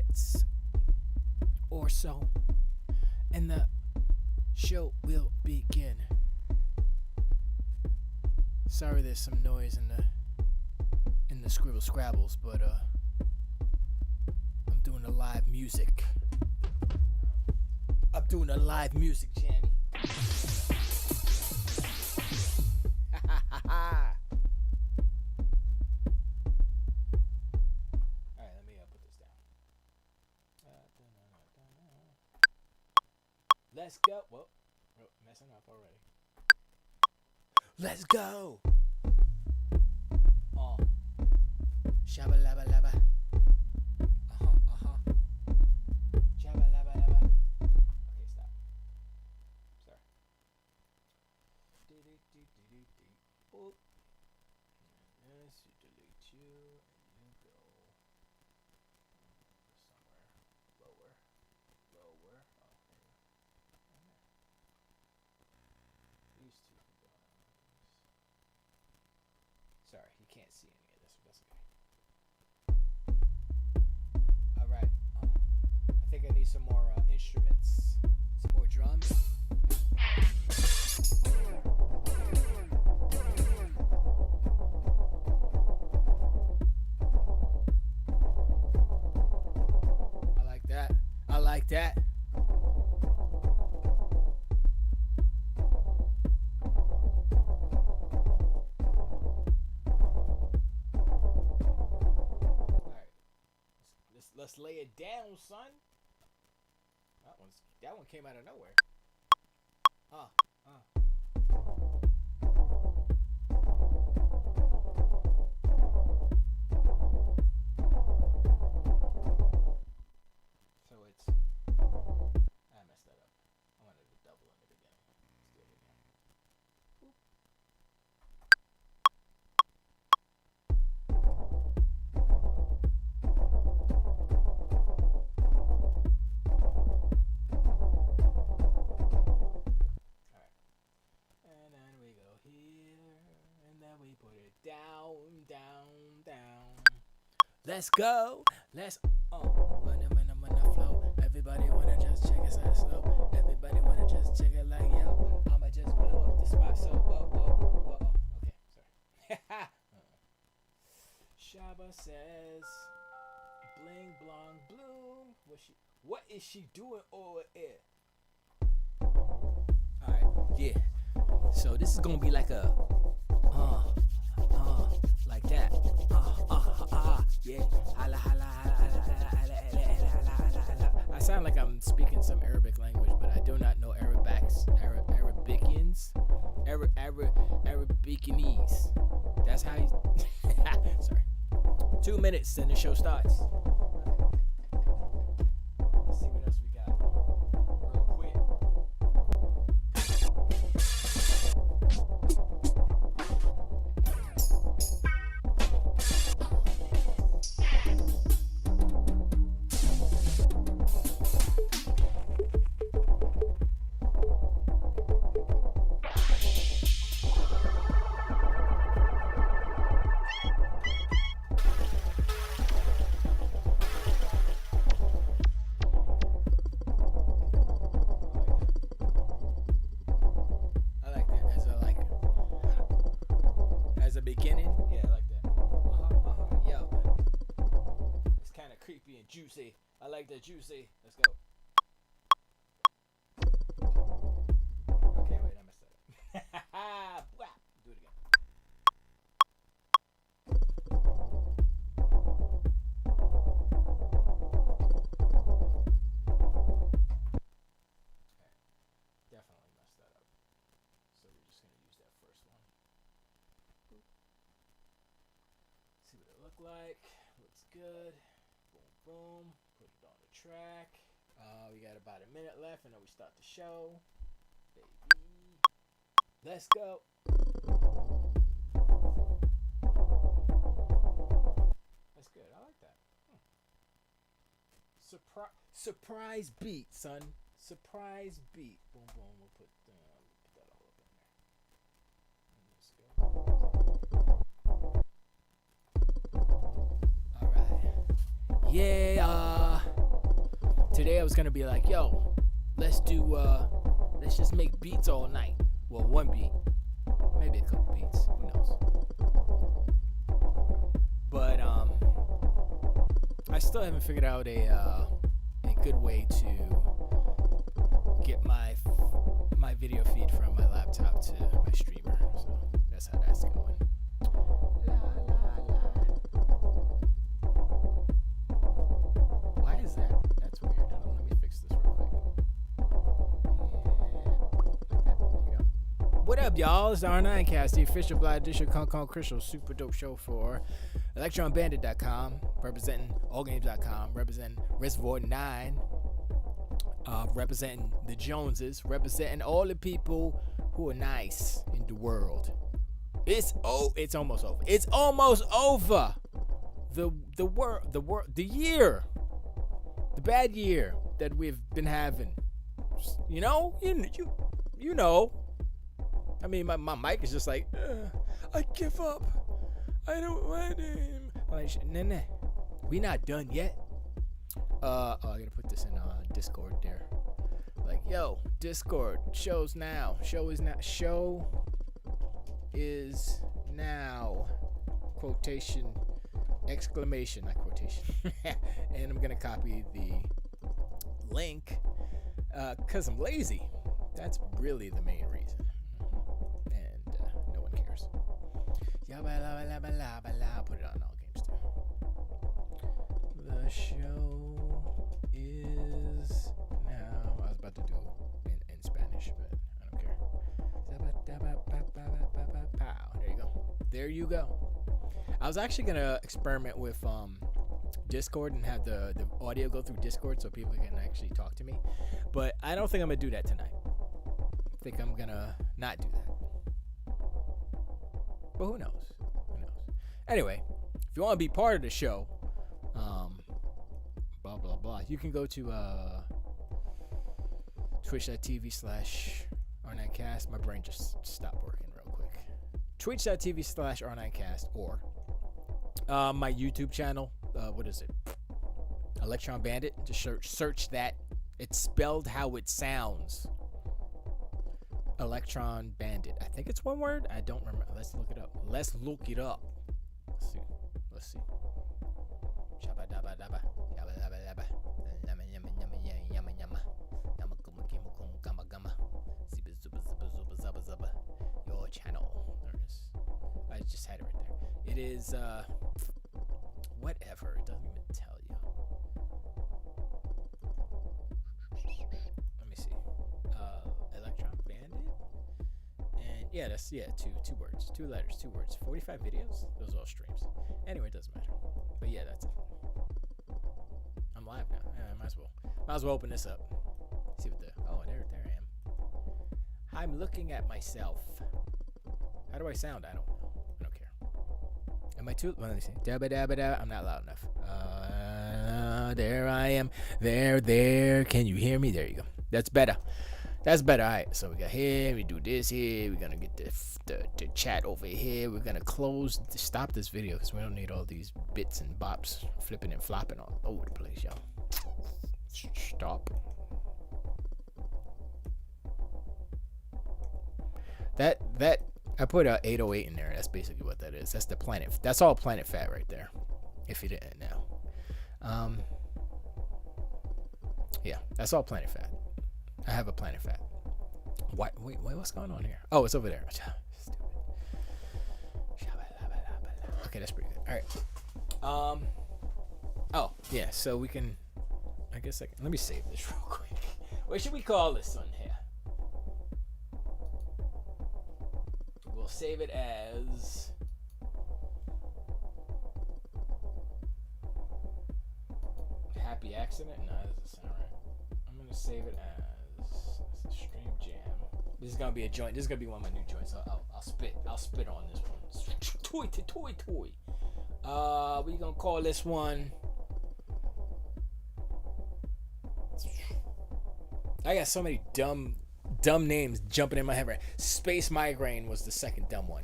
minutes or so, and the show will begin. Sorry, there's some noise in the scribble scrabbles, but I'm doing a live music. I'm doing a live music jammy. Alright, let me put this down. Let's go. Whoa, messing up already. Let's go. Shabba labba labba. Shabba labba labba. Okay, stop. Sorry. Oop. Yes, you delete you and you go somewhere lower. Oh, there. These two can go on these. Sorry, you can't see any of this, but that's okay. Alright, I think I need some more instruments, some more drums. I like that. Let's lay it down, son. That one came out of nowhere. So it's I messed that up. I wanted to double in the beginning. Let's do it again. Boop. Let's go. Let's when I flow. Everybody wanna just check it out slow. Everybody wanna just check it like yo. I'ma just blow up the spot. So okay, sorry. Shaba says, bling blong bloom. What is she doing over here? Alright, yeah. So this is gonna be like a like that. Yeah. I sound like I'm speaking some Arabic language, but I do not know Arabicanese. That's how you sorry. 2 minutes and the show starts. Let's see what else we got. Real quick. Juicy. I like the juicy. Let's go. Okay, wait, I messed that up. Do it again. Okay. Definitely messed that up. So we're just going to use that first one. See what it looked like. Looks good. Boom, put it on the track. We got about a minute left and then we start the show. Baby. Let's go. That's good. I like that. Surprise beat, son. Surprise beat. Boom, boom. We'll put that all up in there. Let's go. All right. Yeah. today I was gonna be like, yo, let's just make beats all night. Well, one beat, maybe a couple beats, who knows? But I still haven't figured out a good way to get my video feed from my laptop to my streamer. So that's how that's going. La la la. Why is that? That's weird. Hold on, let me fix this real quick. Yeah, like that. There you go. What up, y'all? It's the R9cast, the official Black Edition Con Crystal super dope show for ElectronBandit.com, representing AllGames.com, representing Reservoir 9, representing the Joneses, representing all the people who are nice in the world. It's almost over. It's almost over. The year, the bad year that we've been having. You know. I mean, my mic is just like, I give up. I don't want him. Like, nah. We not done yet. I gotta put this in Discord there. Like, yo, Discord, show is now. Show is now. Quotation, exclamation, not quotation. And I'm gonna copy the link, cause I'm lazy. That's really the main reason. And no one cares. Put it on all games too. The show is now. I was about to do in Spanish, but I don't care. There you go. I was actually gonna experiment with Discord and have the audio go through Discord so people can actually talk to me, but I don't think I'm gonna do that tonight. I think I'm gonna not do that. But who knows? Anyway, if you want to be part of the show, blah blah blah, you can go to twitch.tv/R9cast. My brain just stopped working real quick. Twitch.tv/R9cast or my YouTube channel. What is it? Electron Bandit. Just search that. It's spelled how it sounds. Electron Bandit. I think it's one word. I don't remember. Let's look it up. Let's see. Shabba dabba dabba. Yabba dabba dabba. Yama yama yama yama yama. Yama kuma kima kum gama gama. Zibba zubba zubba zubba zubba zubba. Your channel. There it is. I just had it right there. It is whatever. It doesn't even tell you. Let me see. Electron Bandit. And yeah, that's two words, 2 letters, 2 words. 45 videos. Those are all streams. Anyway, it doesn't matter. But yeah, that's it. I'm live now. Yeah, I might as well open this up. See what there I am. I'm looking at myself. How do I sound? I don't know. I don't care. Am I too? Let me see. Dabba dabba dabba. I'm not loud enough. There I am. There. Can you hear me? There you go. That's better. All right, so we got here, we do this here, we're gonna get the chat over here, we're gonna stop this video because we don't need all these bits and bops flipping and flopping all over the place, y'all. Stop. That I put a 808 in there. That's basically what that is. That's the planet. That's all Planet Fat right there. If you didn't know. Yeah, that's all Planet Fat. I have a Planet Fat. Wait, what's going on here? Oh, it's over there. Stupid. Okay, that's pretty good. All right. Oh, yeah, so we can, I guess let me save this real quick. What should we call this one here? We'll save it as Happy Accident? No, that doesn't sound right. I'm going to save it as Stream Jam. This is gonna be a joint. This is gonna be one of my new joints. I'll spit on this one. Toy. We gonna call this one. I got so many dumb names jumping in my head right. Space Migraine was the second dumb one.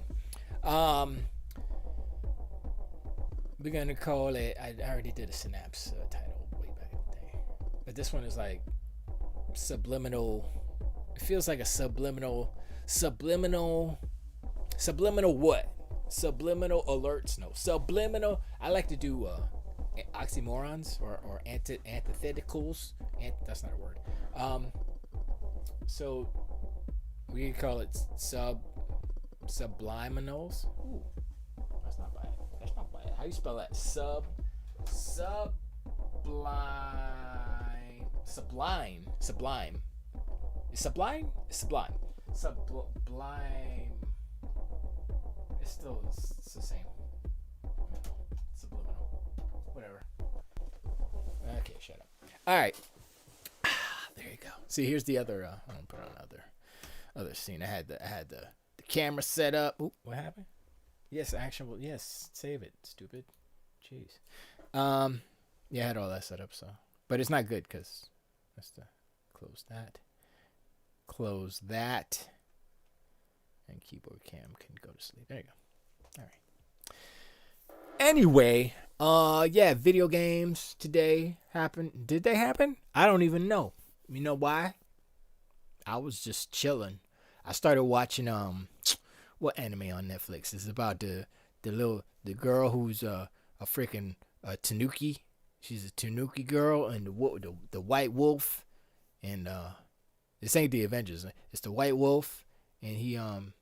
We're gonna call it. I already did a Synapse title way back in the day. But this one is like subliminal. It feels like a subliminal what? Subliminal alerts. No, subliminal. I like to do oxymorons or antitheticals. That's not a word. So we can call it subliminals. Ooh, that's not bad. That's not bad. How you spell that? Sublime. Is sublime? Sublime. It's still it's the same. Subliminal. Whatever. Okay, shut up. All right. There you go. See, here's the other. I'm gonna put on other scene. I had the camera set up. Ooh, what happened? Yes, actionable. Yes, save it. Stupid. Jeez. Yeah, I had all that set up. So, but it's not good because let's close that, and keyboard cam can go to sleep. There you go. All right. Anyway, yeah, video games today happened. Did they happen? I don't even know. You know why? I was just chilling. I started watching what anime on Netflix? It's about the girl who's a freaking tanuki. She's a tanuki girl, and the white wolf, and this ain't the Avengers. It's the white wolf, and he and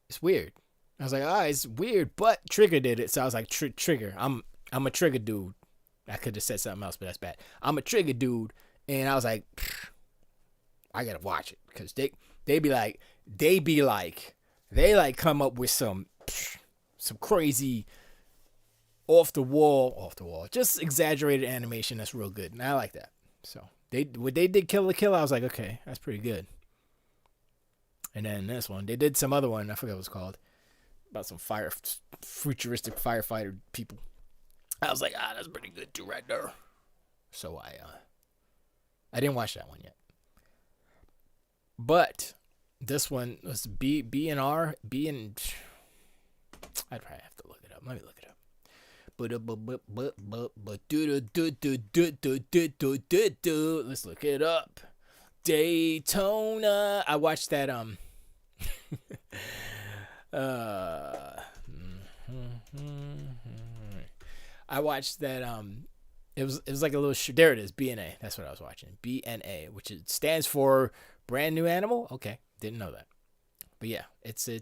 it's weird. I was like, it's weird, but Trigger did it, so I was like, Trigger. I'm a Trigger dude. I could have said something else, but that's bad. I'm a Trigger dude, and I was like, I gotta watch it because they come up with some crazy off the wall, just exaggerated animation that's real good, and I like that. So when they did Kill la Kill, I was like, okay, that's pretty good. And then this one, they did some other one, I forget what it's called, about some futuristic firefighter people. I was like, that's pretty good too, right there. So I didn't watch that one yet. But this one was B and R. I'd probably have to look it up. Let me look it up. Let's look it up. Daytona. I watched that I watched that it was like a little there it is, BNA. That's what I was watching. BNA, which it stands for Brand New Animal. Okay, didn't know that. But yeah, it's I'll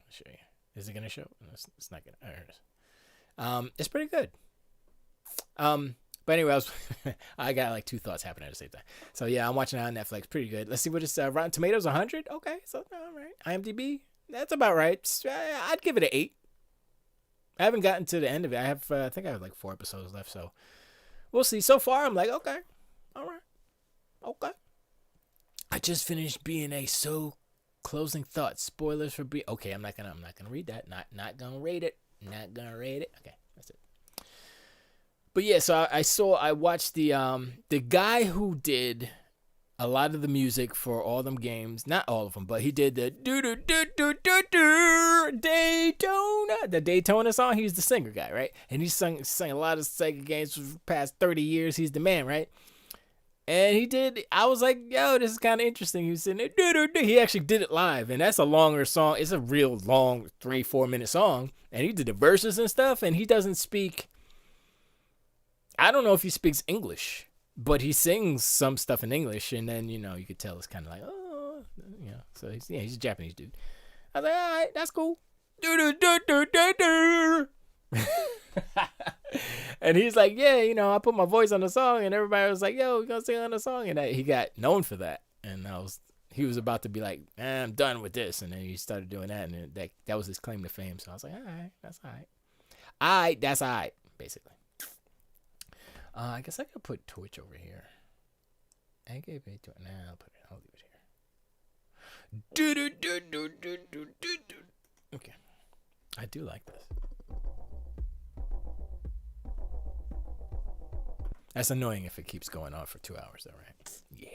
show you. Is it gonna show? It's not gonna. There it is. It's pretty good. But anyway, I got like two thoughts happening at the same time. So yeah, I'm watching it on Netflix. Pretty good. Let's see what it's Rotten Tomatoes 100. Okay, so all right. IMDb, that's about right. I'd give it an 8. I haven't gotten to the end of it. I think I have like 4 episodes left, so we'll see. So far, I'm like, okay, all right, okay. I just finished BNA. So closing thoughts, spoilers for B. Okay, I'm not gonna read that. Not gonna rate it. Not gonna rate it. Okay, that's it. But yeah, so I watched the guy who did a lot of the music for all them games, not all of them, but he did the the Daytona song. He's the singer guy, right? And he sang a lot of Sega games for the past 30 years. He's the man, right? And I was like, yo, this is kind of interesting. He was sitting there, he actually did it live, and that's a longer song. It's a real long 3-4 minute song, and he did the verses and stuff, and he doesn't speak, I don't know if he speaks English, but he sings some stuff in English, and then, you could tell it's kind of like, so he's a Japanese dude. I was like, all right, that's cool. And he's like, yeah, I put my voice on the song, and everybody was like, yo, we're gonna sing on the song, and he got known for that. And he was about to be like, I'm done with this, and then he started doing that, and that was his claim to fame. So I was like, all right, that's all right. That's all right, basically. I guess I could put Twitch over here. I gave it to it. Nah, I'll leave it here. Okay. I do like this. That's annoying if it keeps going on for 2 hours, though, right? Yeah.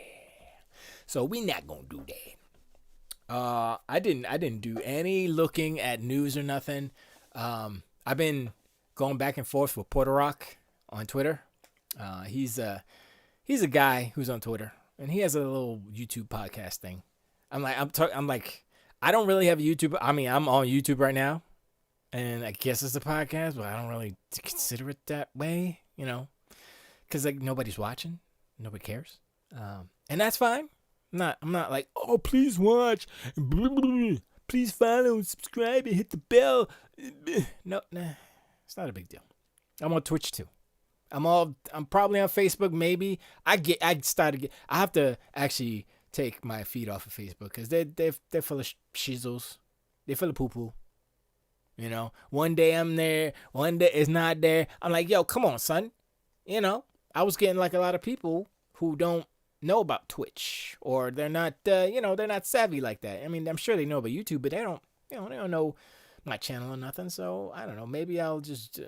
So we not gonna do that. I didn't do any looking at news or nothing. I've been going back and forth with Puerto Rock on Twitter. He's a guy who's on Twitter, and he has a little YouTube podcast thing. I'm like, I don't really have a YouTube. I mean, I'm on YouTube right now, and I guess it's a podcast, but I don't really consider it that way, because like nobody's watching, nobody cares, and that's fine. I'm not like, oh, please watch, please follow, subscribe, and hit the bell. No, nah, it's not a big deal. I'm on Twitch too. I'm probably on Facebook. Maybe I have to actually take my feet off of Facebook because they're full of shizzles. They're full of poo poo. One day I'm there, one day it's not there. I'm like, yo, come on, son. I was getting like a lot of people who don't know about Twitch, or they're not, they're not savvy like that. I mean, I'm sure they know about YouTube, but they don't know my channel or nothing. So I don't know. Maybe I'll just, who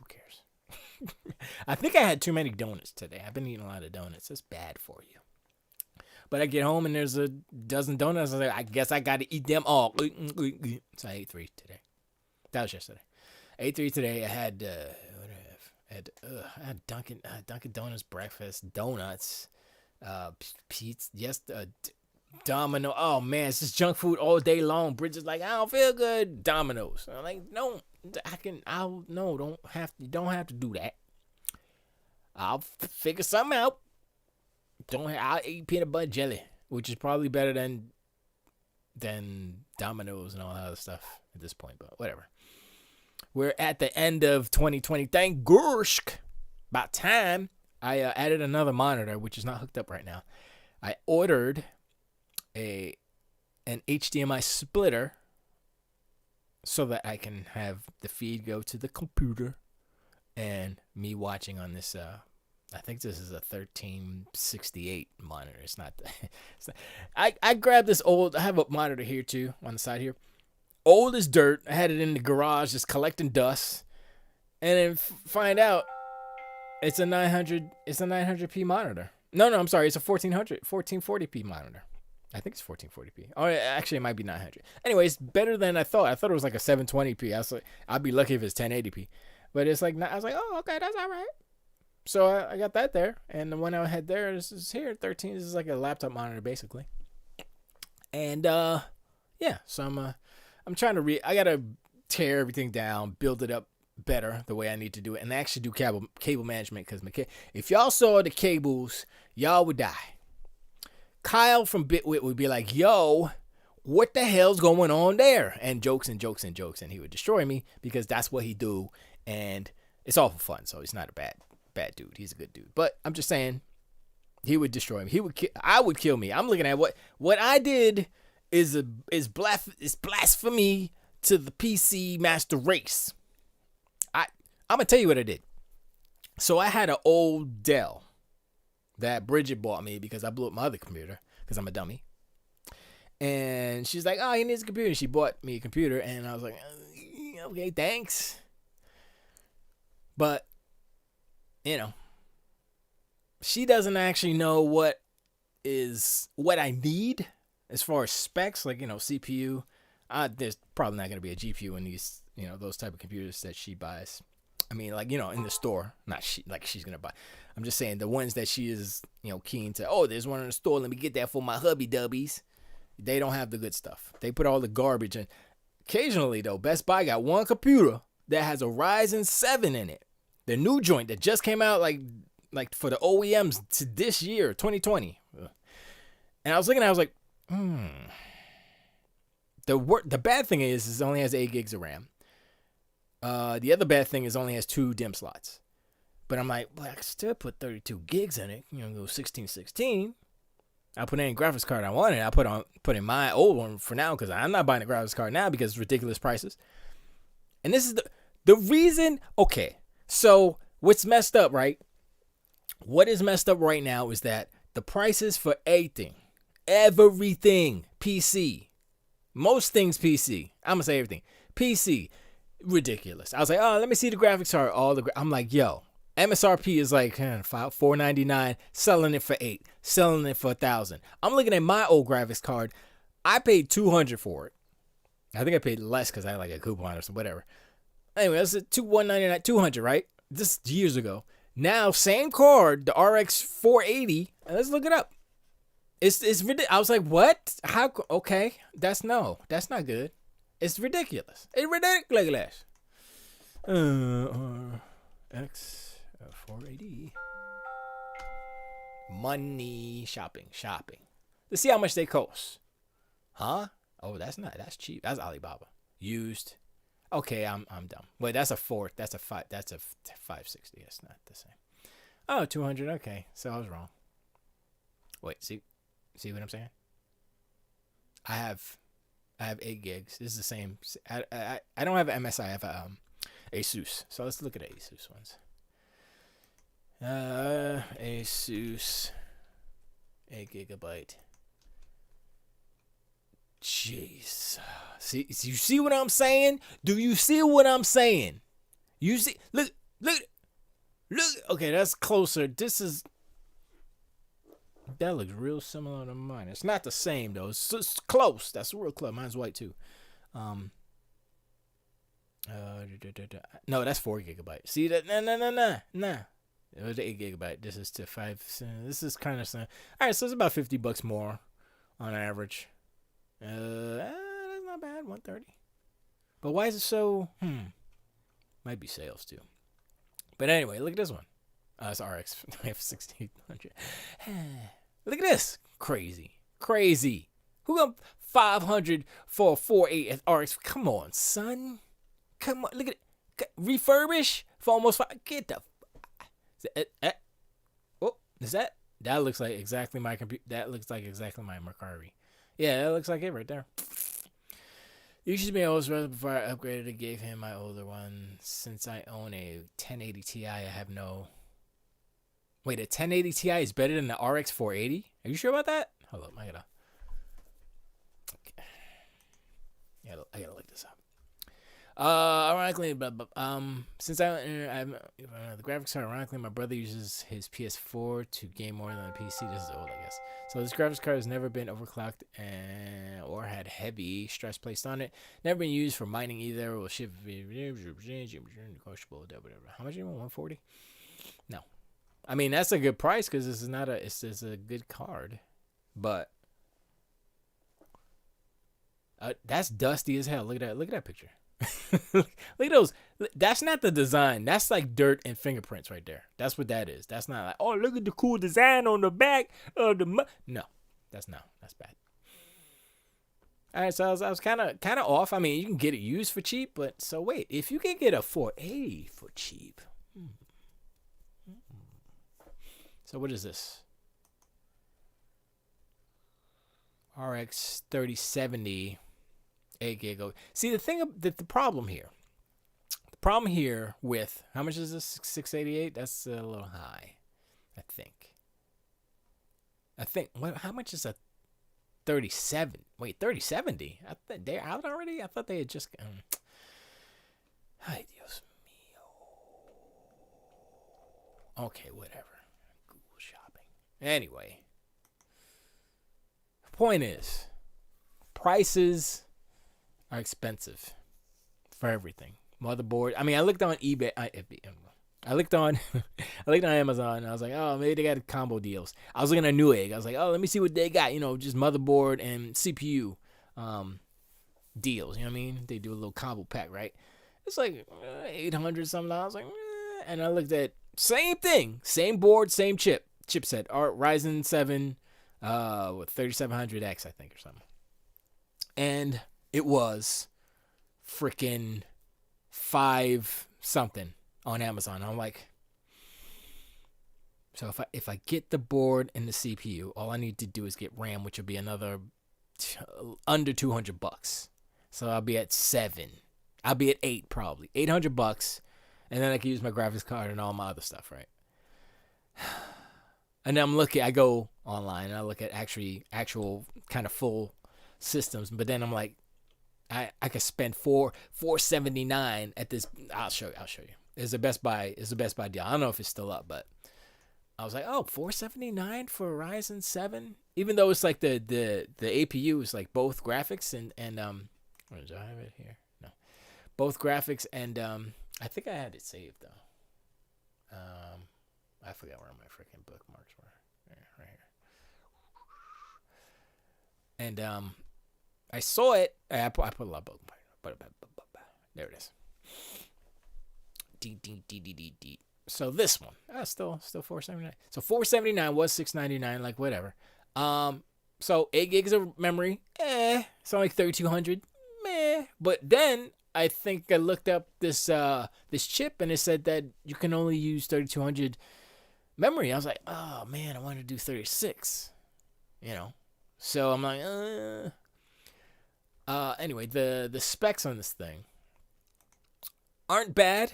cares? I think I had too many donuts today. I've been eating a lot of donuts. It's bad for you. But I get home and there's a dozen donuts. I was like, I guess I got to eat them all. So I ate 3 today. That was yesterday. I ate 3 today. I had, I had Dunkin' Donuts breakfast, donuts, pizza, Domino. Oh man, it's just junk food all day long. Bridget's like, I don't feel good. Domino's. I'm like, no, you don't have to do that. I'll figure something out. I'll eat peanut butter jelly, which is probably better than Domino's and all that other stuff at this point, but whatever. We're at the end of 2020. Thank Gorsk. About time. I added another monitor, which is not hooked up right now. I ordered an HDMI splitter so that I can have the feed go to the computer and me watching on this. I think this is a 1368 monitor. It's not. I grabbed this old. I have a monitor here too on the side here. Old as dirt. I had it in the garage just collecting dust, and then find out it's a 900. It's a 900p monitor. No, I'm sorry. It's a 1440p monitor. I think it's 1440p. Oh, actually, it might be 900. Anyways, better than I thought. I thought it was like a 720p. I was like, I'd be lucky if it's 1080p. But it's like, I was like, oh, okay, that's all right. So I got that there, and the one I had there, this is here, 13. This is like a laptop monitor, basically. And yeah, so I'm trying to I gotta tear everything down, build it up better the way I need to do it, and actually do cable management, because if y'all saw the cables, y'all would die. Kyle from Bitwit would be like, yo, what the hell's going on there? And jokes, and he would destroy me because that's what he do, and it's all for fun, so he's not a bad dude. He's a good dude. But I'm just saying, he would destroy me. I would kill me. I'm looking at what I did is blasphemy to the PC master race. I'm gonna tell you what I did. So I had an old Dell that Bridget bought me because I blew up my other computer because I'm a dummy. And she's like, oh, he needs a computer. She bought me a computer, and I was like, okay, thanks. But she doesn't actually know what I need as far as specs, like, CPU. There's probably not going to be a GPU in these, those type of computers that she buys. I mean, like, in the store, not she's going to buy. I'm just saying the ones that she is, keen to, oh, there's one in the store. Let me get that for my hubby dubbies. They don't have the good stuff. They put all the garbage in. Occasionally, though, Best Buy got one computer that has a Ryzen 7 in it. The new joint that just came out, like for the OEMs to this year, 2020. And I was looking at it, I was like, The bad thing is it only has 8 gigs of RAM. The other bad thing is it only has 2 DIMM slots. But I'm like, well, I can still put 32 gigs in it. Go 1616. I put any graphics card I wanted. I put in my old one for now because I'm not buying a graphics card now because it's ridiculous prices. And this is the reason. Okay. So what's messed up, right? What is messed up right now is that the prices for everything PC, most things PC, I'm gonna say everything PC, ridiculous. I was like, oh, let me see the graphics card. I'm like, yo, MSRP is like $499, selling it for $8, selling it for $1,000. I'm looking at my old graphics card. I paid $200 for it. I think I paid less because I had like a coupon or something, whatever. Anyway, that's $199, $200, right? This is years ago. Now, same card, the RX 480. Let's look it up. It's ridiculous. I was like, what? How? Okay, that's not good. It's ridiculous. It's ridiculous. RX 480. Money, shopping. Let's see how much they cost. Huh? Oh, that's cheap. That's Alibaba. Used. Okay, I'm dumb. Wait, that's a 560. It's not the same. Oh, 200. Okay, so I was wrong. Wait, see what I'm saying? I have 8 gigs. This is the same. I don't have an MSI. I have a Asus. So let's look at the Asus ones. Asus 8 gigabyte. Jeez. See, you see what I'm saying? Do you see what I'm saying? You see? Look. Okay, that's closer. That looks real similar to mine. It's not the same though. It's close. That's real close. Mine's white too. No, that's 4 gigabyte. See that? Nah. It was 8 gigabyte. This is to 5. This is kind of. All right, so it's about $50 more on average. That's not bad. 130. But why is it so? Might be sales too. But anyway, look at this one. It's RX 1600. Look at this. Crazy. Who got 500 for a 4.8 at RX? Come on, son. Come on. Look at it. Refurbish for almost 5. Get the. Is that? That looks like exactly my computer. That looks like exactly my Mercari. Yeah, that looks like it right there. You should be always rather before I upgraded and gave him my older one. Since I own a 1080 Ti, I have no. Wait, a 1080 Ti is better than the RX 480? Are you sure about that? Hold up, I gotta look this up. Ironically, since I'm the graphics card, ironically, my brother uses his PS4 to game more than a PC. This is old, I guess. So this graphics card has never been overclocked or had heavy stress placed on it. Never been used for mining either. Will ship negotiable. How much do you want? 140? No. I mean, that's a good price because this is not it's a good card, but that's dusty as hell. Look at that picture. Look at those. That's not the design. That's like dirt and fingerprints right there. That's what that is. That's not like, oh, look at the cool design on the back of the. No, that's bad. All right, so I was kind of off. I mean, you can get it used for cheap, but so wait, if you can get a 480 for cheap. So what is this? RX 3070. 8 gig. See, the problem here with how much is this? 688. That's a little high, I think. How much is a 37? Wait, 3070. They're out already. I thought they had just. Ay, Dios mío. Okay, whatever. Google shopping. Anyway, point is, prices are expensive for everything. Motherboard. I mean, I looked on eBay. I looked on Amazon. And I was like, oh, maybe they got combo deals. I was looking at Newegg. I was like, oh, let me see what they got. Just motherboard and CPU deals. You know what I mean? They do a little combo pack, right? It's like $800 something. I was like, and I looked at same thing, same board, same chipset. Ryzen 7 with 3700X, I think, or something. And it was freaking 5 something on Amazon. I'm like, so if I get the board and the CPU, all I need to do is get RAM, which will be another under $200. So I'll be at 7. I'll be at 8 probably. $800, and then I can use my graphics card and all my other stuff, right? And then I go online and I look at actual kind of full systems, but then I'm like, I could spend $479 at this. I'll show you. It's the Best Buy deal. I don't know if it's still up, but I was like, oh, $479 for Ryzen 7, even though it's like the APU is like both graphics and where do I have it here? No, both graphics and I think I had it saved though. forgot where my freaking bookmarks were. Yeah, right here. And I saw it. I put a lot of bookmarks. There it is. D. So this one, still $479. So $479 was $699, like whatever. So 8 gigs of memory. It's only 3,200. But then I think I looked up this chip and it said that you can only use 3,200 memory. I was like, oh man, I want to do 36. So I'm like, anyway, the specs on this thing aren't bad.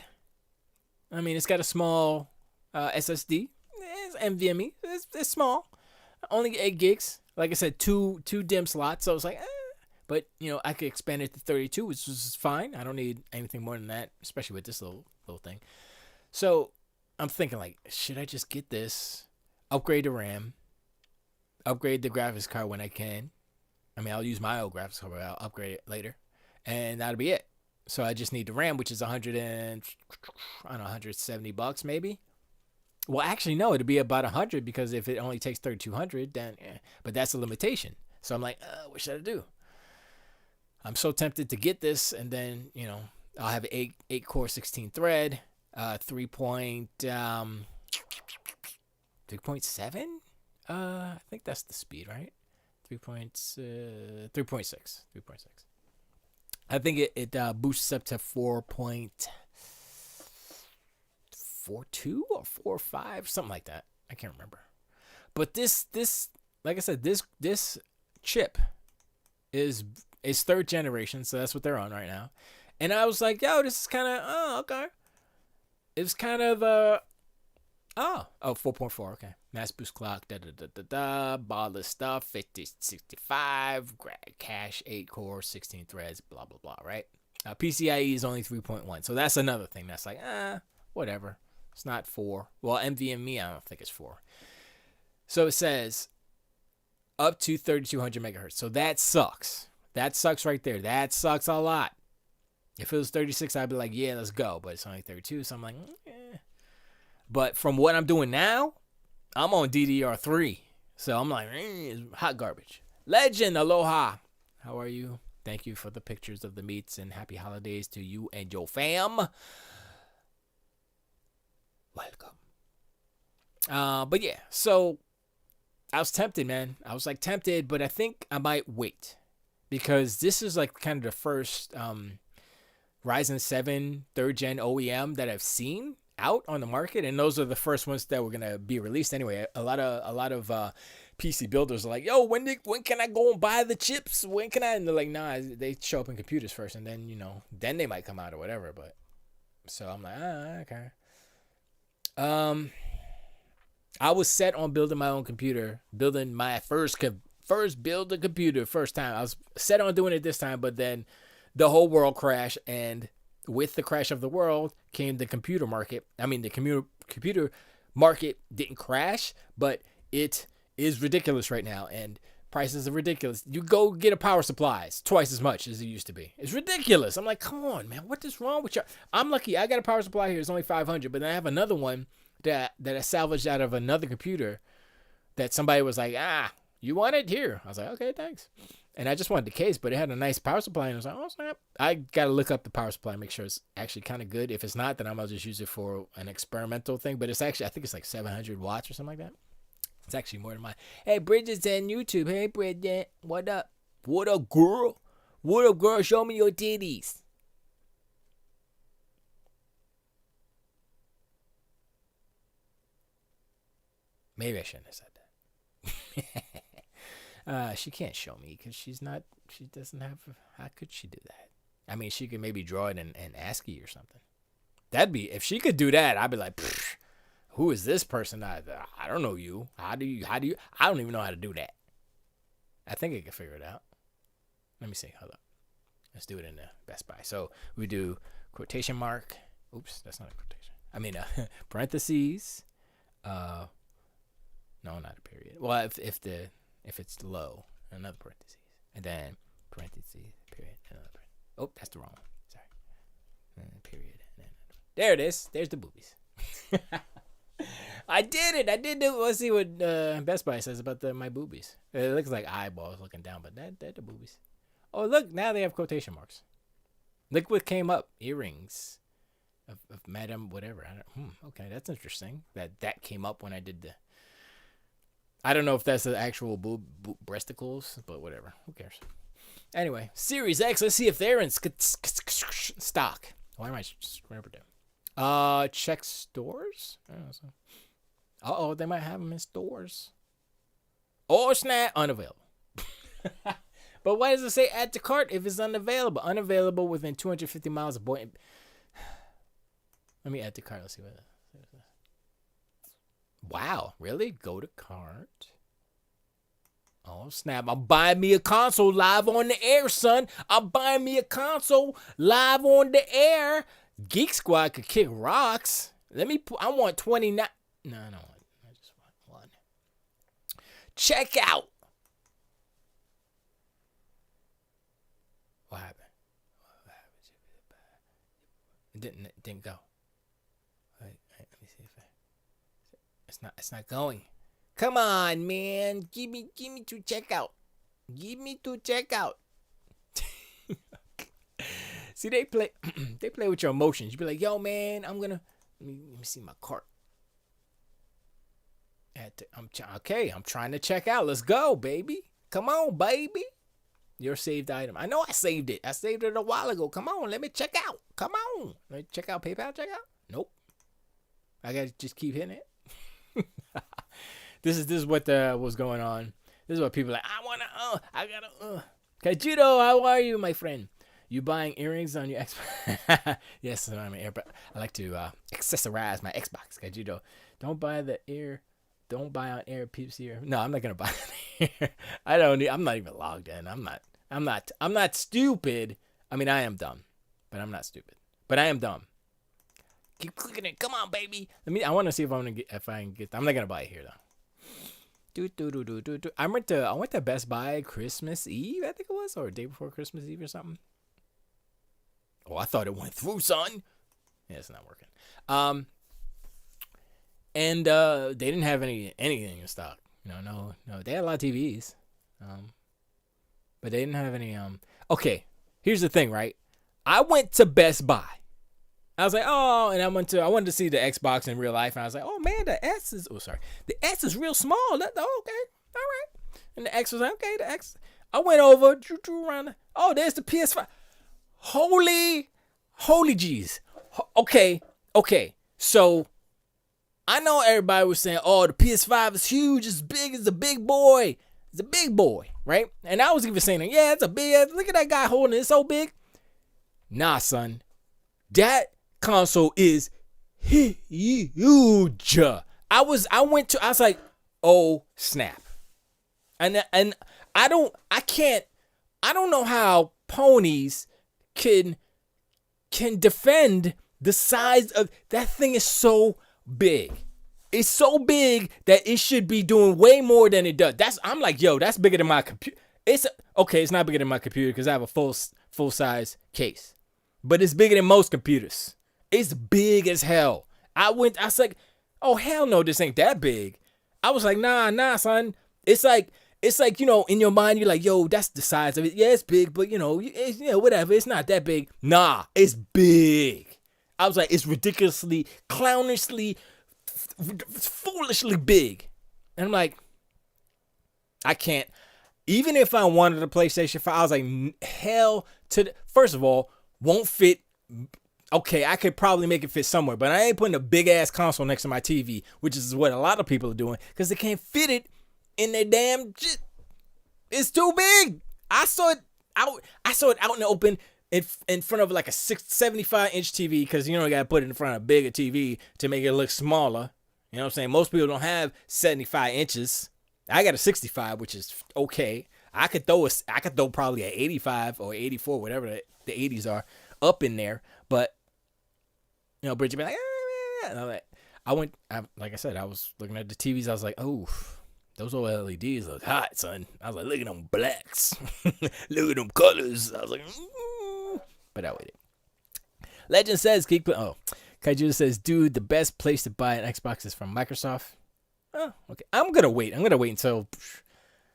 I mean, it's got a small SSD. It's NVMe. It's small. Only 8 gigs. Like I said, two DIMM slots. So I was like, But, I could expand it to 32, which is fine. I don't need anything more than that, especially with this little thing. So I'm thinking, like, should I just get this, upgrade the RAM, upgrade the graphics card when I can? I mean, I'll use my old graphics card, but I'll upgrade it later. And that'll be it. So I just need the RAM, which is $170 maybe. Well, actually, no, it'd be about 100 because if it only takes 3,200, then but that's a limitation. So I'm like, what should I do? I'm so tempted to get this, and then I'll have 8 core 16 thread, 3.7. I think that's the speed, right? 3.6. I think it boosts up to 4.42 or 4.5, something like that. I can't remember. But this, like I said, this chip is 3rd generation, so that's what they're on right now. And I was like, yo, this is kind of, okay. It was kind of, 4.4, okay. Mass boost clock, ball of stuff, 5065, cache, 8 core, 16 threads, blah, blah, blah, right? PCIe is only 3.1, so that's another thing that's like, whatever. It's not 4. Well, NVMe, I don't think it's 4. So it says up to 3,200 megahertz. So that sucks. That sucks right there. That sucks a lot. If it was 36, I'd be like, yeah, let's go. But it's only 32, so I'm like, But from what I'm doing now, I'm on DDR3. So I'm like, it's hot garbage. Legend, aloha. How are you? Thank you for the pictures of the meats and happy holidays to you and your fam. Welcome. But yeah, so I was tempted, man. I was like tempted, but I think I might wait. Because this is like kind of the first Ryzen 7 3rd gen OEM that I've seen out on the market, and those are the first ones that were gonna be released anyway. A lot of PC builders are like, yo, when can I go and buy the chips? When can I? And they're like, nah, they show up in computers first, and then then they might come out or whatever. But so I'm like, okay. I was set on building my own computer, building my first build a computer first time. I was set on doing it this time, but then the whole world crashed, and with the crash of the world came the computer market. I mean, the computer market didn't crash, but it is ridiculous right now, and prices are ridiculous. You go get a power supply, it's twice as much as it used to be. It's ridiculous. I'm like, come on, man, what is wrong with you? I'm lucky. I got a power supply here. It's only $500, but then I have another one that I salvaged out of another computer that somebody was like, you want it? Here. I was like, okay, thanks. And I just wanted the case, but it had a nice power supply, and I was like, oh, snap. I got to look up the power supply and make sure it's actually kind of good. If it's not, then I might just use it for an experimental thing. But it's actually, I think it's like 700 watts or something like that. It's actually more than mine. Hey, Bridget's on YouTube. Hey, Bridget. What up? What up, girl? What up, girl? Show me your titties. Maybe I shouldn't have said that. She can't show me because she doesn't have, how could she do that? I mean, she could maybe draw it in ASCII or something. If she could do that, I'd be like, who is this person? I don't know you. How do you, I don't even know how to do that. I think I can figure it out. Let me see. Hold up. Let's do it in the Best Buy. So we do quotation mark. Oops, that's not a quotation. I mean, parentheses. No, not a period. Well, if it's low, another parentheses, and then parentheses, period, another parentheses. Oh, that's the wrong one. Sorry. Period. There it is. There's the boobies. I did it. I did it. Let's see what Best Buy says about my boobies. It looks like eyeballs looking down, but they're the boobies. Oh, look. Now they have quotation marks. Look what came up. Earrings of Madame whatever. Okay, that's interesting. That came up when I did the... I don't know if that's the actual breasticles, but whatever. Who cares? Anyway, Series X. Let's see if they're in stock. Why am I scrambling down? Check stores. Uh-oh, they might have them in stores. Oh, snap, unavailable. But why does it say add to cart if it's unavailable? Unavailable within 250 miles of Boynton. Let me add to cart. Let's see what it is. Wow, really? Go to cart. Oh, snap. I'm buying me a console live on the air, son. I'm buying me a console live on the air. Geek Squad could kick rocks. I want 29. No, I don't want. I just want one. Check out. What happened? It didn't go. Wait, let me see if it's not going. Come on, man. Give me to check out. Give me to check out. See, they play with your emotions. You be like, yo, man, let me see my cart. I'm trying to check out. Let's go, baby. Come on, baby. Your saved item. I know I saved it. I saved it a while ago. Come on, let me check out. Come on. Let me check out PayPal. Check out. Nope. I gotta just keep hitting it. This is what was going on. This is what people are like. I gotta. Kajudo, how are you, my friend? You buying earrings on your Xbox? Yes, I'm an air. I like to accessorize my Xbox. Kajudo, don't buy on air, peeps here. No, I'm not gonna buy it here. I'm not even logged in. I'm not stupid. I mean, I am dumb, but I'm not stupid. But I am dumb. Keep clicking it. Come on, baby. I want to see if I can get. I'm not gonna buy it here though. I went to Best Buy Christmas Eve, I think it was, or day before Christmas Eve or something. Oh, I thought it went through, son. Yeah, it's not working. And they didn't have anything in stock. No. They had a lot of TVs. But they didn't have any. Okay, here's the thing, right? I went to Best Buy. I was like, oh, and I wanted to see the Xbox in real life, and I was like, oh man, the S is real small. Okay, all right. And the X was like, okay, the X. I went over, drew around. Oh, there's the PS5. Holy jeez. Okay. So I know everybody was saying, oh, the PS5 is huge, it's big, it's a big boy. It's a big boy, right? And I was even saying, yeah, it's a big, look at that guy holding it, it's so big. Nah, son. That console is huge. I was like, oh snap. And I don't know how ponies can defend the size of that thing. Is so big. It's so big that it should be doing way more than it does. I'm like, yo, that's bigger than my computer. It's not bigger than my computer because I have a full size case. But it's bigger than most computers. It's big as hell. I was like, oh hell no, this ain't that big. I was like, nah, son. It's like, in your mind, you're like, yo, that's the size of it. Yeah, it's big, but it's, whatever. It's not that big. Nah, it's big. I was like, it's ridiculously, clownishly, foolishly big. And I'm like, I can't. Even if I wanted a PlayStation 5, I was like, hell to the, first of all, won't fit. Okay, I could probably make it fit somewhere, but I ain't putting a big ass console next to my TV, which is what a lot of people are doing because they can't fit it in their damn shit. It's too big. I saw it out in the open in front of like a 75-inch TV because you gotta put it in front of a bigger TV to make it look smaller. You know what I'm saying? Most people don't have 75 inches. I got a 65, which is okay. I could throw probably an 85 or 84, whatever the 80s are, up in there. But Bridget be like, and like I said, I was looking at the TVs. I was like, oh, those old LEDs look hot, son. I was like, look at them blacks, look at them colors. I was like, but I waited. Legend says, Kaiju says, dude, the best place to buy an Xbox is from Microsoft. Oh, okay. I'm gonna wait until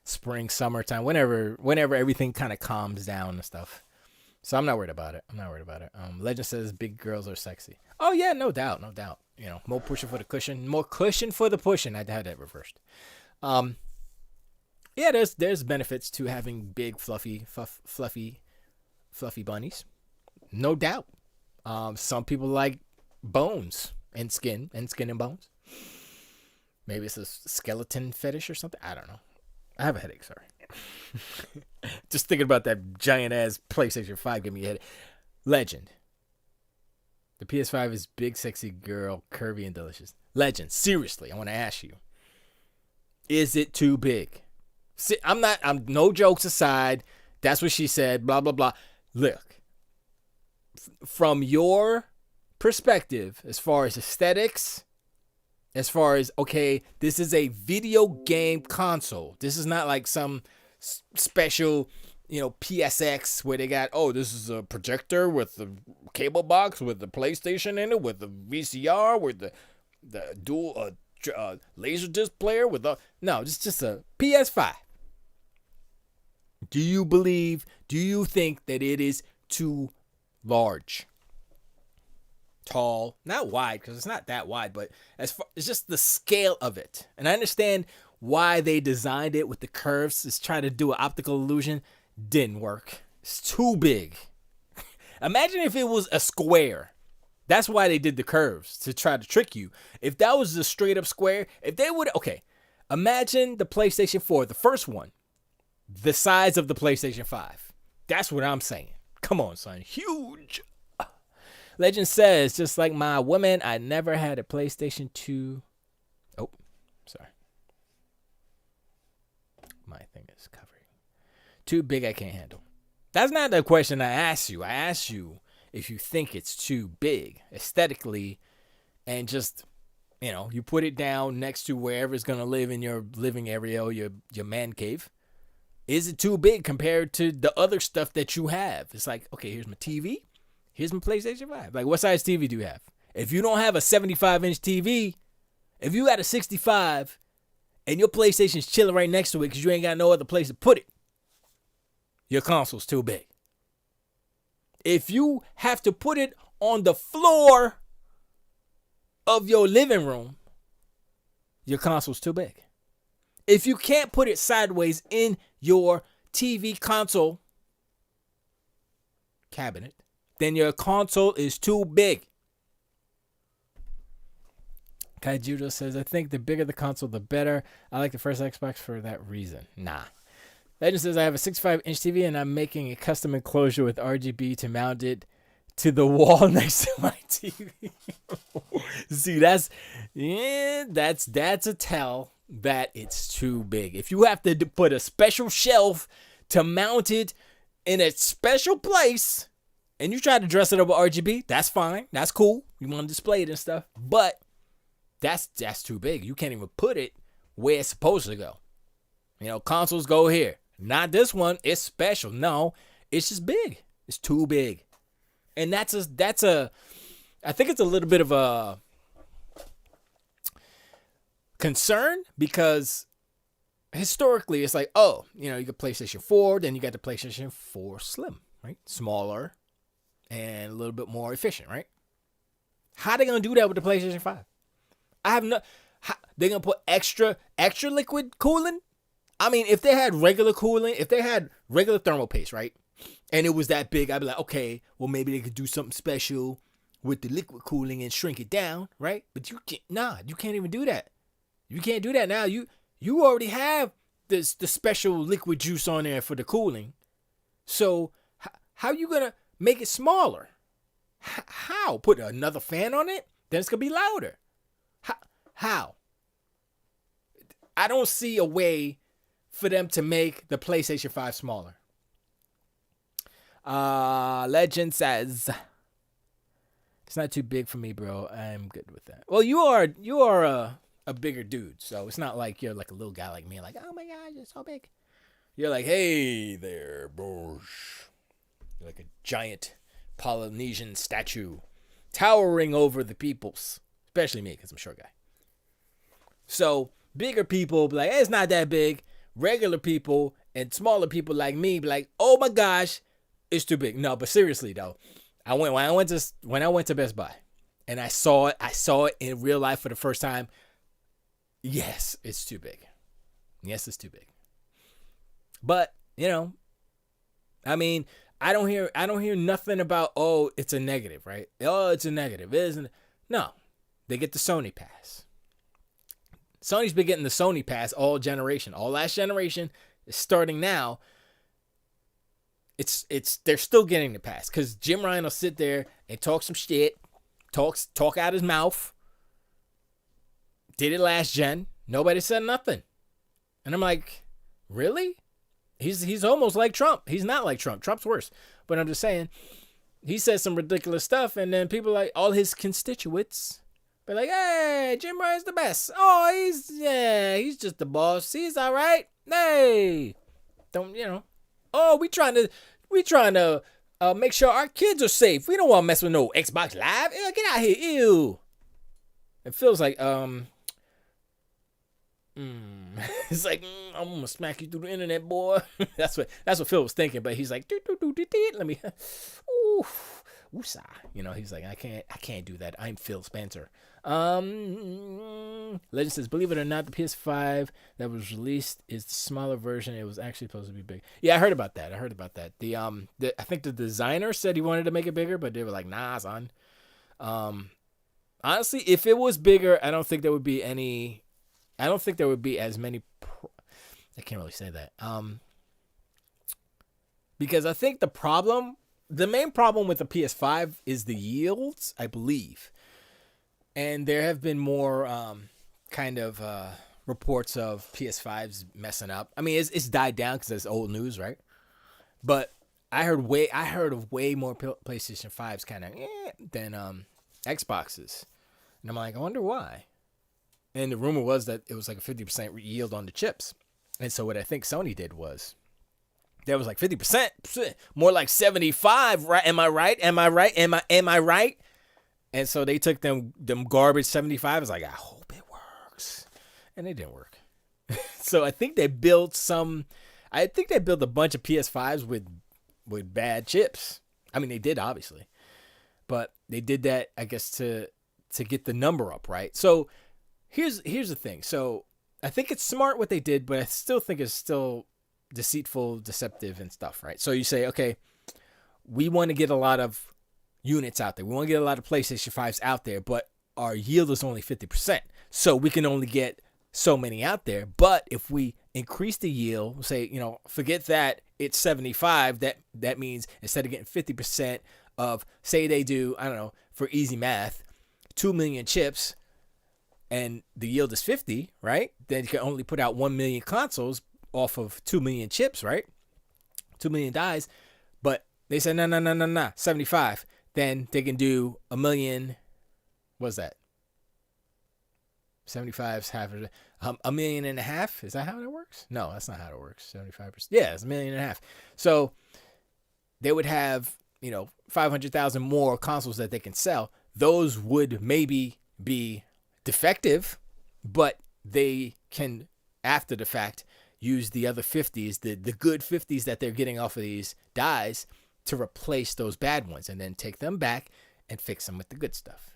spring, summertime, whenever everything kind of calms down and stuff. So I'm not worried about it. Legend says big girls are sexy. Oh yeah, no doubt. You know, more pushing for the cushion, more cushion for the pushing. I had that reversed. Yeah, there's benefits to having big, fluffy bunnies, no doubt. Some people like bones and skin and bones. Maybe it's a skeleton fetish or something. I don't know. I have a headache. Sorry. Just thinking about that giant ass PlayStation 5 gave me a headache. Legend. The PS5 is big, sexy girl, curvy and delicious. Legend. Seriously, I want to ask you: is it too big? See, I'm no jokes aside. That's what she said. Blah blah blah. Look, from your perspective, as far as aesthetics, as far as, okay, this is a video game console. This is not like some special, PSX where they got, this is a projector with the cable box with the PlayStation in it, with the VCR, with the dual laser disc player with the, no, it's just a PS5. Do you think that it is too large? Tall, not wide, because it's not that wide, but it's just the scale of it. And I understand why they designed it with the curves, is trying to do an optical illusion. Didn't work. It's too big. Imagine if it was a square. That's why they did the curves, to try to trick you. If that was a straight up square, if they would, okay, imagine the PlayStation 4, the first one, the size of the PlayStation 5. That's what I'm saying. Come on, son. Huge. Legend says, just like my woman, I never had a PlayStation 2. Oh, sorry. My thing is covering. Too big, I can't handle. That's not the question I asked you. I asked you if you think it's too big aesthetically, and just, you put it down next to wherever it's going to live in your living area or your man cave. Is it too big compared to the other stuff that you have? It's like, okay, here's my TV. Here's my PlayStation 5. Like, what size TV do you have? If you don't have a 75-inch TV, if you got a 65 and your PlayStation's chilling right next to it because you ain't got no other place to put it, your console's too big. If you have to put it on the floor of your living room, your console's too big. If you can't put it sideways in your TV console cabinet, then your console is too big. Kaijudo says, I think the bigger the console, the better. I like the first Xbox for that reason. Nah. Legend says, I have a 65-inch TV and I'm making a custom enclosure with RGB to mount it to the wall next to my TV. See, that's a tell that it's too big. If you have to put a special shelf to mount it in a special place, and you try to dress it up with RGB, that's fine. That's cool. You want to display it and stuff. But that's too big. You can't even put it where it's supposed to go. Consoles go here. Not this one. It's special. No, it's just big. It's too big. And I think it's a little bit of a concern, because historically it's like, you got PlayStation 4, then you got the PlayStation 4 Slim, right? Smaller and a little bit more efficient, right? How are they going to do that with the PlayStation 5? They're going to put extra liquid cooling? I mean, if they had regular cooling, if they had regular thermal paste, right? And it was that big, I'd be like, okay, well, maybe they could do something special with the liquid cooling and shrink it down, right? But you can't even do that. You can't do that now. You already have the special liquid juice on there for the cooling. So how you going to make it smaller? How? Put another fan on it? Then it's going to be louder. How? I don't see a way for them to make the PlayStation 5 smaller. Legend says, it's not too big for me, bro. I'm good with that. Well, you are a bigger dude, so it's not like you're like a little guy like me, like, oh my God, you're so big. You're like, hey there, Bosh. You're like a giant Polynesian statue towering over the peoples, especially me because I'm a short guy. So bigger people be like, hey, it's not that big. Regular people and smaller people like me be like, oh my gosh, it's too big. No, but seriously though, when I went to Best Buy and I saw it in real life for the first time. Yes, it's too big. Yes, it's too big. But, I mean, I don't hear nothing about, oh, it's a negative, right? Oh, it's a negative. It isn't. No. They get the Sony pass. Sony's been getting the Sony pass all generation. All last generation is starting now. They're still getting the pass because Jim Ryan will sit there and talk some shit, talk out his mouth. Did it last gen. Nobody said nothing. And I'm like, really? He's almost like Trump. He's not like Trump. Trump's worse. But I'm just saying, he says some ridiculous stuff, and then people like all his constituents be like, hey, Jim Ryan's the best. Oh, he's just the boss. He's all right. Hey, don't Oh, we trying to make sure our kids are safe. We don't want to mess with no Xbox Live. Ew, get out here. Ew. It feels like it's like I'm gonna smack you through the internet, boy. that's what Phil was thinking, but he's like, let me, he's like, I can't do that. I'm Phil Spencer. Legend says, believe it or not, the PS5 that was released is the smaller version. It was actually supposed to be big. Yeah, I heard about that. The I think the designer said he wanted to make it bigger, but they were like, nah, son. Honestly, if it was bigger, I don't think there would be as many. I can't really say that. Because I think the main problem with the PS5 is the yields, I believe. And there have been more reports of PS5s messing up. I mean, it's died down because it's old news, right? But I heard of way more PlayStation 5s than Xboxes. And I'm like, I wonder why. And the rumor was that it was like a 50% yield on the chips. And so what I think Sony did was, there was like 50%, more like 75, right? Am I right? Am I right? And so they took them garbage 75. It's like, I hope it works. And it didn't work. So I think they built a bunch of PS5s with bad chips. I mean, they did, obviously. But they did that, I guess, to get the number up, right? So here's the thing. So I think it's smart what they did, but I still think it's still deceitful, deceptive, and stuff, right? So you say, okay, we want to get a lot of units out there. We want to get a lot of PlayStation 5s out there, but our yield is only 50%. So we can only get so many out there. But if we increase the yield, say, forget that it's 75, that means instead of getting 50% of, say they do, I don't know, for easy math, 2 million chips, and the yield is 50, right? Then you can only put out 1 million consoles off of 2 million chips, right? 2 million dies. But they said, no, 75. Then they can do 1 million. What's that? 75's half of $1.5 million. Is that how it works? No, that's not how it works. 75%. Yeah, it's $1.5 million. So they would have, 500,000 more consoles that they can sell. Those would maybe be defective, but they can, after the fact, use the other 50s, the good 50s that they're getting off of these dies to replace those bad ones, and then take them back and fix them with the good stuff.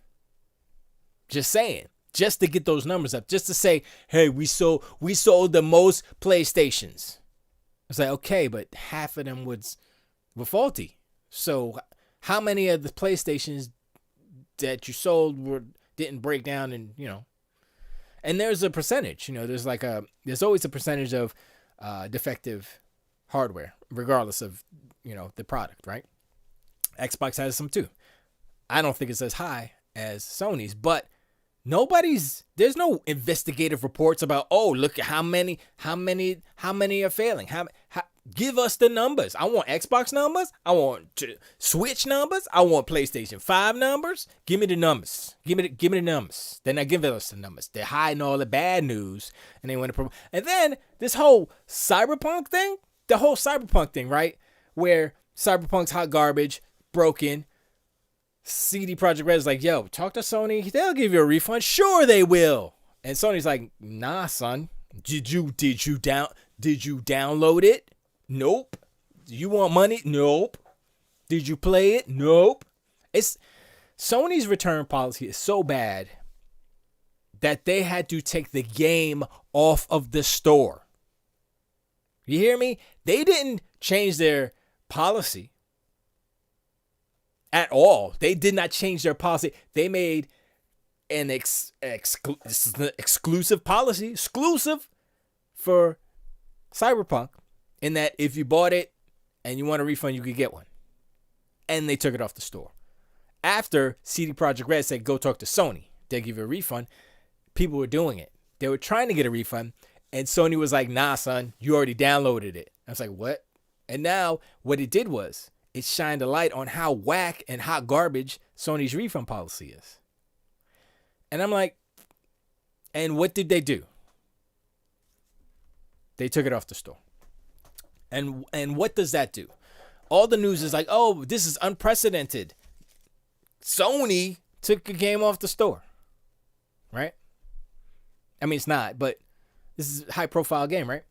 Just saying, just to get those numbers up, just to say, hey, we sold the most PlayStations. It's like, okay, but half of them were faulty. So how many of the PlayStations that you sold didn't break down, and and there's a percentage, there's always a percentage of defective hardware, regardless of, the product, right? Xbox has some too. I don't think it's as high as Sony's, but there's no investigative reports about, oh, look at how many are failing. Give us the numbers. I want Xbox numbers. I want Switch numbers. I want PlayStation 5 numbers. Give me the numbers. Give me the numbers. They're not giving us the numbers. They're hiding all the bad news, and they want to promote. And then this whole cyberpunk thing, right? Where cyberpunk's hot garbage, broken. CD Projekt Red is like, yo, talk to Sony. They'll give you a refund. Sure, they will. And Sony's like, nah, son. Did you download it? Nope. Do you want money? Nope. Did you play it? Nope. It's Sony's return policy is so bad that they had to take the game off of the store. You hear me? They didn't change their policy at all. They did not change their policy. They made an exclusive policy, exclusive for Cyberpunk, in that if you bought it and you want a refund, you could get one. And they took it off the store. After CD Projekt Red said, go talk to Sony, they'll give you a refund, people were doing it. They were trying to get a refund, and Sony was like, nah, son, you already downloaded it. I was like, what? And now what it did was it shined a light on how whack and hot garbage Sony's refund policy is. And I'm like, and what did they do? They took it off the store. And what does that do? All the news is like, oh, this is unprecedented. Sony took a game off the store. Right? I mean, it's not, but this is a high-profile game, right?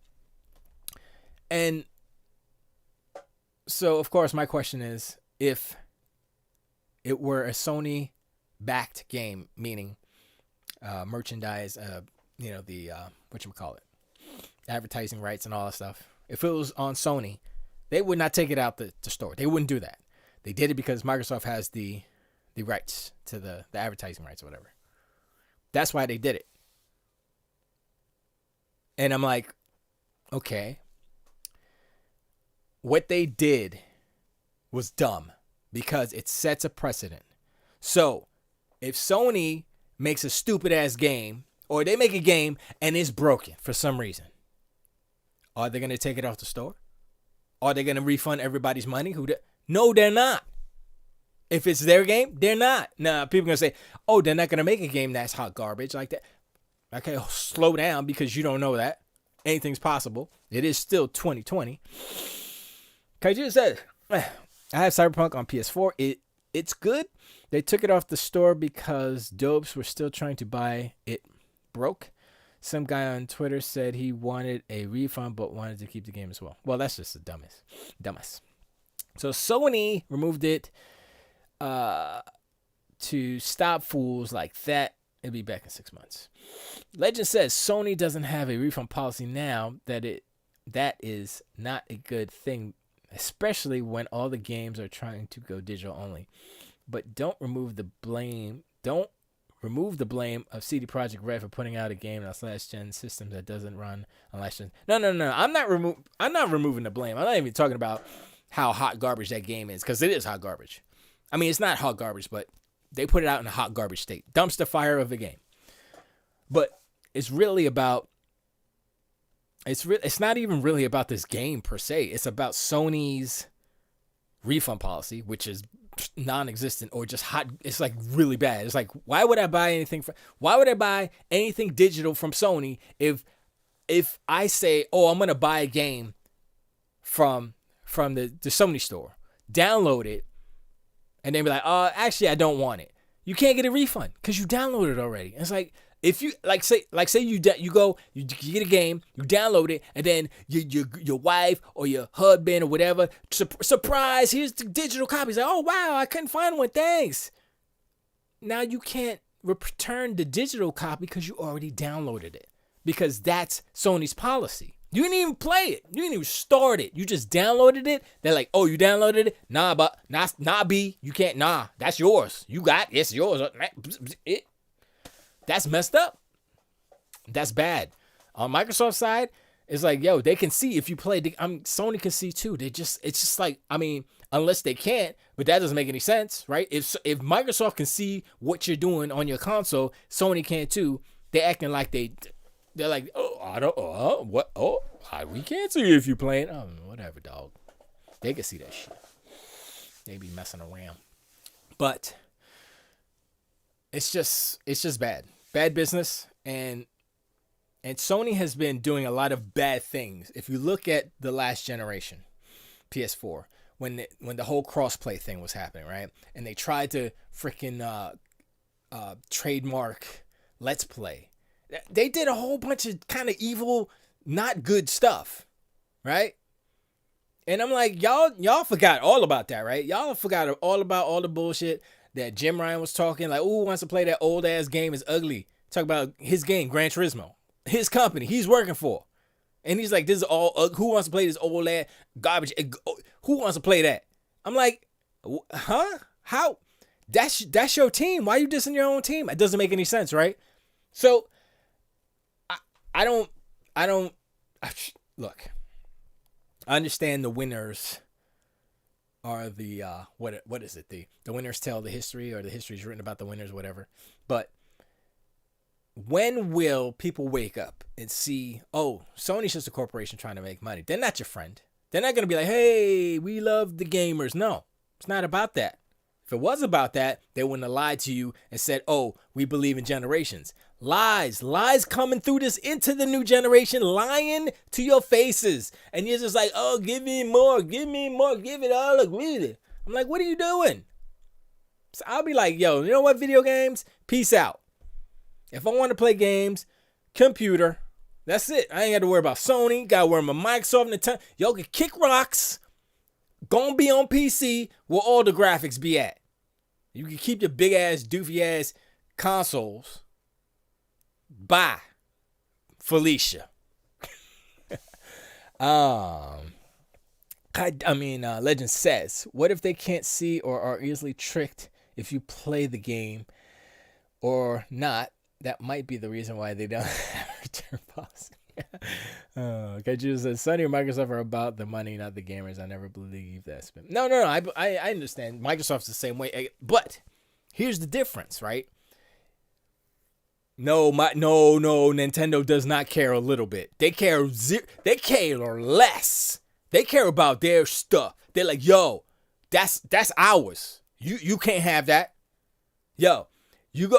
And so, of course, my question is, if it were a Sony-backed game, meaning merchandise, the whatchamacallit, advertising rights and all that stuff, if it was on Sony, they would not take it out the store. They wouldn't do that. They did it because Microsoft has the rights to the advertising rights or whatever. That's why they did it. And I'm like, okay. What they did was dumb because it sets a precedent. So if Sony makes a stupid ass game, or they make a game and it's broken for some reason, are they going to take it off the store? Are they going to refund everybody's money? No, they're not. If it's their game, they're not. Now, people are going to say, oh, they're not going to make a game that's hot garbage like that. Okay, slow down, because you don't know that. Anything's possible. It is still 2020. Kaiju says, I have Cyberpunk on PS4. It's good. They took it off the store because dopes were still trying to buy it. Broke. Some guy on Twitter said he wanted a refund but wanted to keep the game as well. Well, that's just the dumbest. So Sony removed it to stop fools like that. It'll be back in 6 months. Legend says Sony doesn't have a refund policy now. That is not a good thing, especially when all the games are trying to go digital only. But don't remove the blame of CD Projekt Red for putting out a game on a last-gen system that doesn't run on last-gen. No. I'm not removing the blame. I'm not even talking about how hot garbage that game is, because it is hot garbage. I mean, it's not hot garbage, but they put it out in a hot garbage state. Dumpster fire of the game. But it's really about... It's not even really about this game per se. It's about Sony's refund policy, which is non-existent or just hot. It's like really bad. It's like, why would I buy anything digital from Sony if I say, oh, I'm gonna buy a game from the Sony store, download it, and then be like, actually I don't want it. You can't get a refund because you downloaded it already. It's like, if you say you get a game, you download it, and then your wife or your husband or whatever, surprise, here's the digital copy. It's like, oh wow, I couldn't find one, thanks. Now you can't return the digital copy because you already downloaded it, because that's Sony's policy. You didn't even play it. You didn't even start it. You just downloaded it. They're like, oh, you downloaded it? Nah, B, you can't. Nah, that's yours. It's yours. That's messed up. That's bad. On Microsoft's side, it's like, yo, they can see if you play. Sony can see too. It's just like, I mean, unless they can't, but that doesn't make any sense, right? If Microsoft can see what you're doing on your console, Sony can too. They're acting like they're like, we can't see if you're playing. Oh, whatever, dog. They can see that shit. They be messing around, but it's just bad business, and Sony has been doing a lot of bad things. If you look at the last generation, PS4, when the whole crossplay thing was happening, right? And they tried to freaking trademark Let's Play. They did a whole bunch of kind of evil, not good stuff, right? And I'm like, y'all forgot all about that, right? Y'all forgot all about all the bullshit that Jim Ryan was talking. Like, who wants to play that old ass game? Is ugly. Talk about his game, Gran Turismo, his company he's working for, and he's like, this is all. Who wants to play this old ass garbage? Who wants to play that? I'm like, huh? How? That's your team. Why are you dissing your own team? It doesn't make any sense, right? So, I don't look. I understand the winners are the what is it? The winners tell the history, or the history is written about the winners, whatever. But when will people wake up and see, oh, Sony's just a corporation trying to make money? They're not your friend. They're not going to be like, hey, we love the gamers. No, it's not about that. If it was about that, they wouldn't have lied to you and said, oh, we believe in generations. Lies coming through this into the new generation, lying to your faces. And you're just like, oh, give me more, give it all, look with it. I'm like, what are you doing? So I'll be like, yo, you know what, video games? Peace out. If I want to play games, computer, that's it. I ain't got to worry about Sony, got to worry about Microsoft, Nintendo. Y'all can kick rocks. Gonna be on PC where all the graphics be at. You can keep your big ass, doofy ass consoles. Bye, Felicia. Legend says, what if they can't see or are easily tricked if you play the game or not? That might be the reason why they don't have return policy. Kaju says, Sony or Microsoft are about the money, not the gamers. I never believe that. No. I understand. Microsoft's the same way. But here's the difference, right? No, Nintendo does not care a little bit. They care less. They care about their stuff. They're like, yo, that's ours. You can't have that. Yo, you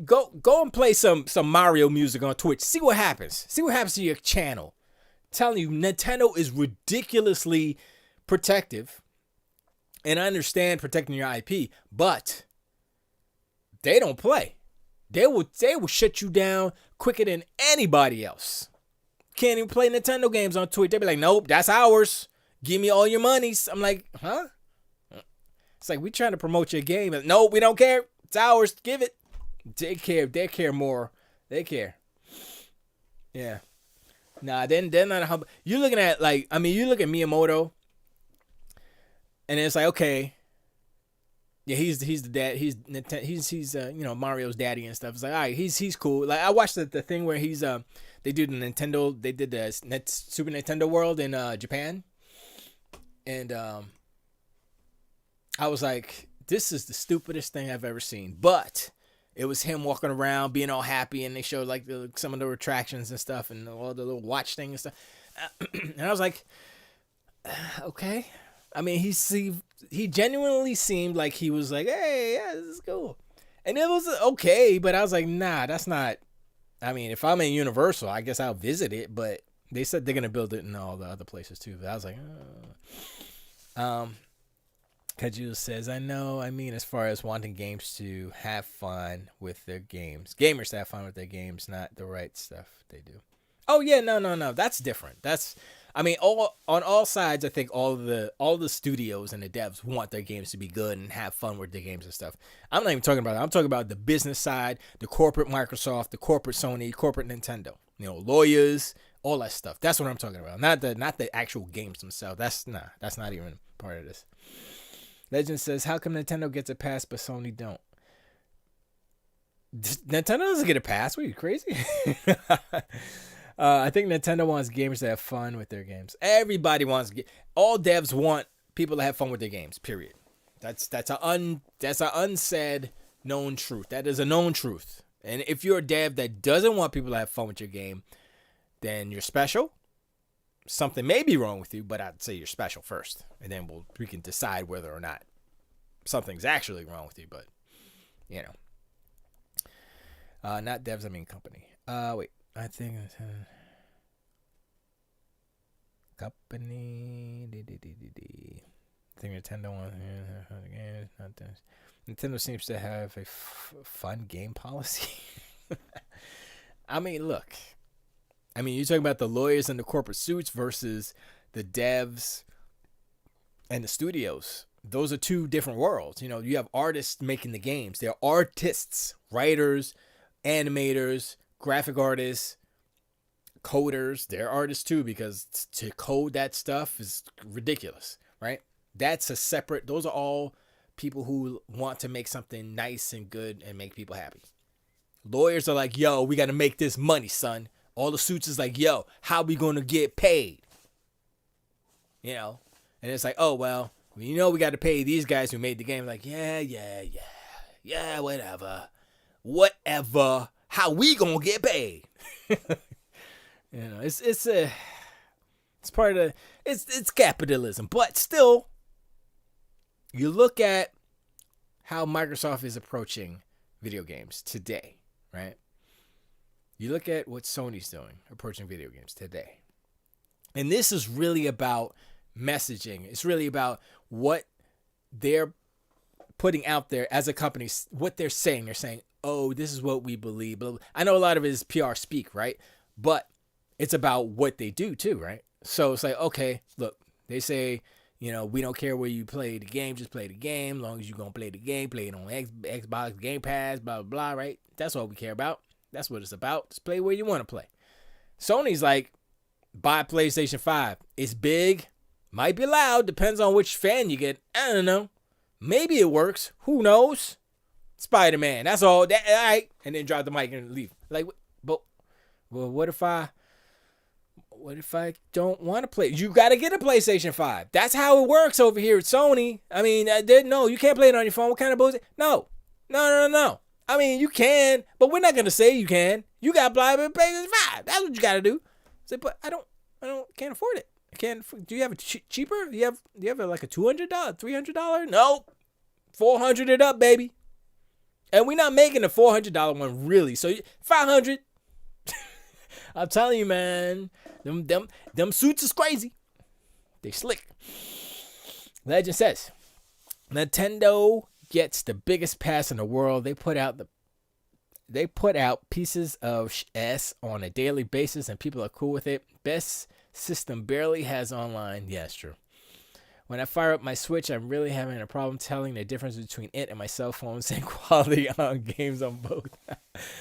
go and play some Mario music on Twitch. See what happens. See what happens to your channel. I'm telling you, Nintendo is ridiculously protective. And I understand protecting your IP, but they don't play. They will shut you down quicker than anybody else. Can't even play Nintendo games on Twitch. They be like, nope, that's ours. Give me all your monies. I'm like, huh? It's like, we trying to promote your game. Nope, we don't care. It's ours. Give it. They care more. They care. Yeah. Nah, they're not a humble. You're looking at, like, you look at Miyamoto, and it's like, okay, yeah, he's the dad. He's Mario's daddy and stuff. It's like, all right, he's cool. Like, I watched the thing where they did the Super Nintendo World in Japan, and I was like, this is the stupidest thing I've ever seen. But it was him walking around being all happy, and they showed like some of the attractions and stuff, and all the little watch thing and stuff. And I was like, okay. He genuinely seemed like he was like, hey, yeah, this is cool. And it was okay, but I was like, nah, that's not. If I'm in Universal, I guess I'll visit it, but they said they're going to build it in all the other places too. But I was like, Kaju says, I know, as far as wanting games to have fun with their games. Gamers to have fun with their games, not the right stuff they do. Oh, yeah, no. That's different. That's, on all sides, I think all the studios and the devs want their games to be good and have fun with their games and stuff. I'm not even talking about that. I'm talking about the business side, the corporate Microsoft, the corporate Sony, corporate Nintendo. Lawyers, all that stuff. That's what I'm talking about. Not the actual games themselves. That's not even part of this. Legend says, how come Nintendo gets a pass but Sony don't? Nintendo doesn't get a pass. What are you, crazy? I think Nintendo wants gamers to have fun with their games. Everybody wants all devs want people to have fun with their games. Period. That's an unsaid known truth. That is a known truth. And if you're a dev that doesn't want people to have fun with your game, then you're special. Something may be wrong with you, but I'd say you're special first, and then we can decide whether or not something's actually wrong with you. But not devs. Company. Wait. I think company. I think Nintendo wants games. Not this. Nintendo seems to have a fun game policy. I mean, look. I mean, you're talking about the lawyers and the corporate suits versus the devs and the studios. Those are two different worlds. You know, you have artists making the games. They're artists, writers, animators, graphic artists, coders. They're artists too, because to code that stuff is ridiculous, right? That's a separate, those are all people who want to make something nice and good and make people happy. Lawyers are like, yo, we got to make this money, son. All the suits is like, yo, how we going to get paid? You know? And it's like, oh, well, you know we got to pay these guys who made the game. Like, yeah, whatever. How we going to get paid? You know, it's part of it's capitalism. But still, you look at how Microsoft is approaching video games today, right? You look at what Sony's doing, approaching video games today. And this is really about messaging. It's really about what they're putting out there as a company, what they're saying. They're saying, oh, this is what we believe. I know a lot of it is PR speak, right? But it's about what they do too, right? So it's like, okay, look, they say, you know, we don't care where you play the game, just play the game. As long as you're going to play the game, play it on Xbox, Game Pass, blah, blah, blah, right? That's all we care about. That's what it's about. Just play where you want to play. Sony's like, buy PlayStation 5. It's big. Might be loud. Depends on which fan you get. I don't know. Maybe it works. Who knows? Spider-Man. That's all. All right. And then drop the mic and leave. Like, but well, what if I don't want to play? You got to get a PlayStation 5. That's how it works over here at Sony. I mean, no, you can't play it on your phone. What kind of bullshit? No. I mean, you can, but we're not going to say you can. You got to buy a PlayStation 5. That's what you got to do. Say, but I can't afford it. Do you have a cheaper? Do you have like a $200, $300? No. $400 it up, baby. And we're not making the $400 one really. So $500. I'm telling you, man. Them suits is crazy. They slick. Legend says, Nintendo gets the biggest pass in the world. They put out pieces of S on a daily basis, and people are cool with it. Best system barely has online. Yeah, it's true. When I fire up my Switch, I'm really having a problem telling the difference between it and my cell phone. Same quality on games on both.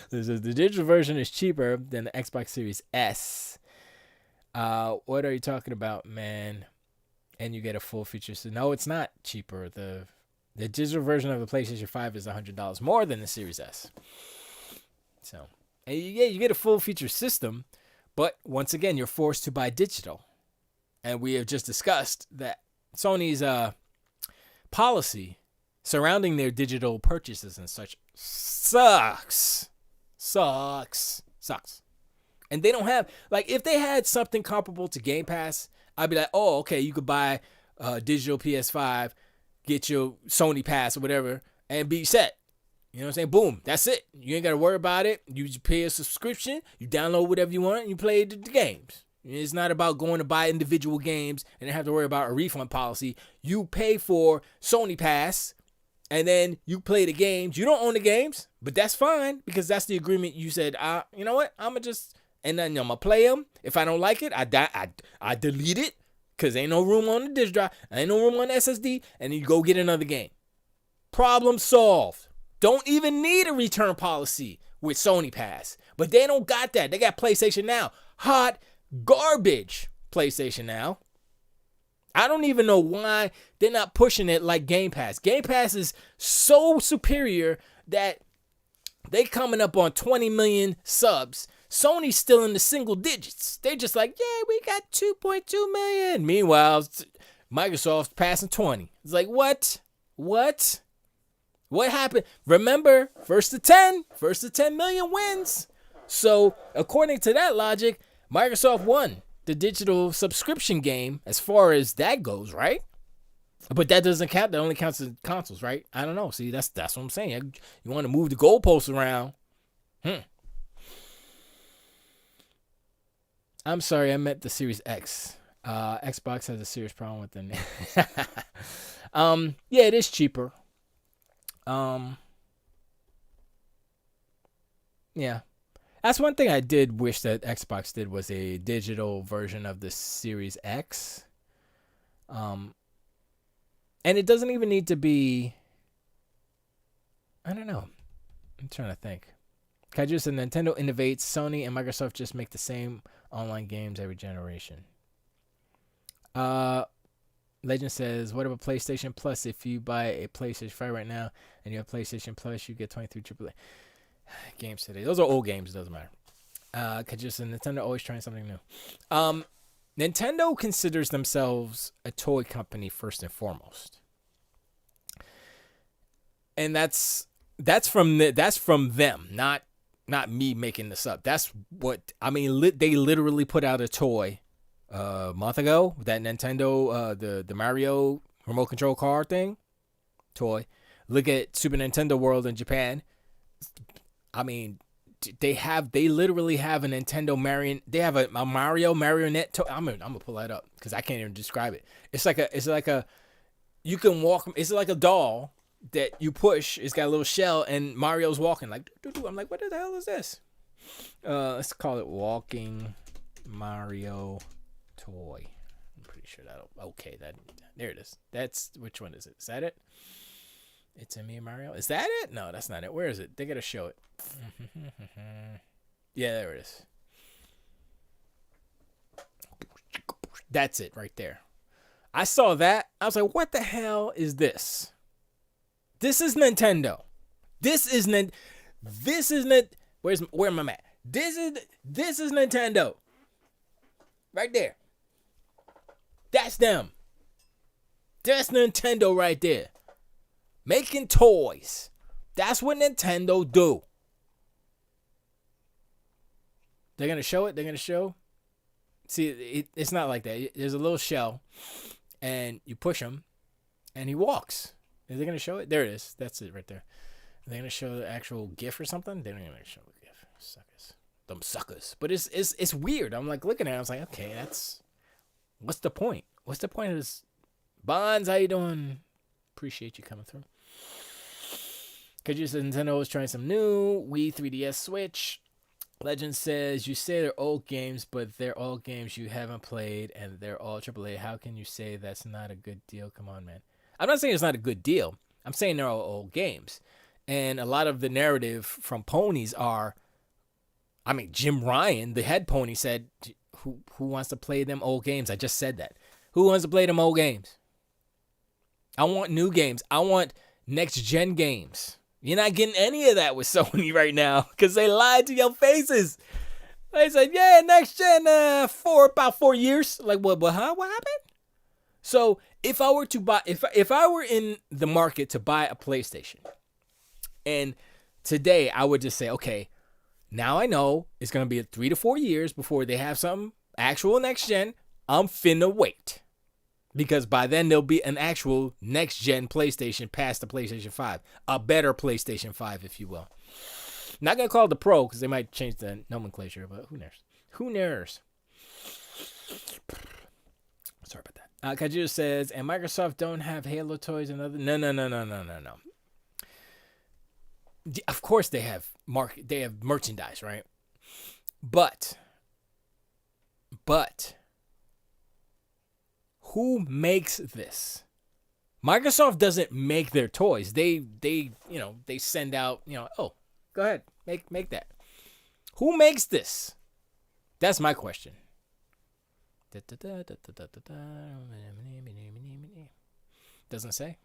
The digital version is cheaper than the Xbox Series S. What are you talking about, man? And you get a full feature. So no, it's not cheaper. The digital version of the PlayStation 5 is $100 more than the Series S. So, and you get a full feature system, but once again, you're forced to buy digital. And we have just discussed that Sony's policy surrounding their digital purchases and such sucks. And they don't have, like, if they had something comparable to Game Pass, I'd be like, oh, okay, you could buy digital PS5, get your Sony Pass or whatever, and be set. You know what I'm saying? Boom, that's it. You ain't got to worry about it. You just pay a subscription, you download whatever you want, and you play the games. It's not about going to buy individual games and then have to worry about a refund policy. You pay for Sony Pass, and then you play the games. You don't own the games, but that's fine because that's the agreement. You said, you know what? I'm going to just, and then I'm going to play them. If I don't like it, I delete it because ain't no room on the disk drive. Ain't no room on the SSD, and then you go get another game. Problem solved. Don't even need a return policy with Sony Pass, but they don't got that. They got PlayStation Now. Hot garbage PlayStation Now. I don't even know why they're not pushing it like Game Pass. Game Pass is so superior that they coming up on 20 million subs. Sony's still in the single digits. They're just like, yeah, we got 2.2 million. Meanwhile, Microsoft's passing 20. It's like, what? What happened? Remember, first to 10 million wins. So according to that logic, Microsoft won the digital subscription game as far as that goes, right? But that doesn't count. That only counts in consoles, right? I don't know. See, that's what I'm saying. You want to move the goalposts around. I'm sorry, I meant the Series X. Xbox has a serious problem with the name. Yeah, it is cheaper. Um, yeah, that's one thing I did wish that Xbox did was a digital version of the Series X. Um, and it doesn't even need to be. I don't know. I'm trying to think. Kaiju said Nintendo innovates, Sony and Microsoft just make the same online games every generation. Legend says, what about PlayStation Plus? If you buy a PlayStation 5 right now and you have PlayStation Plus, you get 23 AAA games today. Those are old games. It doesn't matter. Kaiju said Nintendo always trying something new. Nintendo considers themselves a toy company first and foremost, and that's from them, not me making this up. That's what I mean. They literally put out a toy a month ago. That Nintendo, the Mario remote control car thing, toy. Look at Super Nintendo World in Japan. I mean, they literally have a Nintendo Marion. They have a Mario marionette toy. I'm gonna pull that up because I can't even describe it. It's like a you can walk. It's like a doll that you push. It's got a little shell, and Mario's walking like. I'm like, what the hell is this? Let's call it walking Mario toy. I'm pretty sure that'll. Okay, there it is. That's which one is it? Is that it? It's a me and Mario. Is that it? No, that's not it. Where is it? They gotta show it. Yeah, there it is. That's it right there. I saw that. I was like, what the hell is this? This is Nintendo. Where am I at? This is Nintendo. Right there. That's them. That's Nintendo right there. Making toys. That's what Nintendo do. They're going to show it. They're going to show. See, it's not like that. There's a little shell, and you push him, and he walks. Are they going to show it? There it is. That's it right there. Are they going to show the actual GIF or something? They don't even show the GIF. Suckers. Them suckers. But it's weird. I'm like looking at it. I was like, okay, what's the point? What's the point of this? Bonds, how you doing? Appreciate you coming through. Because you said Nintendo was trying some new. Wii 3DS Switch. Legend says, you say they're old games, but they're all games you haven't played, and they're all AAA. How can you say that's not a good deal? Come on, man. I'm not saying it's not a good deal. I'm saying they're all old games. And a lot of the narrative from ponies are, I mean, Jim Ryan, the head pony, said, who wants to play them old games? I just said that. Who wants to play them old games? I want new games. I want next-gen games. You're not getting any of that with Sony right now because they lied to your faces. They said, yeah, next gen, about 4 years. Like, what, huh? What happened? So if I were to buy, if I were in the market to buy a PlayStation, and today I would just say, okay, now I know it's going to be 3 to 4 years before they have something actual next gen. I'm finna wait. Because by then there'll be an actual next-gen PlayStation past the PlayStation 5. A better PlayStation 5, if you will. Not going to call it the Pro, because they might change the nomenclature, but who knows? Who knows? Sorry about that. Kajira says, and Microsoft don't have Halo toys and other... No. Of course they have merchandise, right? But... who makes this? Microsoft doesn't make their toys. They send out, oh, go ahead, make that. Who makes this? That's my question. Doesn't say.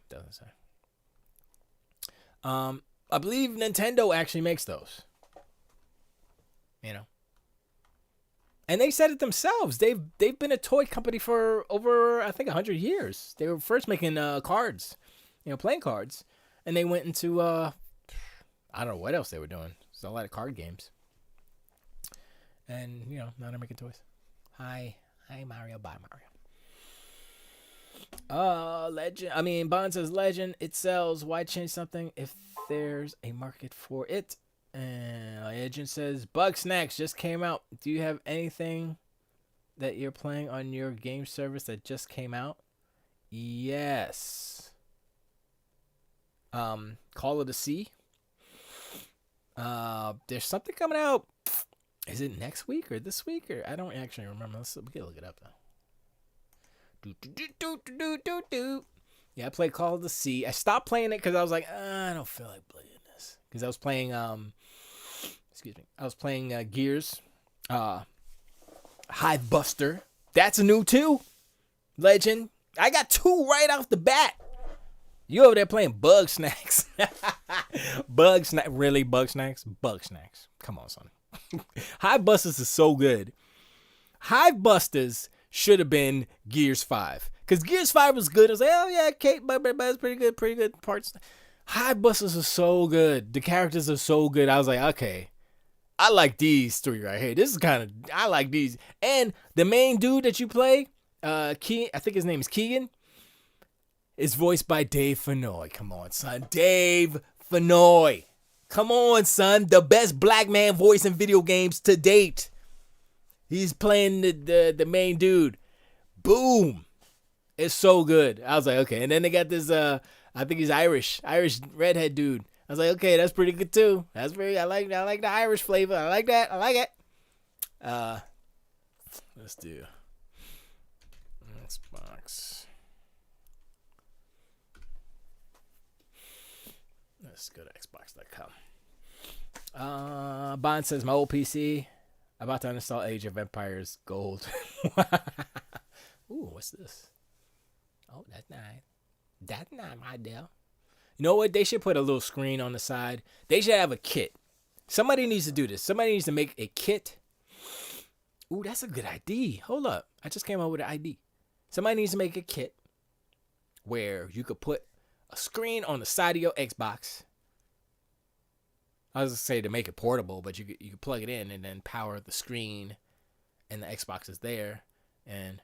I believe Nintendo actually makes those. And they said it themselves. They've been a toy company for over, I think, 100 years. They were first making cards, playing cards. And they went into, I don't know what else they were doing. There's a lot of card games. And, now they're making toys. Hi, Mario. Bye, Mario. Legend. Bond says, Legend, it sells. Why change something if there's a market for it? And Legend says, Bug Snacks just came out. Do you have anything that you're playing on your game service that just came out? Yes. Call of the Sea. There's something coming out. Is it next week or this week? Or I don't actually remember. We can look it up though. Yeah, I played Call of the Sea. I stopped playing it because I was like, I don't feel like playing this. Because I was playing, Gears, Hive Buster. That's new too. Legend. I got 2 right off the bat. You over there playing Bug Snacks. Bug Snack. Really, Bug Snacks? Bug Snacks. Come on, son. Hive Busters is so good. Hive Busters should have been Gears 5. Because Gears 5 was good. I was like, oh yeah, Kate, but it's pretty good parts. Hive Busters are so good. The characters are so good. I was like, okay, I like these 3 right here. This is I like these. And the main dude that you play, I think his name is Keegan, is voiced by Dave Fennoy. Come on, son. Dave Fennoy. Come on, son. The best black man voice in video games to date. He's playing the main dude. Boom. It's so good. I was like, okay. And then they got this, I think he's Irish redhead dude. I was like, okay, that's pretty good too. I like the Irish flavor. I like that. I like it. Let's do Xbox. Let's go to Xbox.com. Bond says, my old PC, about to uninstall Age of Empires Gold. Ooh, what's this? Oh, that's nice. That's not my deal. You know what? They should put a little screen on the side. They should have a kit. Somebody needs to do this. Somebody needs to make a kit. Ooh, that's a good idea. Hold up. I just came up with an idea. Somebody needs to make a kit where you could put a screen on the side of your Xbox. I was going to say to make it portable, but you could plug it in and then power the screen, and the Xbox is there. And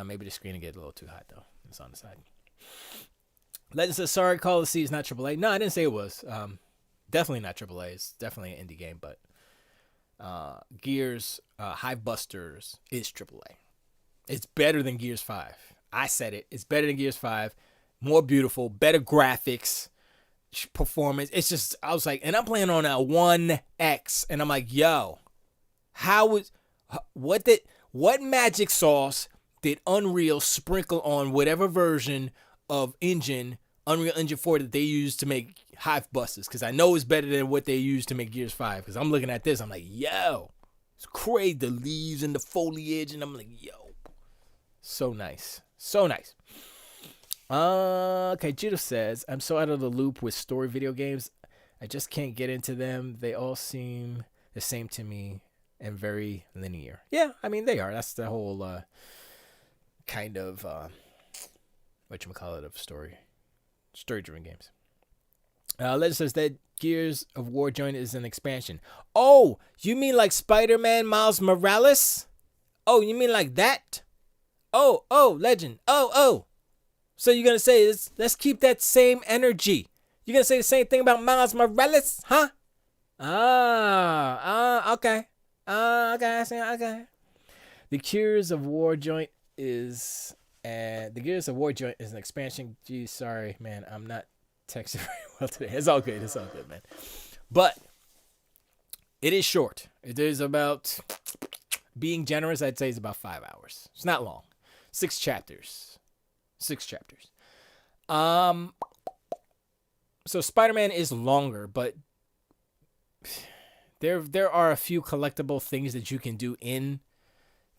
maybe the screen will get a little too hot, though. It's on the side. Legend says, sorry, Call of the Sea is not AAA. No, I didn't say it was. Definitely not AAA. It's definitely an indie game, but Gears Hive Busters is AAA. It's better than Gears 5. I said it. It's better than Gears 5. More beautiful, better graphics, performance. It's just, I was like, and I'm playing on a 1X, and I'm like, yo, what magic sauce did Unreal sprinkle on whatever version of Unreal Engine 4 that they used to make Hive Busters? Because I know it's better than what they used to make Gears 5. Because I'm looking at this, I'm like, yo, it's crazy. The leaves and the foliage, and I'm like, yo, so nice. So nice. Okay, Judah says, I'm so out of the loop with story video games. I just can't get into them. They all seem the same to me and very linear. Yeah, I mean, they are. That's the whole kind of, whatchamacallit of story-driven games. Legend says that Gears of War joint is an expansion. Oh, you mean like Spider-Man Miles Morales? Oh, you mean like that? Oh, Legend. Oh. So you're going to say, let's keep that same energy. You're going to say the same thing about Miles Morales, huh? Okay. Okay. The Gears of War joint is an expansion. Gee, sorry, man. I'm not texting very well today. It's all good, man. But it is short. It is about, being generous, I'd say it's about 5 hours. It's not long. 6 chapters. So Spider-Man is longer, but there are a few collectible things that you can do in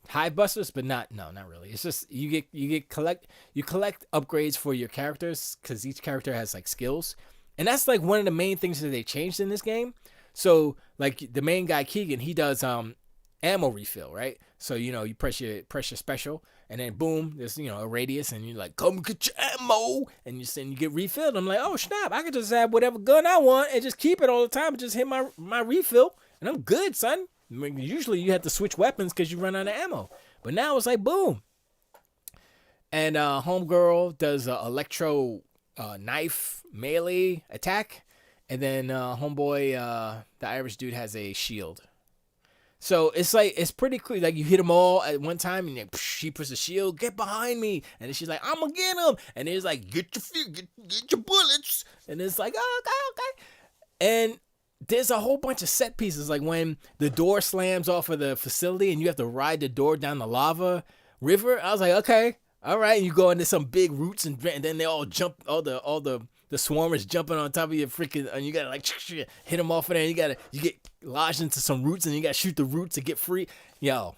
Hive Busters, but not really. It's just you collect upgrades for your characters, because each character has like skills, and that's like one of the main things that they changed in this game. So like the main guy Keegan, he does ammo refill, right? So you press your special, and then boom, there's a radius, and you're like, come get your ammo, and you get refilled. I'm like, oh snap, I can just have whatever gun I want and just keep it all the time and just hit my refill, and I'm good, son. I mean, usually you have to switch weapons because you run out of ammo, but now it's like boom. And homegirl does electro knife melee attack, and then homeboy, the Irish dude, has a shield. So it's like it's pretty cool. Like you hit them all at one time, and then she puts a shield. Get behind me, and then she's like, "I'm gonna get him." And it's like, get your bullets." And it's like, "Oh, okay." And there's a whole bunch of set pieces, like when the door slams off of the facility, and you have to ride the door down the lava river. I was like, okay, all right. And you go into some big roots, and then they all jump. All the swarmers jumping on top of your freaking, and you gotta like hit them off of there. And you get lodged into some roots, and you gotta shoot the roots to get free. Yo,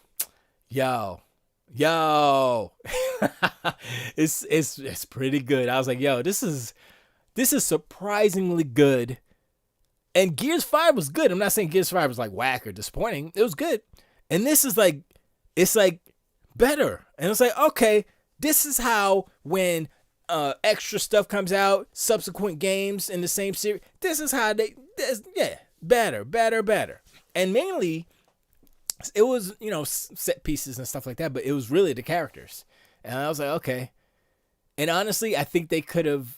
it's pretty good. I was like, yo, this is surprisingly good. And Gears 5 was good. I'm not saying Gears 5 was like whack or disappointing. It was good. And this is like, it's like better. And it's like, okay, this is how when extra stuff comes out, subsequent games in the same series, this is how better. And mainly, it was, set pieces and stuff like that, but it was really the characters. And I was like, okay. And honestly, I think they could have,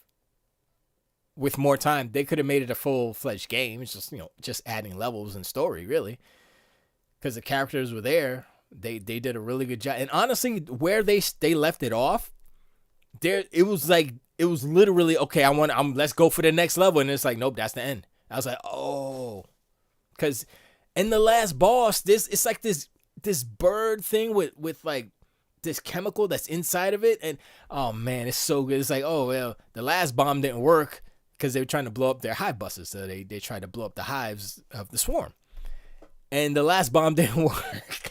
with more time, they could have made it a full-fledged game. It's just, just adding levels and story, really. Because the characters were there. They did a really good job. And honestly, where they left it off, it was literally, okay, let's go for the next level. And it's like, nope, that's the end. I was like, oh. Because in the last boss, it's like this bird thing with like this chemical that's inside of it. And, oh, man, it's so good. It's like, oh, well, the last bomb didn't work. Because they were trying to blow up their hive buses. So they tried to blow up the hives of the swarm. And the last bomb didn't work.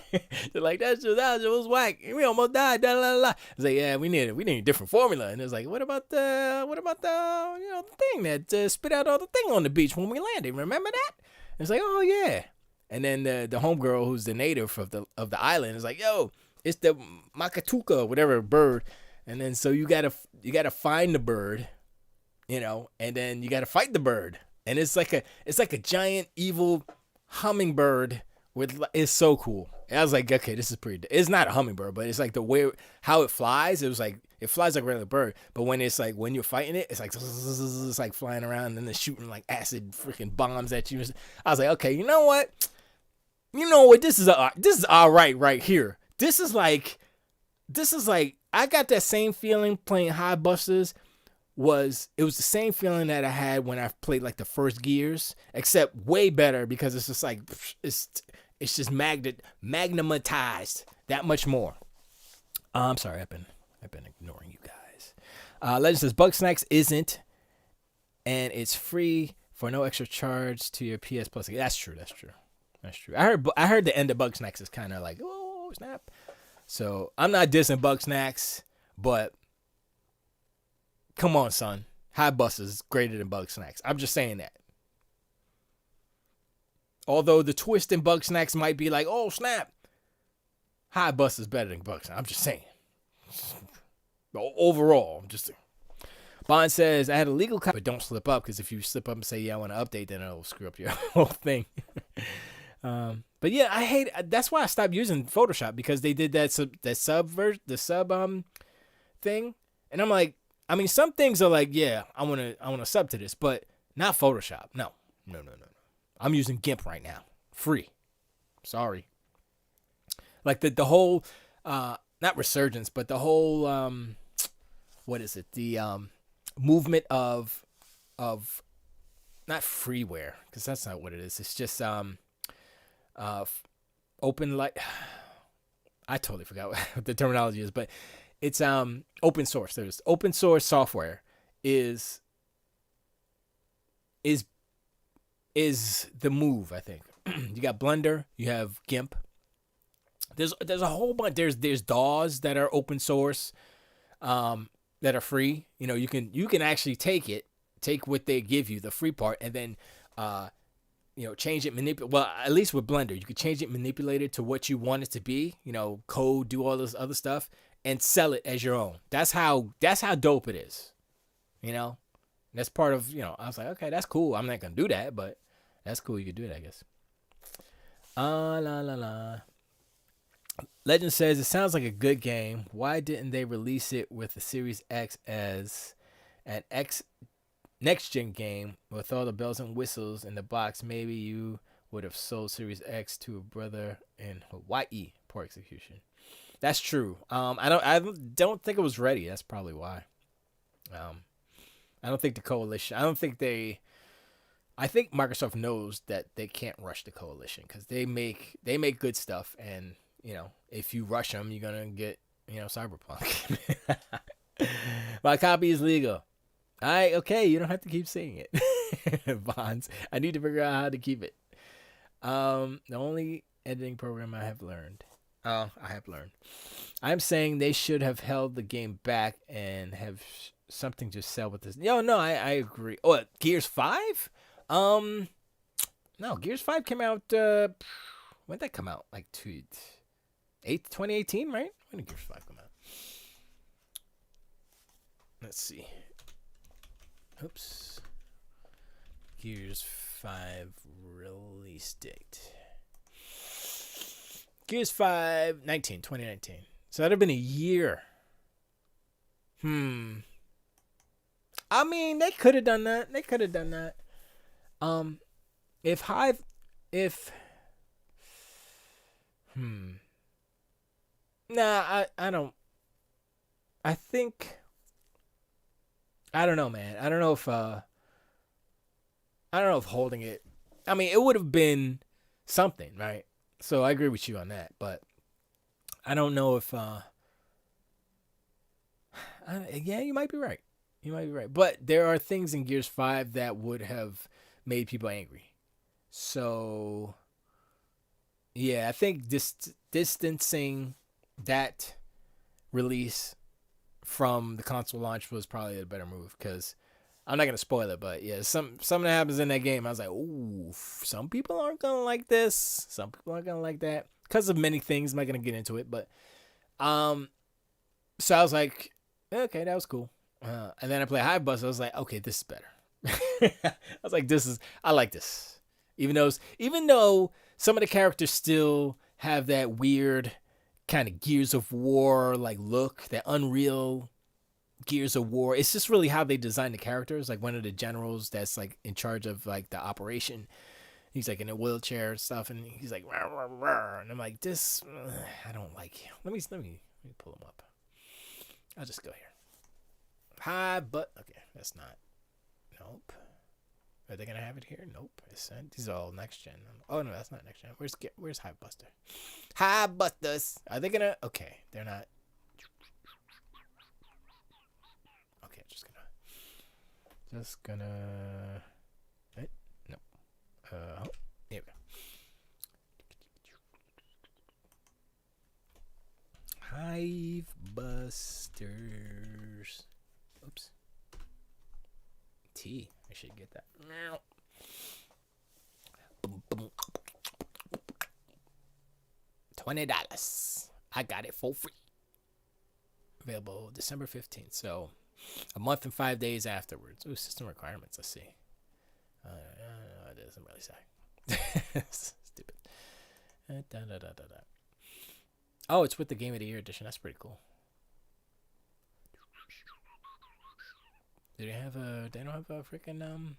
They're like, that was whack. We almost died. It's like, yeah, we need a different formula. And it's like, what about the the thing that spit out all the thing on the beach when we landed? Remember that? And it's like, oh yeah. And then the homegirl who's the native of the island is like, yo, it's the makatuka, whatever bird. And then so you gotta find the bird. And then you got to fight the bird, and it's like a giant evil hummingbird it's so cool. And I was like, okay, this is pretty. It's not a hummingbird, but it's like the way how it flies. It was like it flies like a regular bird, but when you're fighting it, it's like flying around and then they're shooting like acid freaking bombs at you. I was like, okay, you know what? This is all right here. This is like I got that same feeling playing High Busters. It was the same feeling that I had when I played like the first Gears, except way better because it's just like it's just magnematized that much more. I'm sorry, I've been ignoring you guys. Legend says Bugsnax isn't, and it's free for no extra charge to your PS Plus. That's true. I heard the end of Bugsnax is kind of like, oh snap. So I'm not dissing Bugsnax, but come on, son. High Busters is greater than Bugsnax. I'm just saying that. Although the twist in Bugsnax might be like, oh, snap. High Busters is better than Bugsnax. I'm just saying. Overall, Bond says, I had a legal copy, but don't slip up, because if you slip up and say, yeah, I want to update, then it'll screw up your whole thing. But yeah, that's why I stopped using Photoshop, because they did the sub thing. And I'm like, I mean, some things are like, yeah, I want to sub to this, but not Photoshop. No. I'm using GIMP right now. Free. Sorry. Like the whole, not resurgence, but the whole, what is it? The movement of not freeware, because that's not what it is. It's just open light. I totally forgot what the terminology is, but it's open source. There's open source software is the move, I think. You got Blender, you have GIMP. There's a whole bunch. There's DAWs that are open source, that are free. You can actually take what they give you, the free part, and then change it, well, at least with Blender, you could change it, manipulate it to what you want it to be, code, do all this other stuff, and sell it as your own. That's how dope it is. That's part of, I was like, okay, that's cool. I'm not going to do that, but that's cool. You could do it, I guess. Legend says, it sounds like a good game. Why didn't they release it with the Series X as an next-gen game with all the bells and whistles in the box? Maybe you would have sold Series X to a brother in Hawaii. Poor execution. That's true. I don't think it was ready. That's probably why. Um, I don't think the coalition. I don't think they. I think Microsoft knows that they can't rush the coalition because they make good stuff, and if you rush them, you're gonna get Cyberpunk. My copy is legal. Okay, you don't have to keep saying it. Bonds. I need to figure out how to keep it. The only editing program I have learned. I'm saying they should have held the game back and have something to sell with this. No, I agree. Oh, Gears 5? No, Gears 5 came out, when did that come out? Like 2018, right? When did Gears 5 come out? Let's see. Oops. Gears 5 release date. Gears 5, 2019. So that'd have been a year. I mean, they could have done that. If Hive, nah, I don't. I think. I don't know, man. I don't know if holding it. I mean, it would have been something, right? So I agree with you on that, but I don't know if. Yeah, you might be right. But there are things in Gears 5 that would have made people angry. So, yeah, I think distancing that release from the console launch was probably a better move because I'm not gonna spoil it, but yeah, something that happens in that game, I was like, ooh, some people aren't gonna like this, some people aren't gonna like that because of many things. I'm not gonna get into it, but so I was like, okay, that was cool. And then I played Hive Bus. I was like, okay, this is better. I was like, I like this, even though some of the characters still have that weird kind of Gears of War like look, that Unreal Gears of War. It's just really how they design the characters. Like one of the generals that's like in charge of like the operation, he's like in a wheelchair and stuff, and he's like rah, rah, rah. And I'm like, this I don't like. Let me pull him up. I'll just go here. Hi, but okay, that's not. Nope. Are they gonna have it here? Nope. These are all next gen. Oh no, that's not next gen. Where's Hive Buster? Hive Busters. Are they gonna? Okay, they're not. Okay, just gonna. Right? Nope. Here we go. Hive Busters. Oops. T. I should get that. $20. I got it for free. Available December 15th. So a month and 5 days afterwards. Ooh, system requirements. Let's see. It doesn't really say. Stupid. Oh, it's with the Game of the Year edition. That's pretty cool. They don't have a freaking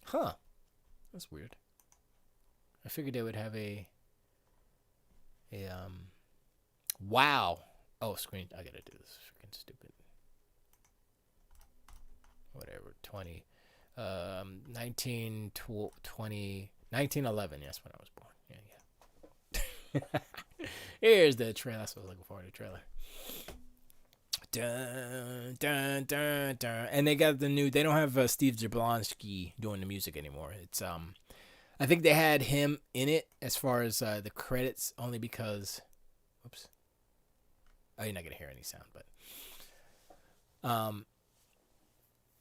Huh. That's weird. I figured they would have a wow. Oh, screen. I gotta do this. Freaking stupid. Whatever. 1911. Yes, when I was born. Yeah. Here's the trailer. That's what I was looking for. The trailer. Dun, dun, dun, dun. And they got they don't have Steve Jablonsky doing the music anymore. It's I think they had him in it as far as the credits, only because oops. Oh, you're not gonna hear any sound, but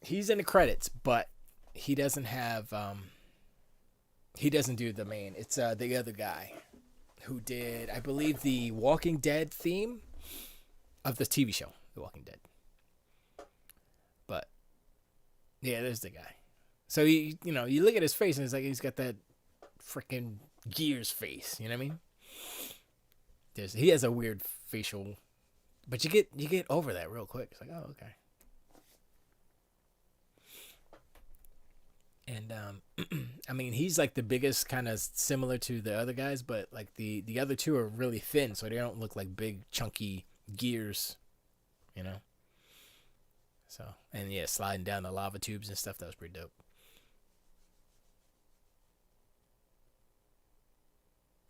he's in the credits, but he doesn't have he doesn't do the main. It's the other guy who did, I believe, the Walking Dead theme of the TV show, The Walking Dead. But yeah, there's the guy. So you look at his face and it's like he's got that freaking Gears face. You know what I mean? He has a weird facial, but you get over that real quick. It's like, oh, okay. And I mean, he's like the biggest, kind of similar to the other guys, but like the other two are really thin, so they don't look like big chunky gears, you know. So, and yeah, sliding down the lava tubes and stuff, that was pretty dope.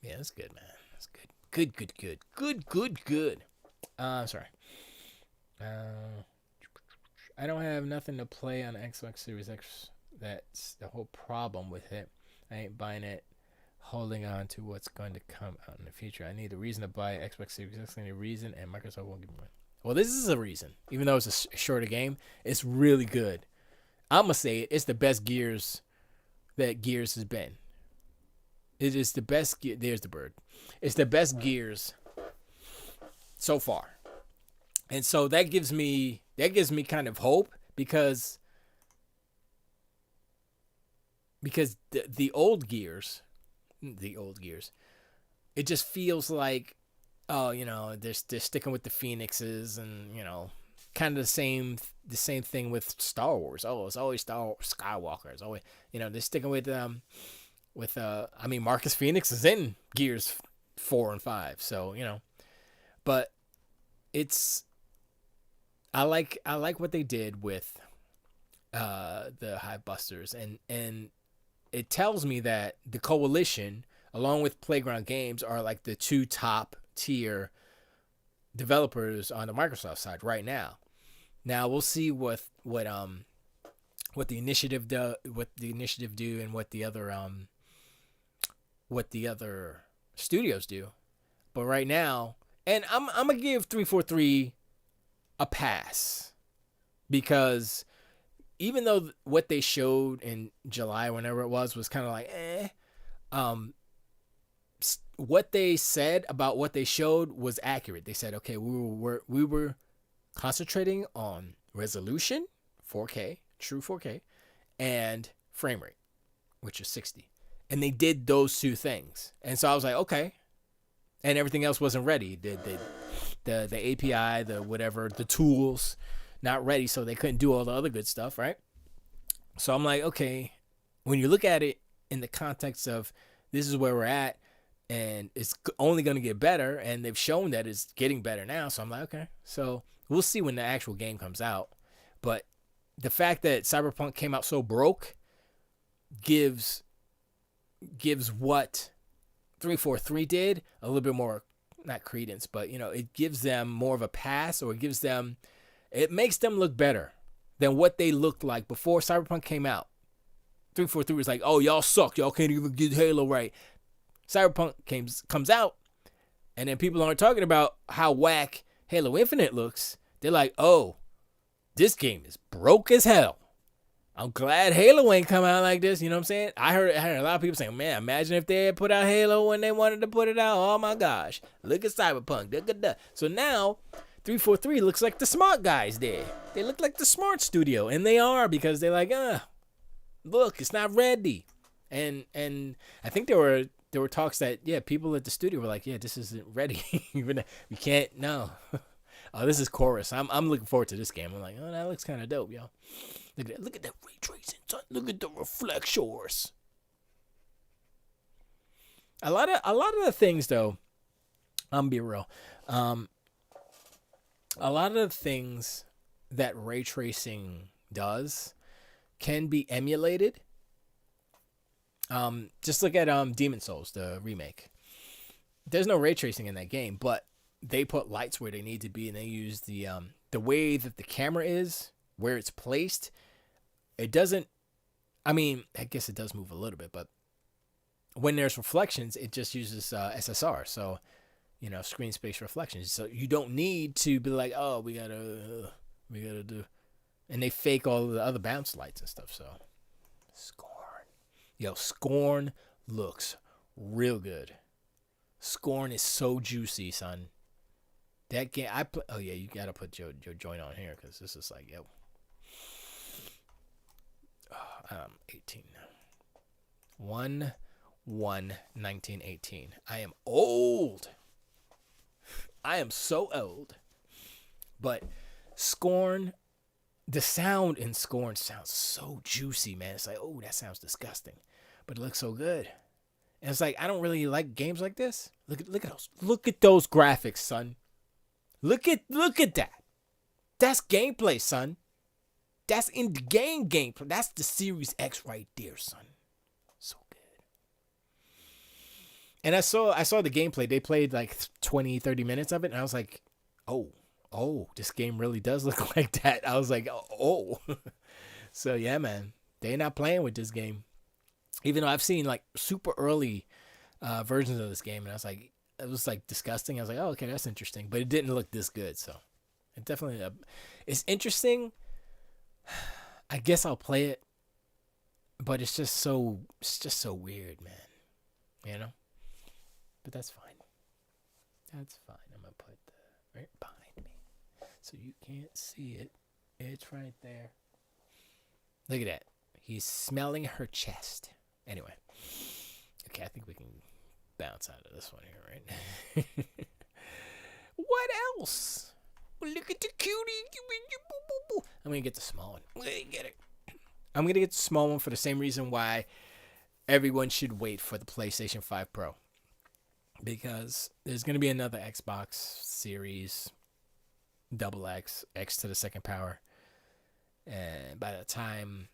Yeah, that's good, man. That's good. Good, good, good. Good, good, good. Sorry. Uh, I don't have nothing to play on Xbox Series X. That's the whole problem with it. I ain't buying it, holding on to what's going to come out in the future. I need a reason to buy Xbox Series X. I need a reason, and Microsoft won't give me one. Well, this is a reason. Even though it's a shorter game, it's really good. I'm going to say it. It's the best Gears that Gears has been. It is the best. There's the bird. It's the best Gears so far, and so that gives me kind of hope because the old Gears, it just feels like, oh, they're sticking with the Phoenixes, and kind of the same thing with Star Wars. Oh, it's always Skywalker. It's always, they're sticking with I mean, Marcus Phoenix is in Gears 4 and 5, so but it's I like what they did with the Hive Busters, and it tells me that the Coalition, along with Playground Games, are like the two top tier developers on the Microsoft side right now. Now we'll see what the initiative do, and what the other studios do. But right now, and I'm gonna give 343 a pass, because even though what they showed in July, whenever it was kind of like um, what they said about what they showed was accurate. They said, okay, we were concentrating on resolution, 4K, true 4K, and frame rate, which is 60. And they did those two things. And so I was like, okay. And everything else wasn't ready. The API, the whatever, the tools, not ready, so they couldn't do all the other good stuff, right? So I'm like, okay, when you look at it in the context of this is where we're at, and it's only going to get better, and they've shown that it's getting better now, so I'm like, okay. So we'll see when the actual game comes out. But the fact that Cyberpunk came out so broke gives what 343 did a little bit more, not credence, but it gives them more of a pass, or it makes them look better than what they looked like before Cyberpunk came out. 343 was like, oh, y'all suck, y'all can't even get Halo right. Cyberpunk comes out, and then people aren't talking about how whack Halo Infinite looks. They're like, oh, this game is broke as hell. I'm glad Halo ain't come out like this. You know what I'm saying? I heard a lot of people saying, man, imagine if they had put out Halo when they wanted to put it out. Oh my gosh. Look at Cyberpunk. Da, da, da. So now 343 looks like the smart guys there. They look like the smart studio. And they are, because they're like, look, it's not ready. And I think there were talks that, yeah, people at the studio were like, yeah, this isn't ready. We can't, no. Oh, this is Chorus. I'm looking forward to this game. I'm like, oh, that looks kind of dope, yo. Look at that ray tracing, son. Look at the reflectors. A lot of the things, though, I'm be real. A lot of the things that ray tracing does can be emulated. Just look at Demon Souls, the remake. There's no ray tracing in that game, but they put lights where they need to be, and they use the way that the camera is, where it's placed. It doesn't, I mean, I guess it does move a little bit, but when there's reflections, it just uses SSR. So, screen space reflections. So you don't need to be like, oh, we gotta do, and they fake all the other bounce lights and stuff. So, Scorn looks real good. Scorn is so juicy, son. That game, oh yeah, you gotta put your joint on here, because this is like, yo. I'm 18 now. 1/1/1918. I am old. I am so old. But Scorn, the sound in Scorn sounds so juicy, man. It's like, oh, that sounds disgusting, but it looks so good. And it's like I don't really like games like this. Look at those graphics, son. Look at that. That's gameplay, son. That's in the gameplay. That's the Series X right there, son. So good. And I saw the gameplay. They played like 20, 30 minutes of it, and I was like, oh, this game really does look like that. I was like, oh. So yeah, man, they're not playing with this game. Even though I've seen like super early versions of this game, and I was like, it was like disgusting. I was like, oh, okay, that's interesting, but it didn't look this good. So it definitely, it's interesting. I guess I'll play it, but it's just so weird, man. You know. But that's fine. That's fine. I'm gonna put the right behind me, so you can't see it. It's right there. Look at that. He's smelling her chest. Anyway. Okay, I think we can bounce out of this one here, right? What else? Look at the cutie. I'm going to get the small one. I'm going to get it. I'm going to get the small one for the same reason why everyone should wait for the PlayStation 5 Pro. Because there's going to be another Xbox Series XX, X to the second power. And by the time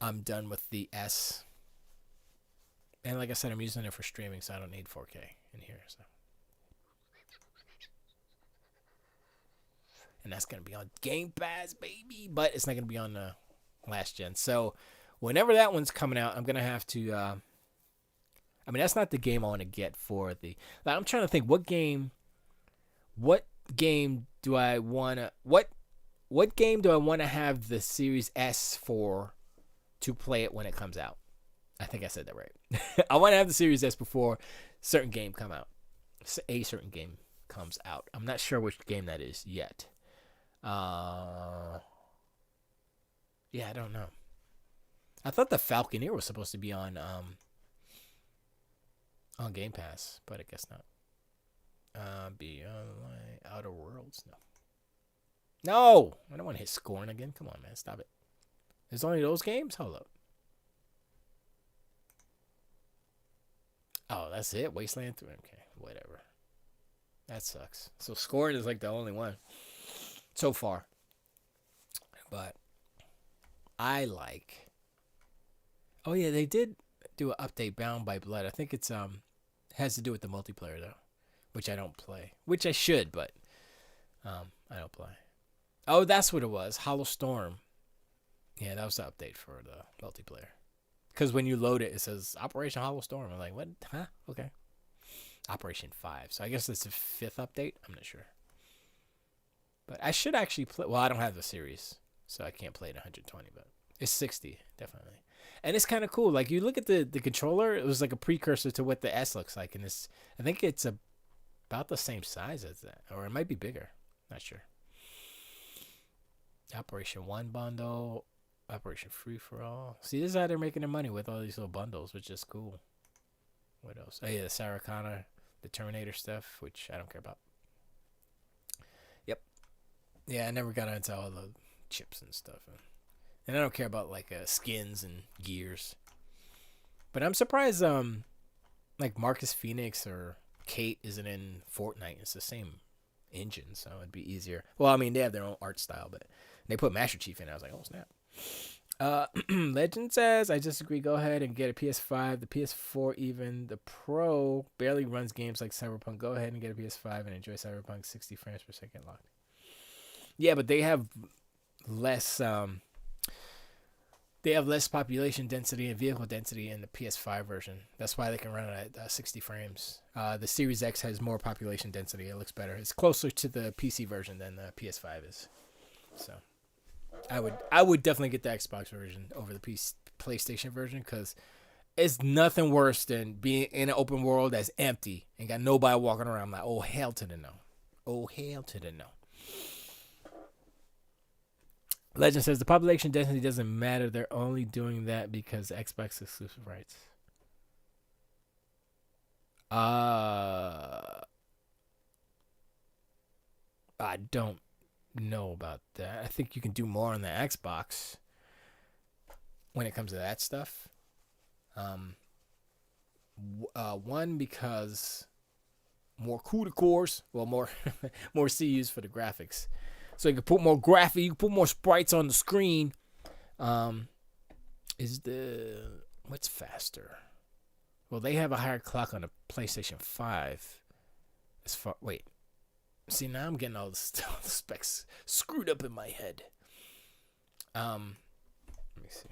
I'm done with the S, and like I said, I'm using it for streaming, so I don't need 4K in here. So, and that's gonna be on Game Pass, baby. But it's not gonna be on the last gen. So, whenever that one's coming out, I'm gonna have to. I mean, that's not the game I want to get for the. Like, I'm trying to think what game do I wanna what game do I want to have the Series S for to play it when it comes out? I think I said that right. I want to have the Series S before certain game come out. A certain game comes out. I'm not sure which game that is yet. Yeah, I don't know. I thought the Falconeer was supposed to be on Game Pass, but I guess not. Beyond Outer Worlds, no, I don't want to hit Scorn again. Come on, man, stop it. There's only those games. Hold up. Oh, that's it? Wasteland 3? Okay, whatever. That sucks. So Scorn is like the only one so far. But I like... Oh, yeah, they did do an update, Bound by Blood. I think it's has to do with the multiplayer, though, which I don't play. Which I should, but I don't play. Oh, that's what it was. Hollow Storm. Yeah, that was the update for the multiplayer. Because when you load it, it says Operation Hollow Storm. I'm like, what? Huh? Okay. Operation 5. So I guess it's the 5th update. I'm not sure. But I should actually play. Well, I don't have the series, so I can't play it 120. But it's 60, definitely. And it's kind of cool. Like, you look at the controller, it was like a precursor to what the S looks like. And I think it's about the same size as that. Or it might be bigger. Not sure. Operation 1 bundle. Operation Free for All. See, this is how they're making their money with all these little bundles, which is cool. What else? Oh, yeah, the Sarah Connor, the Terminator stuff, which I don't care about. Yep. Yeah, I never got into all the chips and stuff. And I don't care about, like, skins and gears. But I'm surprised, like, Marcus Phoenix or Kate isn't in Fortnite. It's the same engine, so it'd be easier. Well, I mean, they have their own art style, but they put Master Chief in. I was like, oh, snap. Legend says, I disagree. Go ahead and get a PS5. The PS4, even the Pro, barely runs games like Cyberpunk. Go ahead and get a PS5 and enjoy Cyberpunk 60 frames per second locked. Yeah, but they have less population density and vehicle density in the PS5 version. That's why they can run it at 60 frames. The Series X has more population density. It looks better. It's closer to the PC version than the PS5 is. So I would definitely get the Xbox version over the PlayStation version, because it's nothing worse than being in an open world that's empty and got nobody walking around. I'm like, oh, hell to the no. Oh, hell to the no. Legend says the population density doesn't matter. They're only doing that because Xbox exclusive rights. I don't know about that. I think you can do more on the Xbox when it comes to that stuff. One, because more CUDA cores, well, more more CUs for the graphics, so you can put more graphics, you can put more sprites on the screen. Is the what's faster? Well, they have a higher clock on the PlayStation 5. As far wait, see now I'm getting all the specs screwed up in my head. Let me see.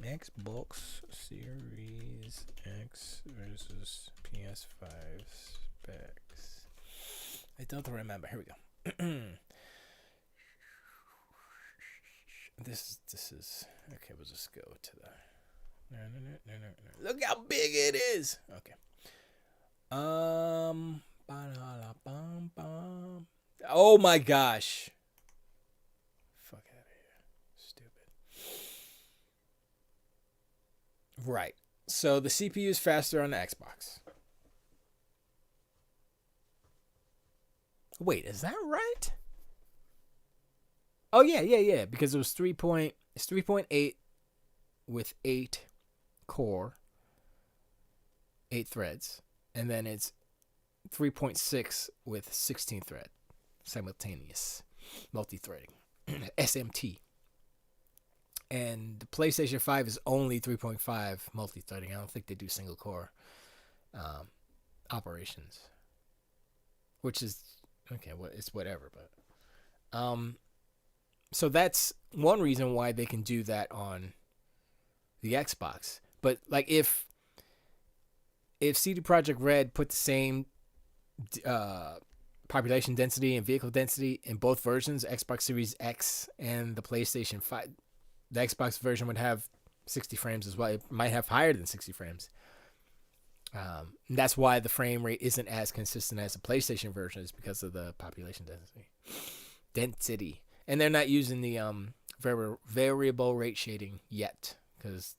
Xbox Series X versus PS5 specs. I don't remember. Here we go. This is okay. We'll just go to the. No. Look how big it is. Okay. Oh my gosh. Fuck out of here. Stupid. Right. So the CPU is faster on the Xbox. Wait, is that right? Oh yeah. Because it was 3.8 with 8 core, 8 threads, and then it's 3.6 with 16 thread, simultaneous, multi-threading, SMT. And the PlayStation 5 is only 3.5 multi-threading. I don't think they do single core operations, which is okay. Well, it's whatever, but so that's one reason why they can do that on the Xbox. But like if CD Projekt Red put the same population density and vehicle density in both versions, Xbox Series X and the PlayStation 5, the Xbox version would have 60 frames as well. It might have higher than 60 frames. That's why the frame rate isn't as consistent as the PlayStation version, is because of the population density. And they're not using the variable rate shading yet because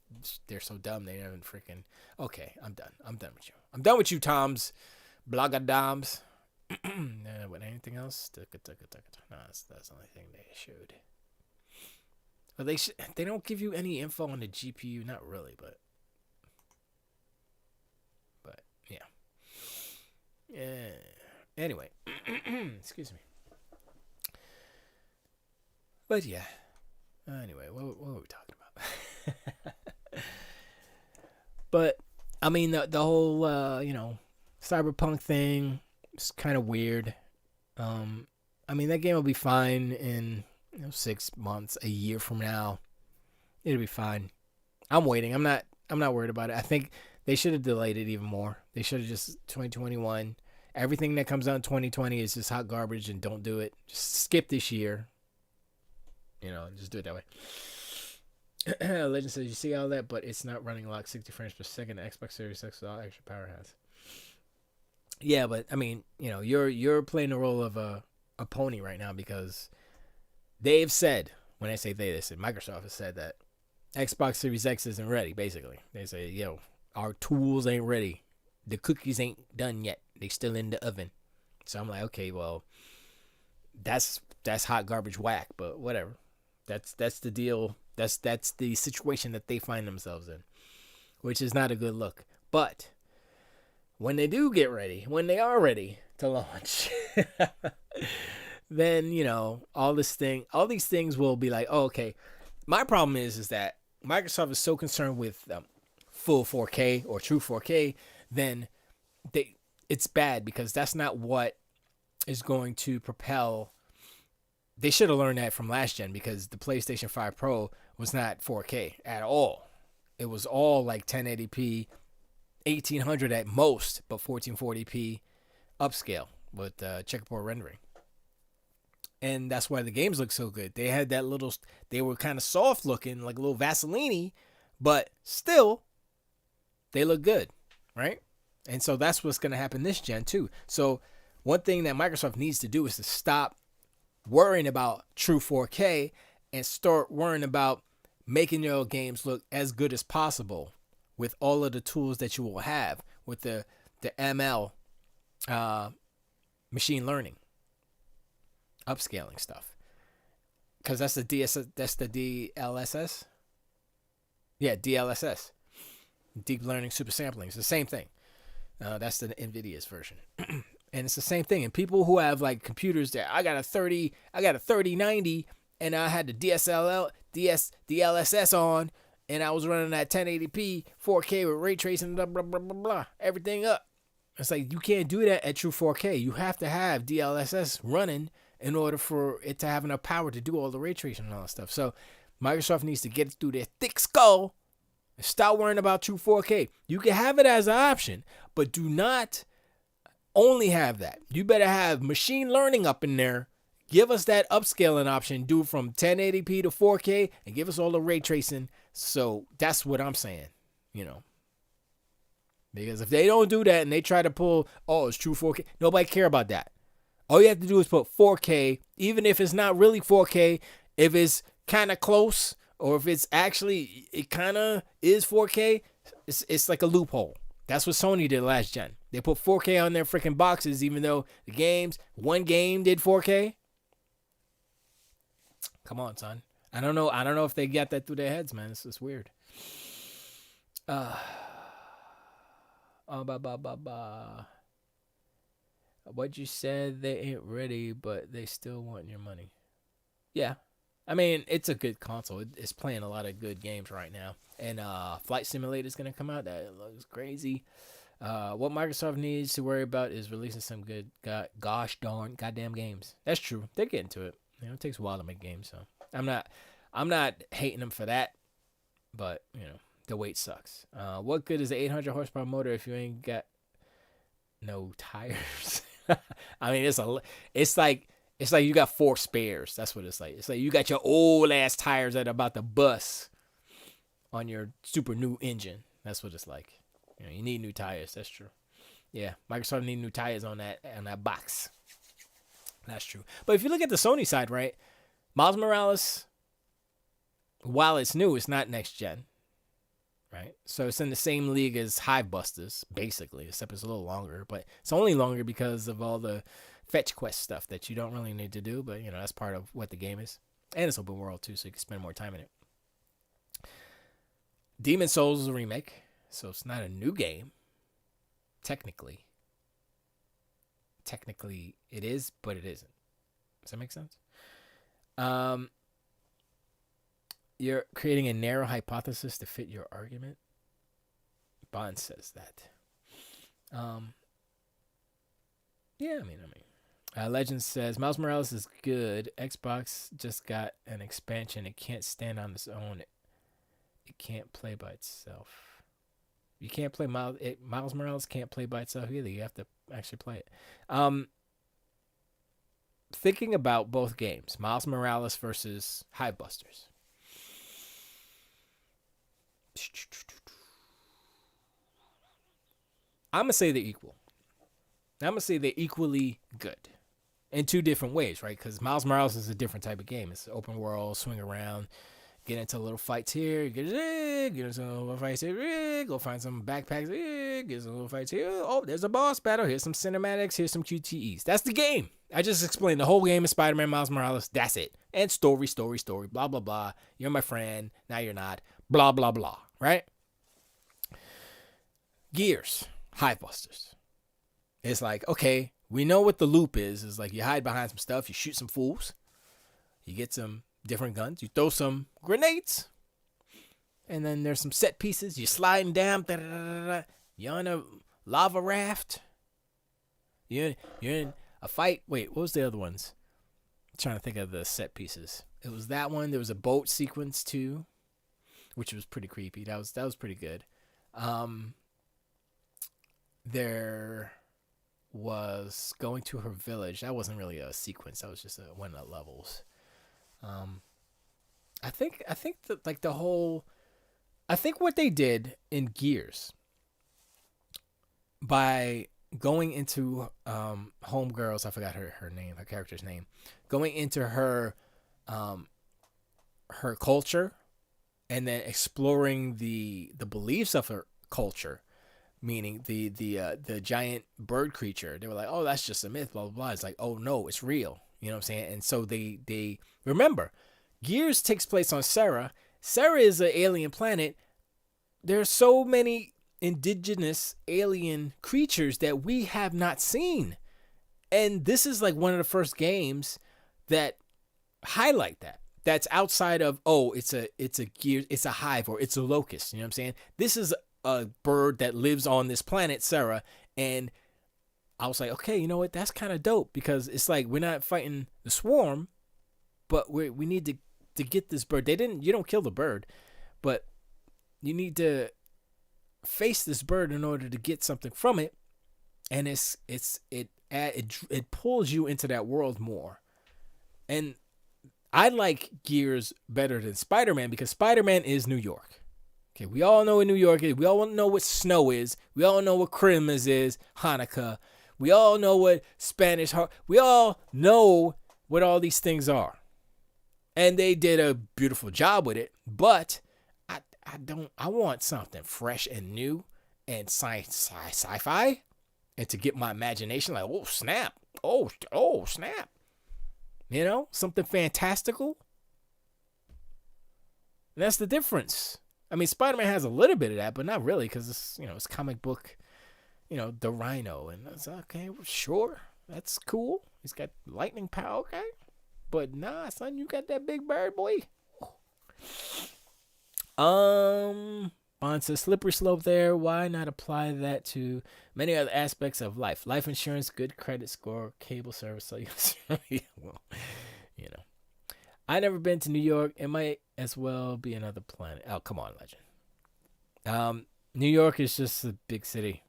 they're so dumb. They haven't freaking. Okay, I'm done. I'm done with you. I'm done with you, Toms. Blogadams. What? Anything else? No, that's the only thing they showed. Well, they don't give you any info on the GPU. Not really, but yeah. Yeah. Anyway, excuse me. But yeah. Anyway, what were we talking about? But I mean, the whole cyberpunk thing is kind of weird. I mean, that game will be fine in 6 months, a year from now. It'll be fine. I'm waiting. I'm not worried about it. I think they should have delayed it even more. They should have just 2021. Everything that comes out in 2020 is just hot garbage, and don't do it. Just skip this year. Just do it that way. Legend says, you see all that, but it's not running locked 60 frames per second. The Xbox Series X with all extra power has. Yeah, but I mean, you're playing the role of a pony right now, because they've said, when I say they said Microsoft has said that Xbox Series X isn't ready, basically. They say, our tools ain't ready. The cookies ain't done yet. They still in the oven. So I'm like, okay, well, that's hot garbage whack, but whatever. That's the deal. That's the situation that they find themselves in, which is not a good look. But when they do get ready, when they are ready to launch, then all these things will be like, oh, okay. My problem is that Microsoft is so concerned with full 4K or true 4K, then it's bad, because that's not what is going to propel. They should have learned that from last gen, because the PlayStation 5 Pro was not 4K at all. It was all like 1080p, 1800 at most, but 1440p upscale with checkerboard rendering. And that's why the games look so good. They had that they were kind of soft looking, like a little Vaseline, but still, they look good, right? And so that's what's going to happen this gen too. So one thing that Microsoft needs to do is to stop worrying about true 4K and start worrying about making your games look as good as possible with all of the tools that you will have with the ML machine learning. upscaling stuff. Because that's the DLSS. Yeah, DLSS. Deep learning super sampling. It's the same thing. That's the NVIDIA's version. And it's the same thing. And people who have like computers that I got a 3090 and I had the DLSS on and I was running at 1080p 4K with ray tracing, blah, blah, blah, blah, blah, everything up. It's like you can't do that at true 4K. You have to have DLSS running in order for it to have enough power to do all the ray tracing and all that stuff. So Microsoft needs to get it through their thick skull and stop worrying about true 4K. You can have it as an option, but do not only have that. You better have machine learning up in there. Give us that upscaling option. Do it from 1080p to 4K and give us all the ray tracing. So that's what I'm saying, Because if they don't do that and they try to pull, it's true 4K, nobody care about that. All you have to do is put 4K, even if it's not really 4K, if it's kind of close, or if it's actually, it kind of is 4K, it's like a loophole. That's what Sony did last gen. They put 4K on their freaking boxes, even though one game did 4K. Come on, son. I don't know if they got that through their heads, man. It's weird. What you said, they ain't ready, but they still want your money. Yeah. I mean, it's a good console. It's playing a lot of good games right now. And Flight Simulator is going to come out. That looks crazy. What Microsoft needs to worry about is releasing some good, goddamn games. That's true. They're getting to it. It takes a while to make games, so I'm not hating them for that. But the weight sucks. What good is an 800 horsepower motor if you ain't got no tires? I mean, it's like you got 4 spares. That's what it's like. It's like you got your old ass tires that are about to bust on your super new engine. That's what it's like. You need new tires. That's true. Yeah, Microsoft need new tires on that box. That's true. But if you look at the Sony side, right, Miles Morales, while it's new, it's not next gen, right? So it's in the same league as Hive Busters, basically, except it's a little longer. But it's only longer because of all the fetch quest stuff that you don't really need to do. But, that's part of what the game is. And it's open world, too, so you can spend more time in it. Demon Souls is a remake, so it's not a new game, technically. Technically, it is, but it isn't. Does that make sense? You're creating a narrow hypothesis to fit your argument. Bond says that. Yeah, I mean. Legend says Miles Morales is good. Xbox just got an expansion. It can't stand on its own. It can't play by itself. You can't play Miles Morales can't play by itself either. You have to actually play it. Thinking about both games, Miles Morales versus Hive Busters. I'm gonna say they're equal. I'm gonna say they're equally good in 2 different ways, right? Because Miles Morales is a different type of game. It's open world, swing around. Get into little fights here, get into little fights here, go find some backpacks, get some little fights here. Oh, there's a boss battle. Here's some cinematics. Here's some QTEs. That's the game. I just explained the whole game of Spider-Man Miles Morales. That's it. And story, blah, blah, blah. You're my friend. Now you're not. Blah, blah, blah. Right? Gears. Hive Busters. It's like, okay, we know what the loop is. It's like you hide behind some stuff. You shoot some fools. You get some different guns. You throw some grenades. And then there's some set pieces. You're sliding down. You're on a lava raft. You're in a fight. Wait, what was the other ones? I'm trying to think of the set pieces. It was that one. There was a boat sequence too, which was pretty creepy. That was pretty good. There was going to her village. That wasn't really a sequence. That was just one of the levels. I think that like the whole, I think what they did in Gears by going into Homegirl's, I forgot her name, her character's name, going into her her culture and then exploring the beliefs of her culture, meaning the giant bird creature. They were like, oh, that's just a myth, blah blah blah. It's like, oh no, it's real. You know what I'm saying? And so they remember, Gears takes place on Sarah. Sarah is an alien planet. There's so many indigenous alien creatures that we have not seen. And this is like one of the first games that highlight that. That's outside of, it's a gear, it's a hive, or it's a locust. You know what I'm saying? This is a bird that lives on this planet, Sarah. And I was like, okay, you know what? That's kind of dope, because it's like we're not fighting the swarm, but we need to get this bird. You don't kill the bird, but you need to face this bird in order to get something from it. And it pulls you into that world more. And I like Gears better than Spider-Man, because Spider-Man is New York. Okay, we all know what New York is. We all know what snow is. We all know what Christmas is, Hanukkah. We all know what Spanish. We all know what all these things are. And they did a beautiful job with it. But I want something fresh and new and sci-fi. And to get my imagination, like, oh, snap. Oh, snap. You know, something fantastical. And that's the difference. I mean, Spider-Man has a little bit of that, but not really, because it's comic book, the Rhino. And it's okay, sure, that's cool. He's got lightning power, okay? But nah, son, you got that big bird, boy. Bond says, slippery slope there. Why not apply that to many other aspects of life? Life insurance, good credit score, cable service. So, well, I never been to New York. It might as well be another planet. Oh, come on, legend. New York is just a big city.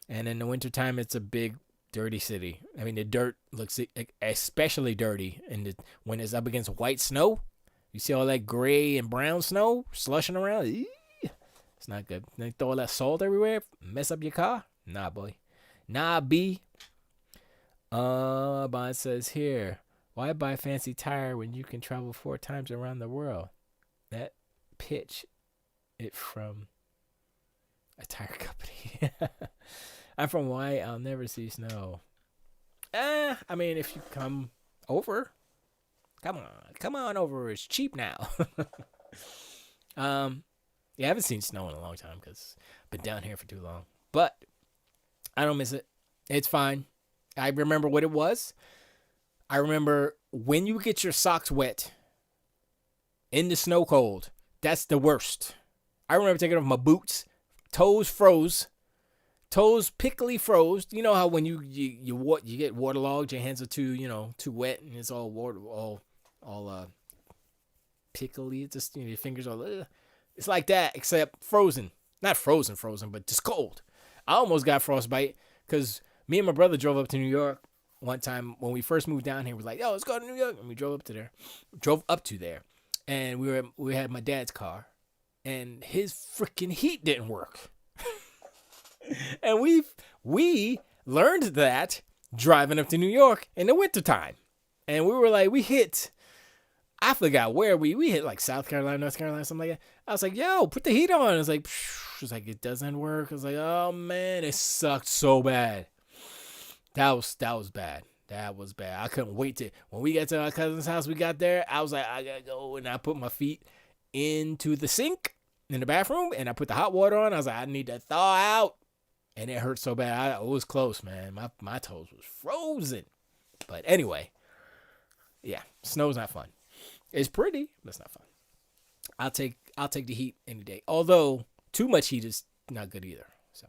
And in the wintertime, it's a big, dirty city. I mean, the dirt looks especially dirty. And when it's up against white snow, you see all that gray and brown snow slushing around. It's not good. They throw all that salt everywhere, mess up your car. Nah, boy. Nah, B. Bond says here, why buy fancy tire when you can travel 4 times around the world? That pitch it from a tire company. I'm from Hawaii. I'll never see snow. I mean, if you come over, come on over. It's cheap now. Yeah, I haven't seen snow in a long time because I've been down here for too long. But I don't miss it. It's fine. I remember what it was. I remember when you get your socks wet in the snow cold, that's the worst. I remember taking off my boots, toes froze, toes pickly froze. You know how when you get waterlogged, your hands are too wet, and it's all water, all pickly. It's just your fingers are. It's like that, except frozen. Not frozen, but just cold. I almost got frostbite because me and my brother drove up to New York one time when we first moved down here. We were like, yo, let's go to New York. And we drove up to there. And we had my dad's car. And his freaking heat didn't work. And we learned that driving up to New York in the wintertime. And we were like, I forgot where we hit, like South Carolina, North Carolina, something like that. I was like, yo, put the heat on. It's like, it doesn't work. I was like, oh man, it sucked so bad. That was bad. That was bad. I couldn't wait when we got to our cousin's house, we got there. I was like, I gotta go. And I put my feet into the sink in the bathroom and I put the hot water on. I was like, I need to thaw out. And it hurt so bad. It was close, man. My toes was frozen. But anyway, yeah, snow's not fun. It's pretty, but it's not fun. I'll take the heat any day. Although too much heat is not good either. So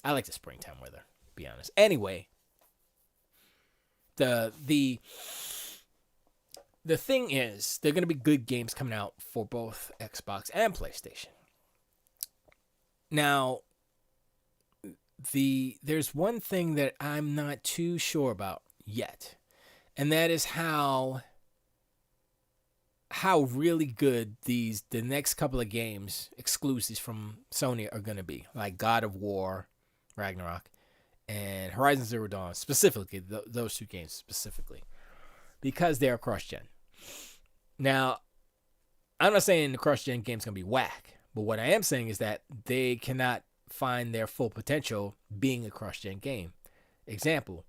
I like the springtime weather, to be honest. Anyway, the thing is, there are going to be good games coming out for both Xbox and PlayStation. Now, there's one thing that I'm not too sure about yet, and that is how really good the next couple of games, exclusives from Sony, are going to be. Like God of War, Ragnarok, and Horizon Zero Dawn, specifically, those 2 games specifically. Because they're cross-gen. Now, I'm not saying the cross-gen game's going to be whack, but what I am saying is that they cannot find their full potential being a cross-gen game. Example,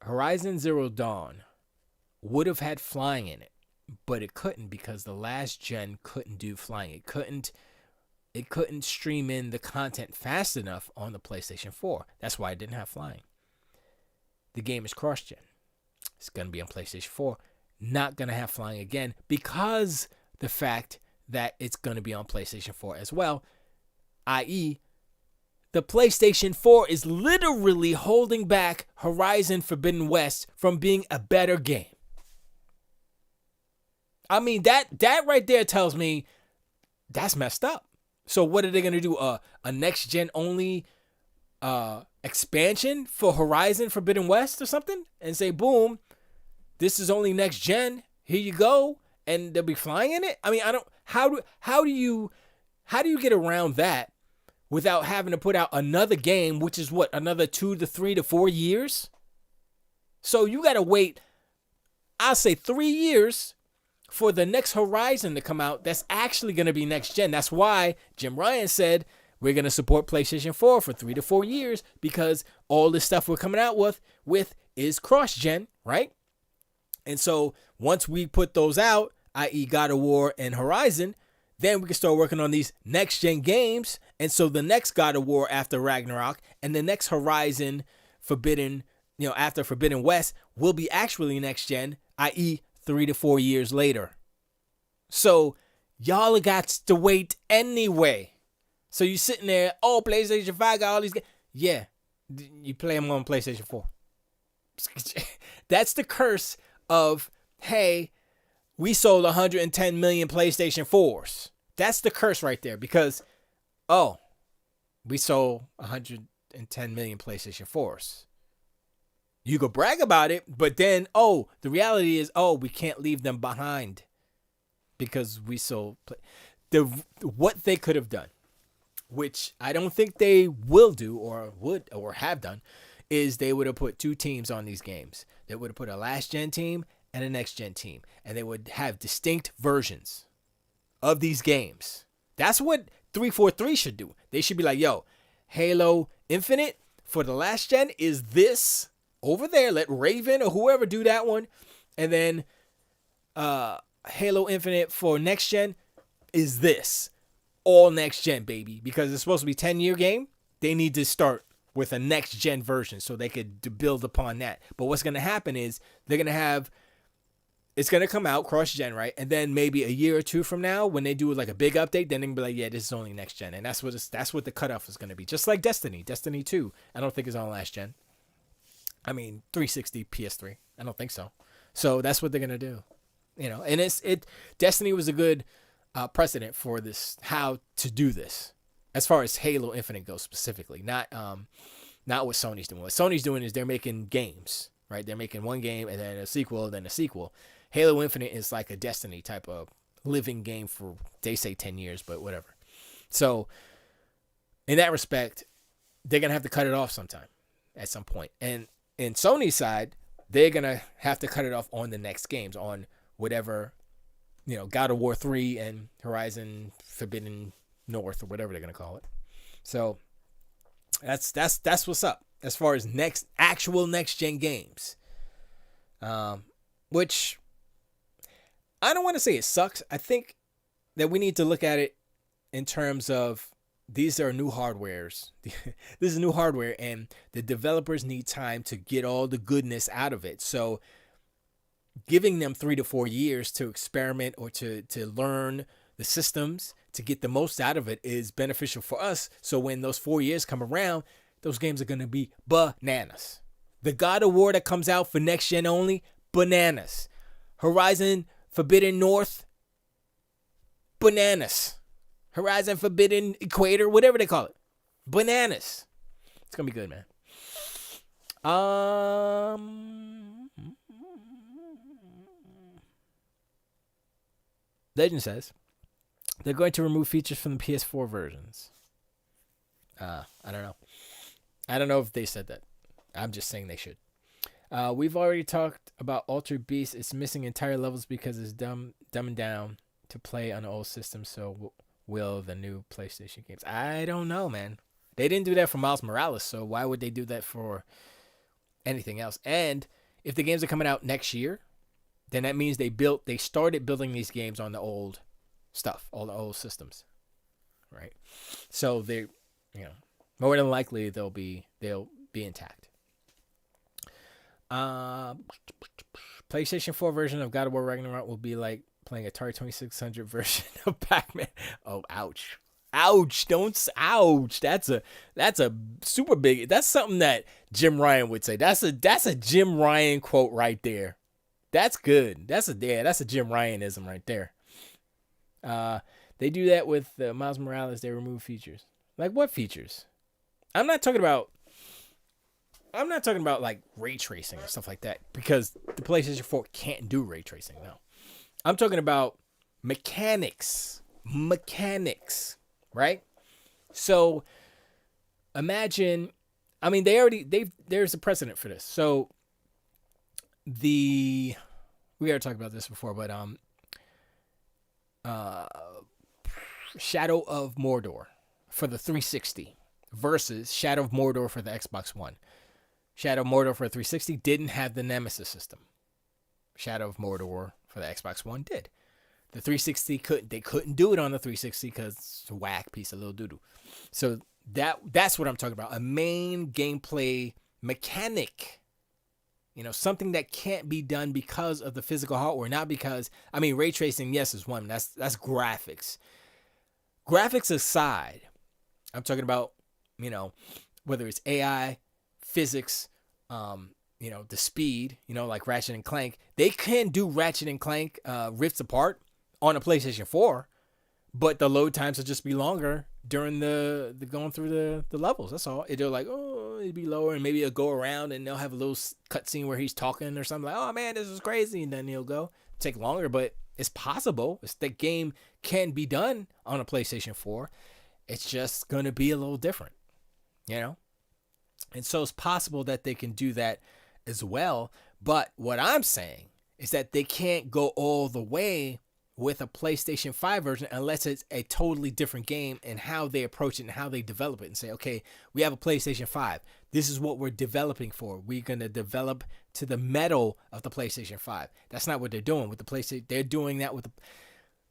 Horizon Zero Dawn would have had flying in it, but it couldn't because the last gen couldn't do flying. It couldn't stream in the content fast enough on the PlayStation 4. That's why it didn't have flying. The game is cross-gen. It's going to be on PlayStation 4. Not going to have flying again because the fact that it's going to be on PlayStation 4 as well, i.e., the PlayStation 4 is literally holding back Horizon Forbidden West from being a better game. I mean, that right there tells me that's messed up. So what are they going to do? A next-gen only expansion for Horizon Forbidden West or something? And say, boom, this is only next-gen. Here you go. And they'll be flying in it? I mean, I don't... How do you get around that without having to put out another game, which is what, another 2 to 3 to 4 years? So you got to wait, I'll say 3 years for the next Horizon to come out that's actually going to be next gen. That's why Jim Ryan said we're going to support PlayStation 4 for 3 to 4 years because all this stuff we're coming out with is cross-gen, right? And so once we put those out, i.e. God of War and Horizon, then we can start working on these next-gen games. And so the next God of War after Ragnarok and the next Horizon Forbidden, after Forbidden West will be actually next-gen, i.e. 3 to 4 years later. So y'all got to wait anyway. So you sitting there, PlayStation 5 got all these games. Yeah, you play them on PlayStation 4. That's the curse of, hey, we sold 110 million PlayStation 4s. That's the curse right there because, we sold 110 million PlayStation 4s. You could brag about it, but then, the reality is, we can't leave them behind because we sold. What they could have done, which I don't think they will do or would or have done, is they would have put 2 teams on these games. They would have put a last-gen team and a next-gen team, and they would have distinct versions of these games. That's what 343 should do. They should be like, Halo Infinite for the last gen is this over there. Let Raven or whoever do that one. And then Halo Infinite for next gen is this. All next gen, baby. Because it's supposed to be a 10-year game. They need to start with a next gen version so they could build upon that. But what's going to happen is they're going to have, it's going to come out cross-gen, right? And then maybe a year or 2 from now, when they do like a big update, then they can be like, yeah, this is only next gen. And that's what the cutoff is going to be. Just like Destiny. Destiny 2, I don't think is on last gen. I mean, 360 PS3. I don't think so. So that's what they're going to do. And Destiny was a good precedent for this, how to do this. As far as Halo Infinite goes specifically. Not what Sony's doing. What Sony's doing is they're making games, right? They're making one game and then a sequel, then a sequel. Halo Infinite is like a Destiny type of living game for, they say 10 years, but whatever. So, in that respect, they're going to have to cut it off sometime, at some point. And in Sony's side, they're going to have to cut it off on the next games, on whatever, God of War 3 and Horizon Forbidden North, or whatever they're going to call it. So, that's what's up as far as actual next-gen games. Which, I don't want to say it sucks. I think that we need to look at it in terms of these are new hardwares. This is new hardware, and the developers need time to get all the goodness out of it. So giving them 3 to 4 years to experiment or to learn the systems, to get the most out of it is beneficial for us. So when those 4 years come around, those games are going to be bananas. The God of War that comes out for next gen only, bananas. Horizon Forbidden North, bananas. Horizon Forbidden Equator, whatever they call it, bananas. It's gonna be good, man. Legend says they're going to remove features from the PS4 versions. I don't know. I don't know if they said that. I'm just saying they should. We've already talked about Altered Beast. It's missing entire levels because it's dumbing down to play on the old system. So will the new PlayStation games? I don't know, man. They didn't do that for Miles Morales, so why would they do that for anything else. And if the games are coming out next year, then that means they started building these games on the old stuff, all the old systems, right? So they, more than likely they'll be intact. PlayStation 4 version of God of War Ragnarok will be like playing Atari 2600 version of Pac-Man. Oh, ouch. Ouch. Ouch. That's a super big, that's something that Jim Ryan would say. That's a Jim Ryan quote right there. That's good. That's a Jim Ryanism right there. They do that with Miles Morales. They remove features. Like what features? I'm not talking about like ray tracing or stuff like that, because the PlayStation 4 can't do ray tracing. No, I'm talking about mechanics, right? So imagine, I mean, there's a precedent for this. So we already talked about this before, but Shadow of Mordor for the 360 versus Shadow of Mordor for the Xbox One. Shadow of Mordor for 360 didn't have the Nemesis system. Shadow of Mordor for the Xbox One did. The 360 couldn't do it on the 360 because it's a whack piece of little doo-doo. So that's what I'm talking about. A main gameplay mechanic. Something that can't be done because of the physical hardware, not because, I mean, ray tracing, yes, is one. That's graphics. Graphics aside, I'm talking about, whether it's AI, physics, the speed, like Ratchet and Clank. They can do Ratchet and Clank Rifts Apart on a PlayStation 4, but the load times will just be longer during the going through the levels. That's all. They're like, oh, it'd be lower, and maybe it'll go around and they'll have a little cutscene where he's talking or something like, oh man, this is crazy, and then he'll go. Take longer, but it's possible. The game can be done on a PlayStation 4. It's just going to be a little different, And so it's possible that they can do that as well. But what I'm saying is that they can't go all the way with a PlayStation 5 version unless it's a totally different game and how they approach it and how they develop it, and say, okay, we have a PlayStation 5. This is what we're developing for. We're going to develop to the metal of the PlayStation 5. That's not what they're doing with the PlayStation. They're doing that with the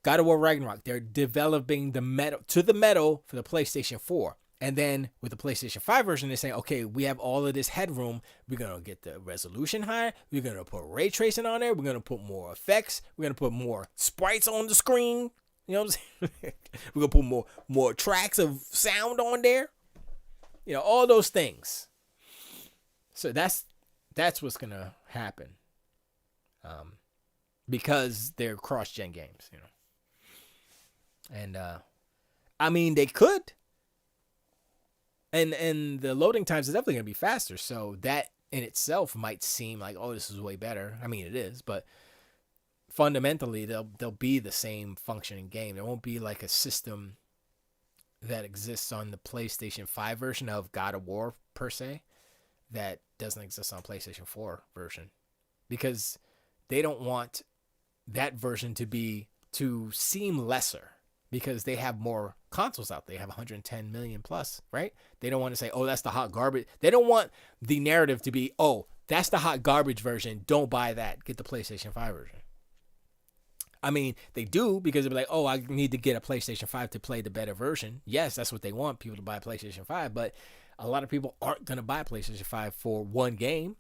God of War Ragnarok. They're developing the metal to the metal for the PlayStation 4. And then with the PlayStation 5 version, they're saying, okay, we have all of this headroom. We're going to get the resolution higher. We're going to put ray tracing on there. We're going to put more effects. We're going to put more sprites on the screen. You know what I'm saying? We're going to put more tracks of sound on there. All those things. So that's what's going to happen. Because they're cross-gen games, And, I mean, they could. And the loading times are definitely going to be faster. So that in itself might seem like, oh, this is way better. I mean, it is. But fundamentally, they'll be the same functioning game. There won't be like a system that exists on the PlayStation 5 version of God of War, per se, that doesn't exist on PlayStation 4 version. Because they don't want that version to seem lesser. Because they have more consoles out. They have 110 million plus, right? They don't want to say, oh, that's the hot garbage. They don't want the narrative to be, oh, that's the hot garbage version. Don't buy that. Get the PlayStation 5 version. I mean, they do, because they'll be like, oh, I need to get a PlayStation 5 to play the better version. Yes, that's what they want, people to buy a PlayStation 5. But a lot of people aren't going to buy a PlayStation 5 for one game,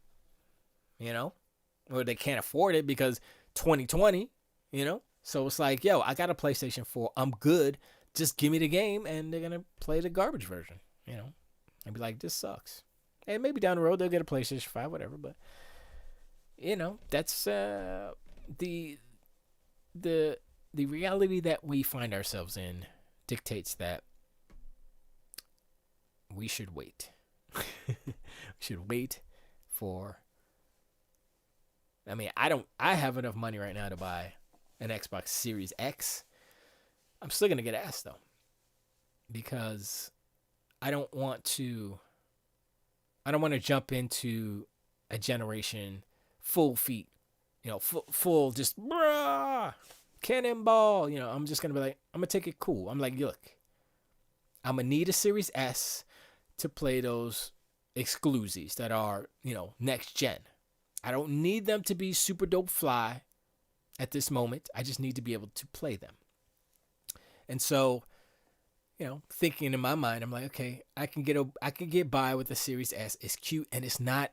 or they can't afford it because 2020, So it's like, yo, I got a PlayStation 4. I'm good. Just give me the game, and they're going to play the garbage version, and be like, this sucks. And maybe down the road, they'll get a PlayStation 5, whatever. But, that's the reality that we find ourselves in dictates that we should wait. We should wait for... I mean, I have enough money right now to buy an Xbox Series X. I'm still going to get asked, though, because I don't want to jump into a generation full feet, full just cannonball. I'm just going to be like, I'm going to take it cool. I'm like, look, I'm going to need a Series S to play those exclusives that are, next gen. I don't need them to be super dope fly at this moment. I just need to be able to play them. And so, thinking in my mind, I'm like, okay, I can get by with the Series S. It's cute and it's not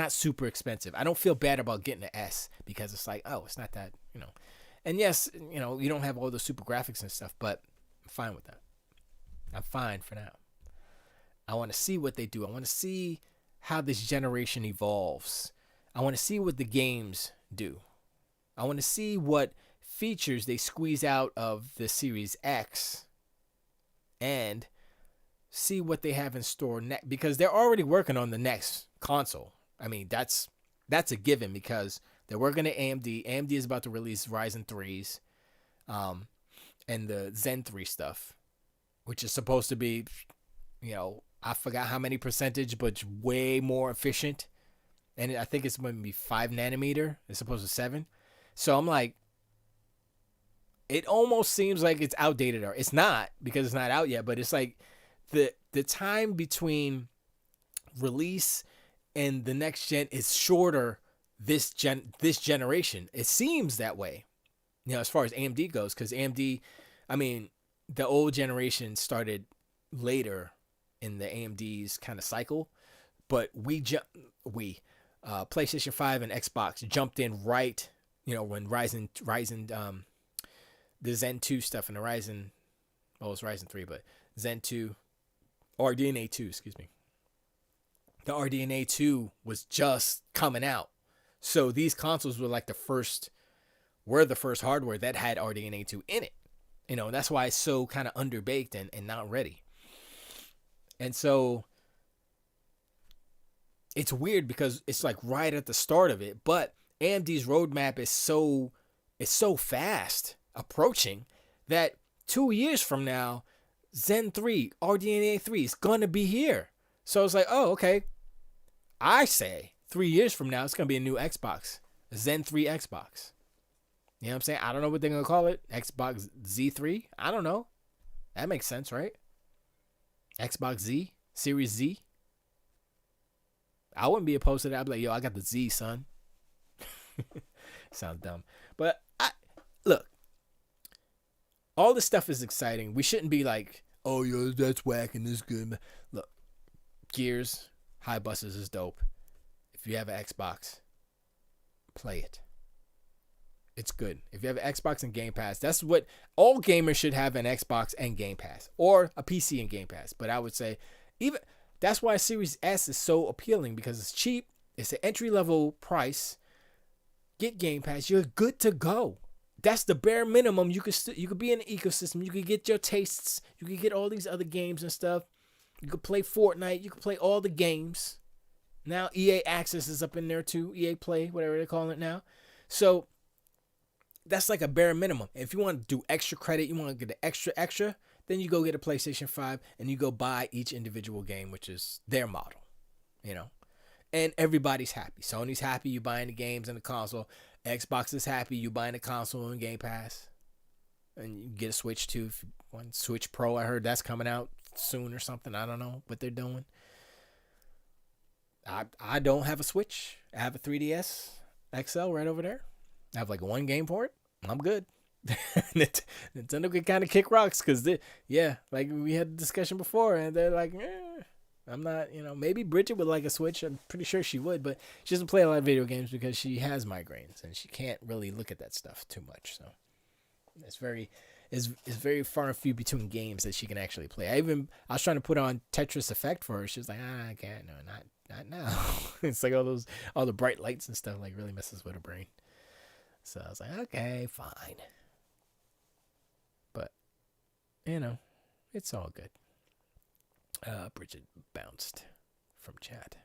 super expensive. I don't feel bad about getting an S because it's like, oh, it's not that, And yes, you don't have all the super graphics and stuff, but I'm fine with that. I'm fine for now. I want to see what they do. I want to see how this generation evolves. I want to see what the games do. I want to see what features they squeeze out of the Series X and see what they have in store next, because they're already working on the next console. I mean, that's a given because they're working at AMD. AMD is about to release Ryzen 3s and the Zen 3 stuff, which is supposed to be, I forgot how many percentage, but way more efficient. And I think it's going to be 5 nanometer. It's supposed to 7. So I'm like, it almost seems like it's outdated. Or it's not because it's not out yet, but it's like the time between release and the next gen is shorter this generation. It seems that way, as far as AMD goes, because AMD, I mean, the old generation started later in the AMD's kind of cycle, but PlayStation 5 and Xbox jumped in right, when Ryzen the Zen 2 stuff and the Ryzen, it's Ryzen 3, but Zen 2, RDNA 2, excuse me. The RDNA 2 was just coming out. So these consoles were like the first hardware that had RDNA 2 in it. That's why it's so kind of underbaked and not ready. And so it's weird because it's like right at the start of it, but AMD's roadmap is so fast approaching that 2 years from now, Zen 3, RDNA 3 is going to be here. So it's like, oh, okay. I say 3 years from now, it's going to be a new Xbox, a Zen 3 Xbox. You know what I'm saying? I don't know what they're going to call it. Xbox Z3? I don't know. That makes sense, right? Xbox Z? Series Z? I wouldn't be opposed to that. I'd be like, yo, I got the Z, son. Sounds dumb. But look, all this stuff is exciting. We shouldn't be like, oh, yo, that's whack and this good. Look, Gears, High Buses is dope. If you have an Xbox, play it. It's good. If you have an Xbox and Game Pass, that's what all gamers should have, an Xbox and Game Pass, or a PC and Game Pass. But I would say even that's why Series S is so appealing, because it's cheap. It's an entry-level price. Get Game Pass. You're good to go. That's the bare minimum. You could be in the ecosystem. You could get your tastes. You could get all these other games and stuff. You could play Fortnite. You could play all the games. Now EA Access is up in there too. EA Play, whatever they're calling it now. So that's like a bare minimum. If you want to do extra credit, you want to get the extra, then you go get a PlayStation 5 and you go buy each individual game, which is their model, And everybody's happy. Sony's happy you buying the games and the console. Xbox is happy you buying the console and Game Pass. And you get a Switch too if you want. Switch Pro, I heard that's coming out soon or something. I don't know what they're doing. I don't have a Switch. I have a 3DS XL right over there. I have like one game for it. I'm good. Nintendo can kind of kick rocks because like we had a discussion before, and they're like, I'm not, maybe Bridget would like a Switch. I'm pretty sure she would, but she doesn't play a lot of video games because she has migraines and she can't really look at that stuff too much. So it's very far and few between games that she can actually play. I was trying to put on Tetris Effect for her. She was like, I can't, no, not now. It's like all the bright lights and stuff like really messes with her brain. So I was like, okay, fine. But, it's all good. Bridget bounced from chat.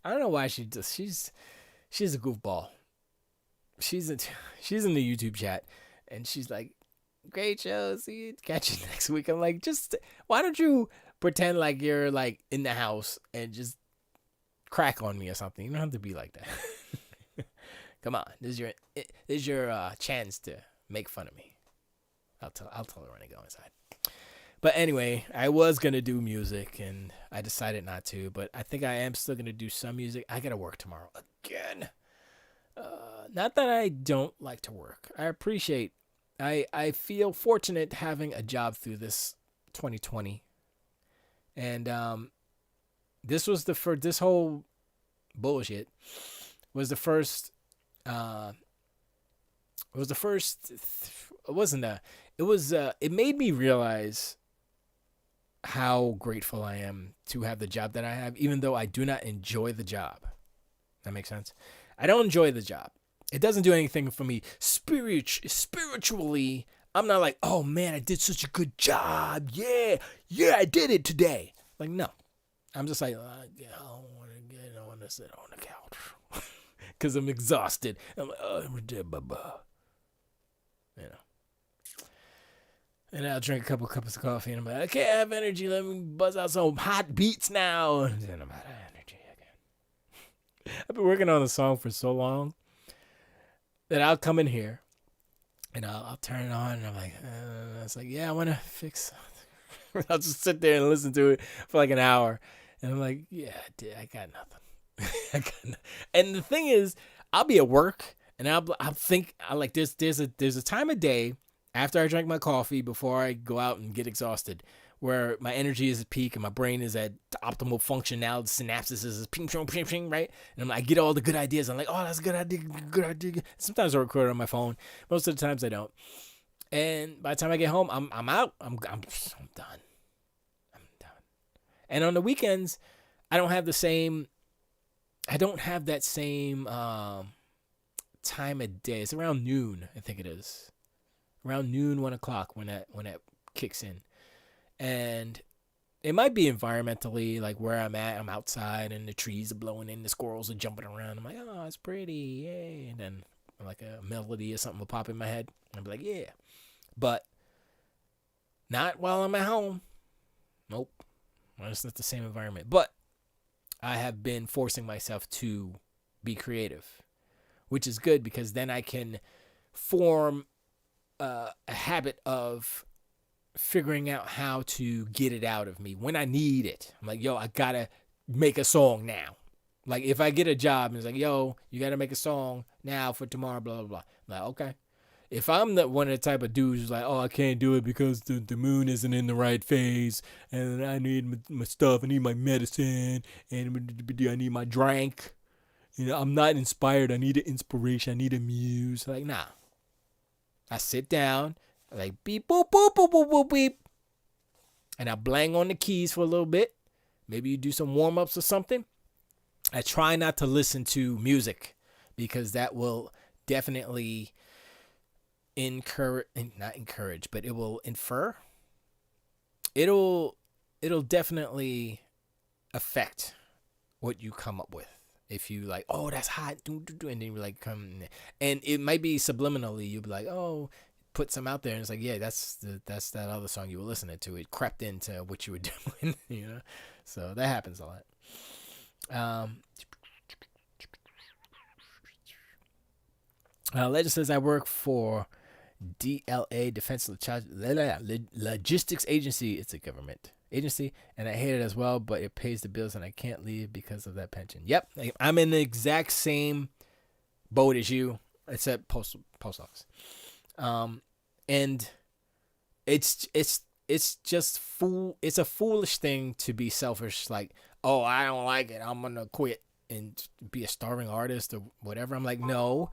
I don't know why she's a goofball. She's in the YouTube chat and she's like, great show, see you, catch you next week. I'm like, just why don't you pretend like you're like in the house and just crack on me or something? You don't have to be like that. Come on, this is your chance to make fun of me. I'll tell her when I go inside. But anyway, I was going to do music and I decided not to. But I think I am still going to do some music. I got to work tomorrow again. Not that I don't like to work. I feel fortunate having a job through this 2020. And this was this whole bullshit was the first it wasn't a it was it made me realize how grateful I am to have the job that I have, even though I do not enjoy the job. That makes sense. I don't enjoy the job. It doesn't do anything for me spiritually. I'm not like, oh man, I did such a good job. Yeah, I did it today. Like, no. I'm just like, I don't want to get on to sit on the couch because I'm exhausted. I'm like, oh, you know. And I'll drink a couple cups of coffee, and I'm like, I can't have energy. Let me buzz out some hot beats now. And then I'm out of energy again. I've been working on a song for so long that I'll come in here and I'll turn it on, and I'm like, it's like, yeah, I want to fix something. I'll just sit there and listen to it for like an hour, and I'm like, yeah, I got nothing. And the thing is, I'll be at work, and I'll think, there's a time of day after I drink my coffee before I go out and get exhausted, where my energy is at peak and my brain is at optimal function now. The synapses is ping, ping, ping, ping, right? And I get all the good ideas. I'm like, oh, that's a good idea. Sometimes I record it on my phone. Most of the times I don't. And by the time I get home, I'm out. I'm done. I'm done. And on the weekends, I don't have that same time of day. It's around noon, I think it is. Around noon, 1 o'clock when that kicks in. And it might be environmentally, like where I'm at. I'm outside and the trees are blowing in, the squirrels are jumping around. I'm like, oh, it's pretty, yay. And then like a melody or something will pop in my head. I'll be like, yeah. But not while I'm at home. Nope. Well, it's not the same environment. But I have been forcing myself to be creative, which is good because then I can form a habit of figuring out how to get it out of me when I need it. I'm like, yo, I gotta make a song now. Like if I get a job and it's like, yo, you gotta make a song now for tomorrow, blah, blah, blah. I'm like, okay. If I'm one of the type of dudes who's like, oh, I can't do it because the moon isn't in the right phase and I need my stuff, I need my medicine, and I need my drink. You know, I'm not inspired. I need an inspiration. I need a muse. Like, nah. I sit down, like beep, boop, boop, boop, boop, boop, beep. And I blang on the keys for a little bit. Maybe you do some warm-ups or something. I try not to listen to music because that will definitely not encourage, but it will infer. It'll definitely affect what you come up with. If you like, oh, that's hot, and then you like come, and it might be subliminally, you'll be like, oh, put some out there, and it's like, yeah, that's that other song you were listening to. It crept into what you were doing, you know. So that happens a lot. Legend says I work for DLA Defense Logistics Agency. It's a government agency, and I hate it as well, but it pays the bills and I can't leave because of that pension. Yep, I'm in the exact same boat as you, except post office. And it's just it's a foolish thing to be selfish, like, oh, I don't like it, I'm gonna quit and be a starving artist or whatever. I'm like, no,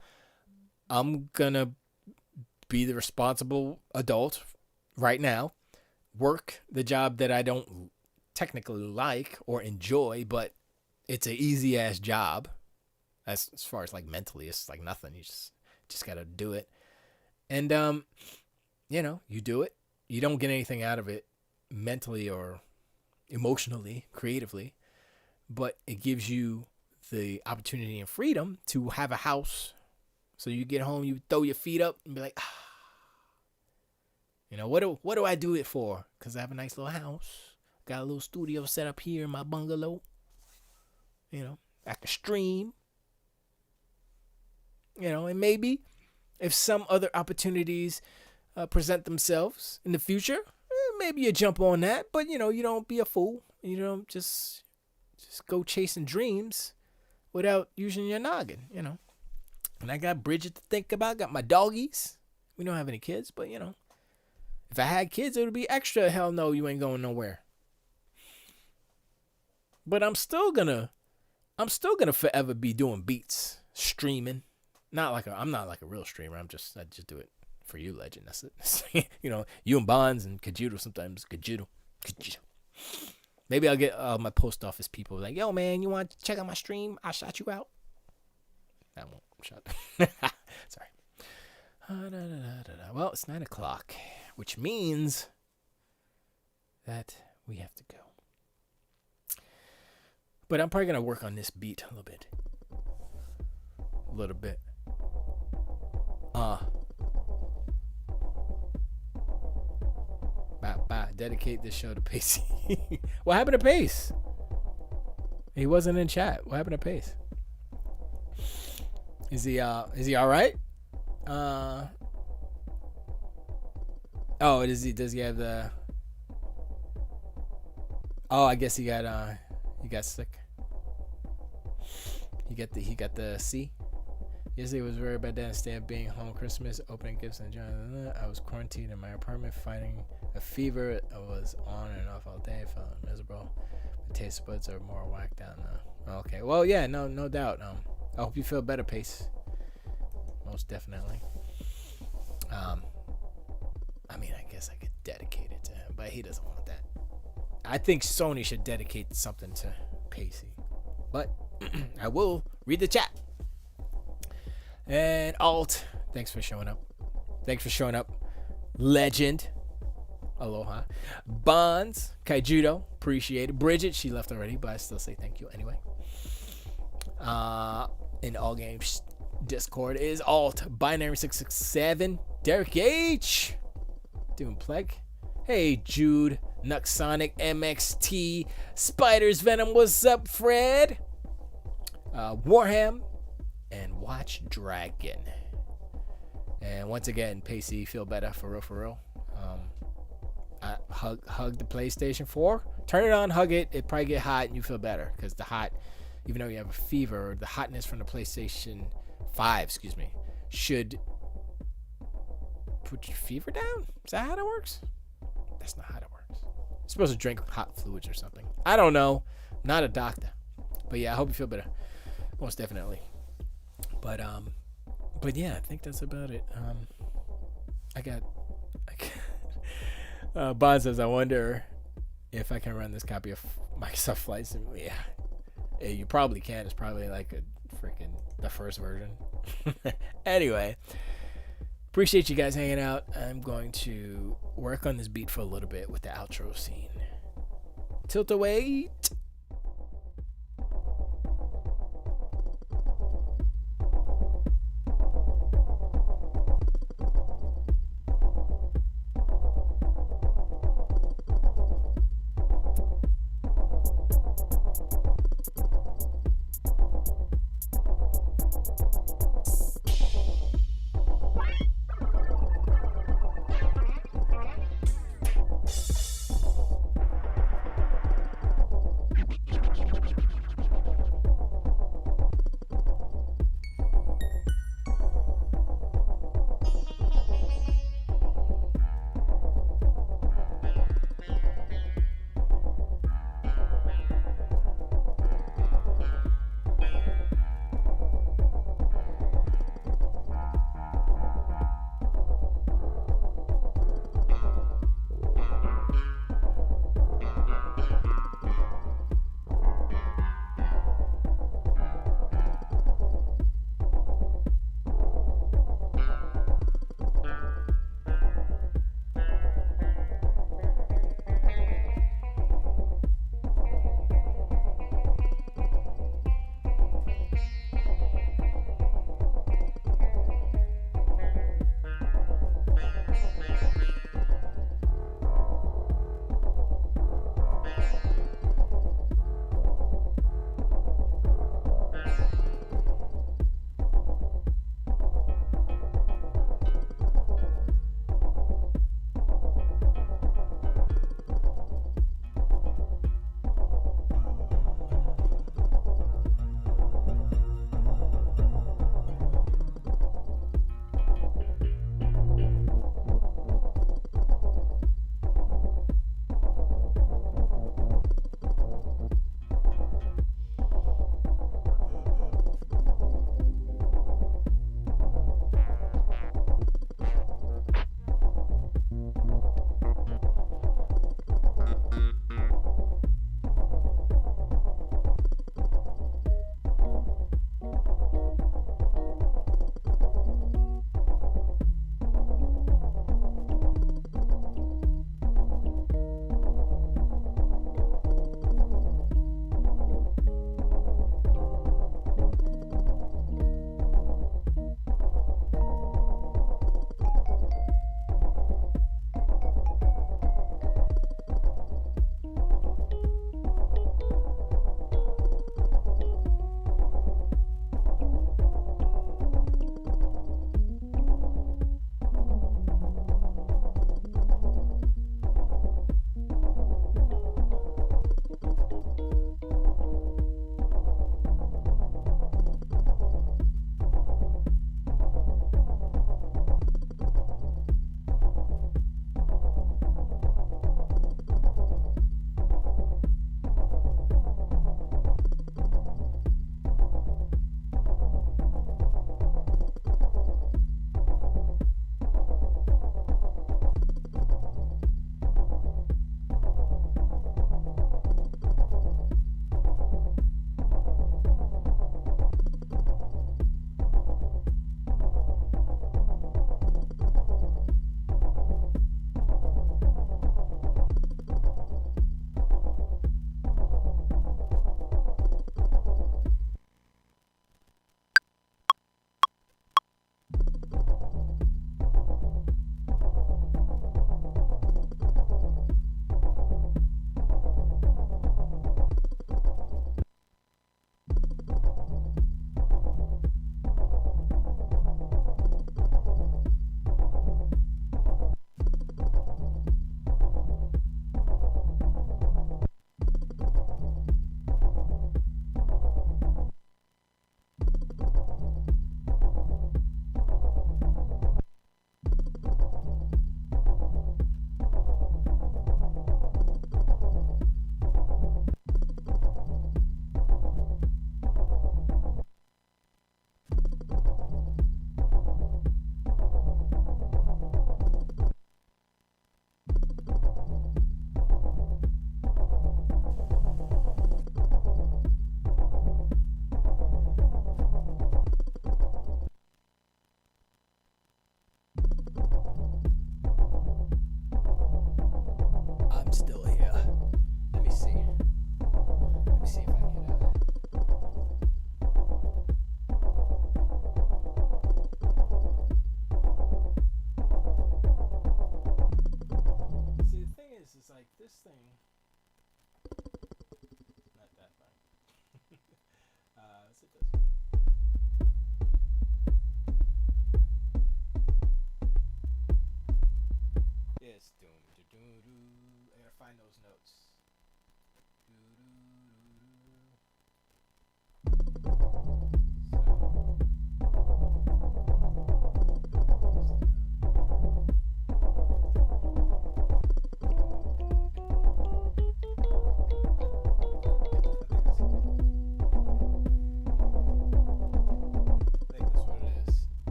I'm gonna be the responsible adult right now, work the job that I don't technically like or enjoy, but it's an easy ass job. As far as like mentally, it's like nothing. You just gotta do it, and you do it. You don't get anything out of it mentally or emotionally, creatively, but it gives you the opportunity and freedom to have a house. So you get home, you throw your feet up and be like, ah. You know, what do I do it for? Because I have a nice little house. Got a little studio set up here in my bungalow. You know, I can stream. You know, and maybe if some other opportunities present themselves in the future, maybe you jump on that, but you don't be a fool. You don't just go chasing dreams without using your noggin. And I got Bridget to think about. Got my doggies. We don't have any kids, but if I had kids, it would be extra. Hell no, you ain't going nowhere. But I'm still gonna forever be doing beats, streaming. I'm not like a real streamer. I just do it for you, legend. That's it. You and Bonds and Kajudo sometimes. Kajudo. Maybe I'll get my post office people like, yo man, you want to check out my stream? I'll shout you out. I won't shout. Sorry. Well, it's 9:00, which means that we have to go. But I'm probably going to work on this beat a little bit. Dedicate this show to Pacey. What happened to Pace? He wasn't in chat. What happened to Pace? Is he all right? Does he have the... Oh, I guess he got sick. He got the C. Yesterday was very bad day instead of being home Christmas, opening gifts and enjoying. I was quarantined in my apartment fighting a fever. I was on and off all day, felt miserable. My taste buds are more whacked out now. Okay, well yeah, no doubt. I hope you feel better, Pace. Most definitely. I mean, I guess I could dedicate it to him, but he doesn't want that. I think Sony should dedicate something to Pacey. But I will read the chat. And Alt, thanks for showing up. Legend, aloha. Bonds, Kaijudo, appreciate it. Bridget, she left already, but I still say thank you anyway. In All Games Discord is Alt, Binary667, Derek H, doing Pleg. Hey Jude, Nuxonic, MXT, Spiders Venom, what's up, Fred? Warham, and Watch Dragon. And once again, Pacey, feel better for real. I hug the PlayStation 4. Turn it on, hug it. It probably get hot and you feel better because even though you have a fever, the hotness from the PlayStation 5, should put your fever down. Is that how that works? That's not how it works. You're supposed to drink hot fluids or something. I don't know. I'm not a doctor, but yeah, I hope you feel better. Most definitely. But yeah, I think that's about it. Bond says, I wonder if I can run this copy of Microsoft Flight Simulator. Yeah, you probably can. It's probably like the first version. Anyway, appreciate you guys hanging out. I'm going to work on this beat for a little bit with the outro scene. Tilt away.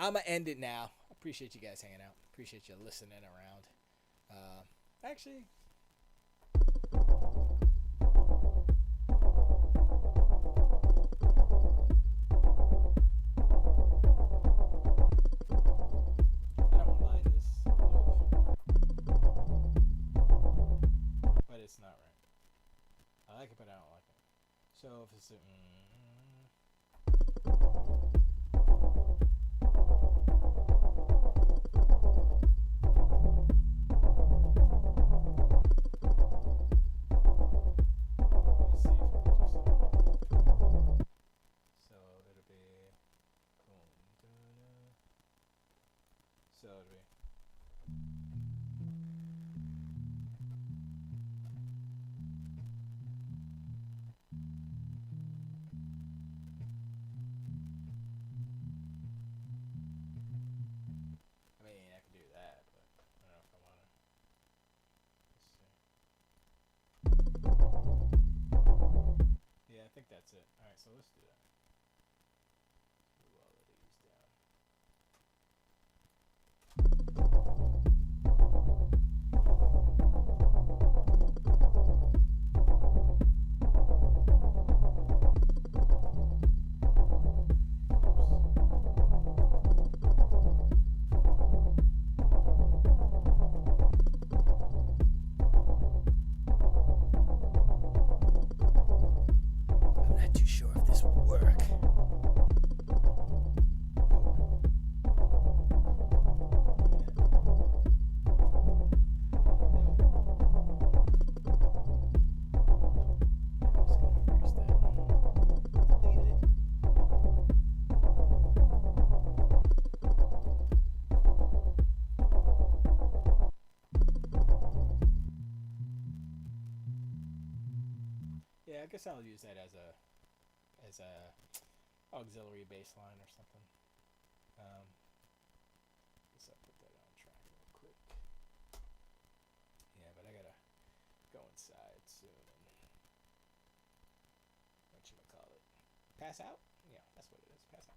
I'm gonna end it now. Appreciate you guys hanging out. Appreciate you listening around. Actually, I don't mind this loop, but it's not right. I like it, but I don't like it. So if it's so it'll be so it'll be I mean I could do that, but I don't know if I wanna. Yeah, I think that's it. Alright, so let's do that. Move all of these down. I'm not too sure if this will work. Yeah, I guess I'll use that as a auxiliary bass line or something. Guess I'll put that on track real quick. Yeah, but I gotta go inside soon and whatchamacallit, pass out? Yeah, that's what it is. Pass out.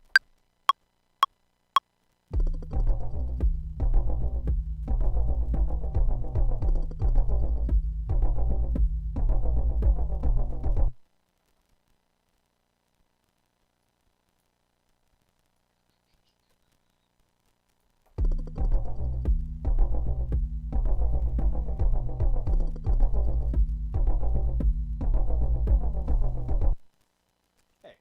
Hey.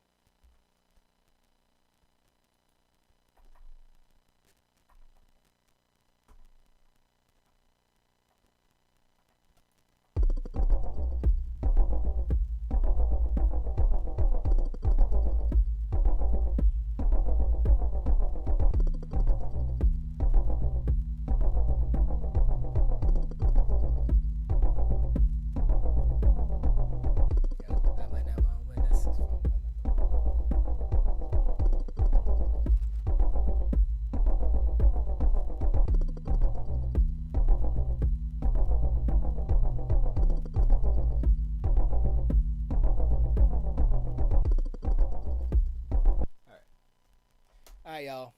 Alright, y'all.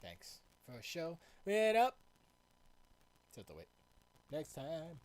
Thanks for a show. Wait up. Tilt the wait. Next time.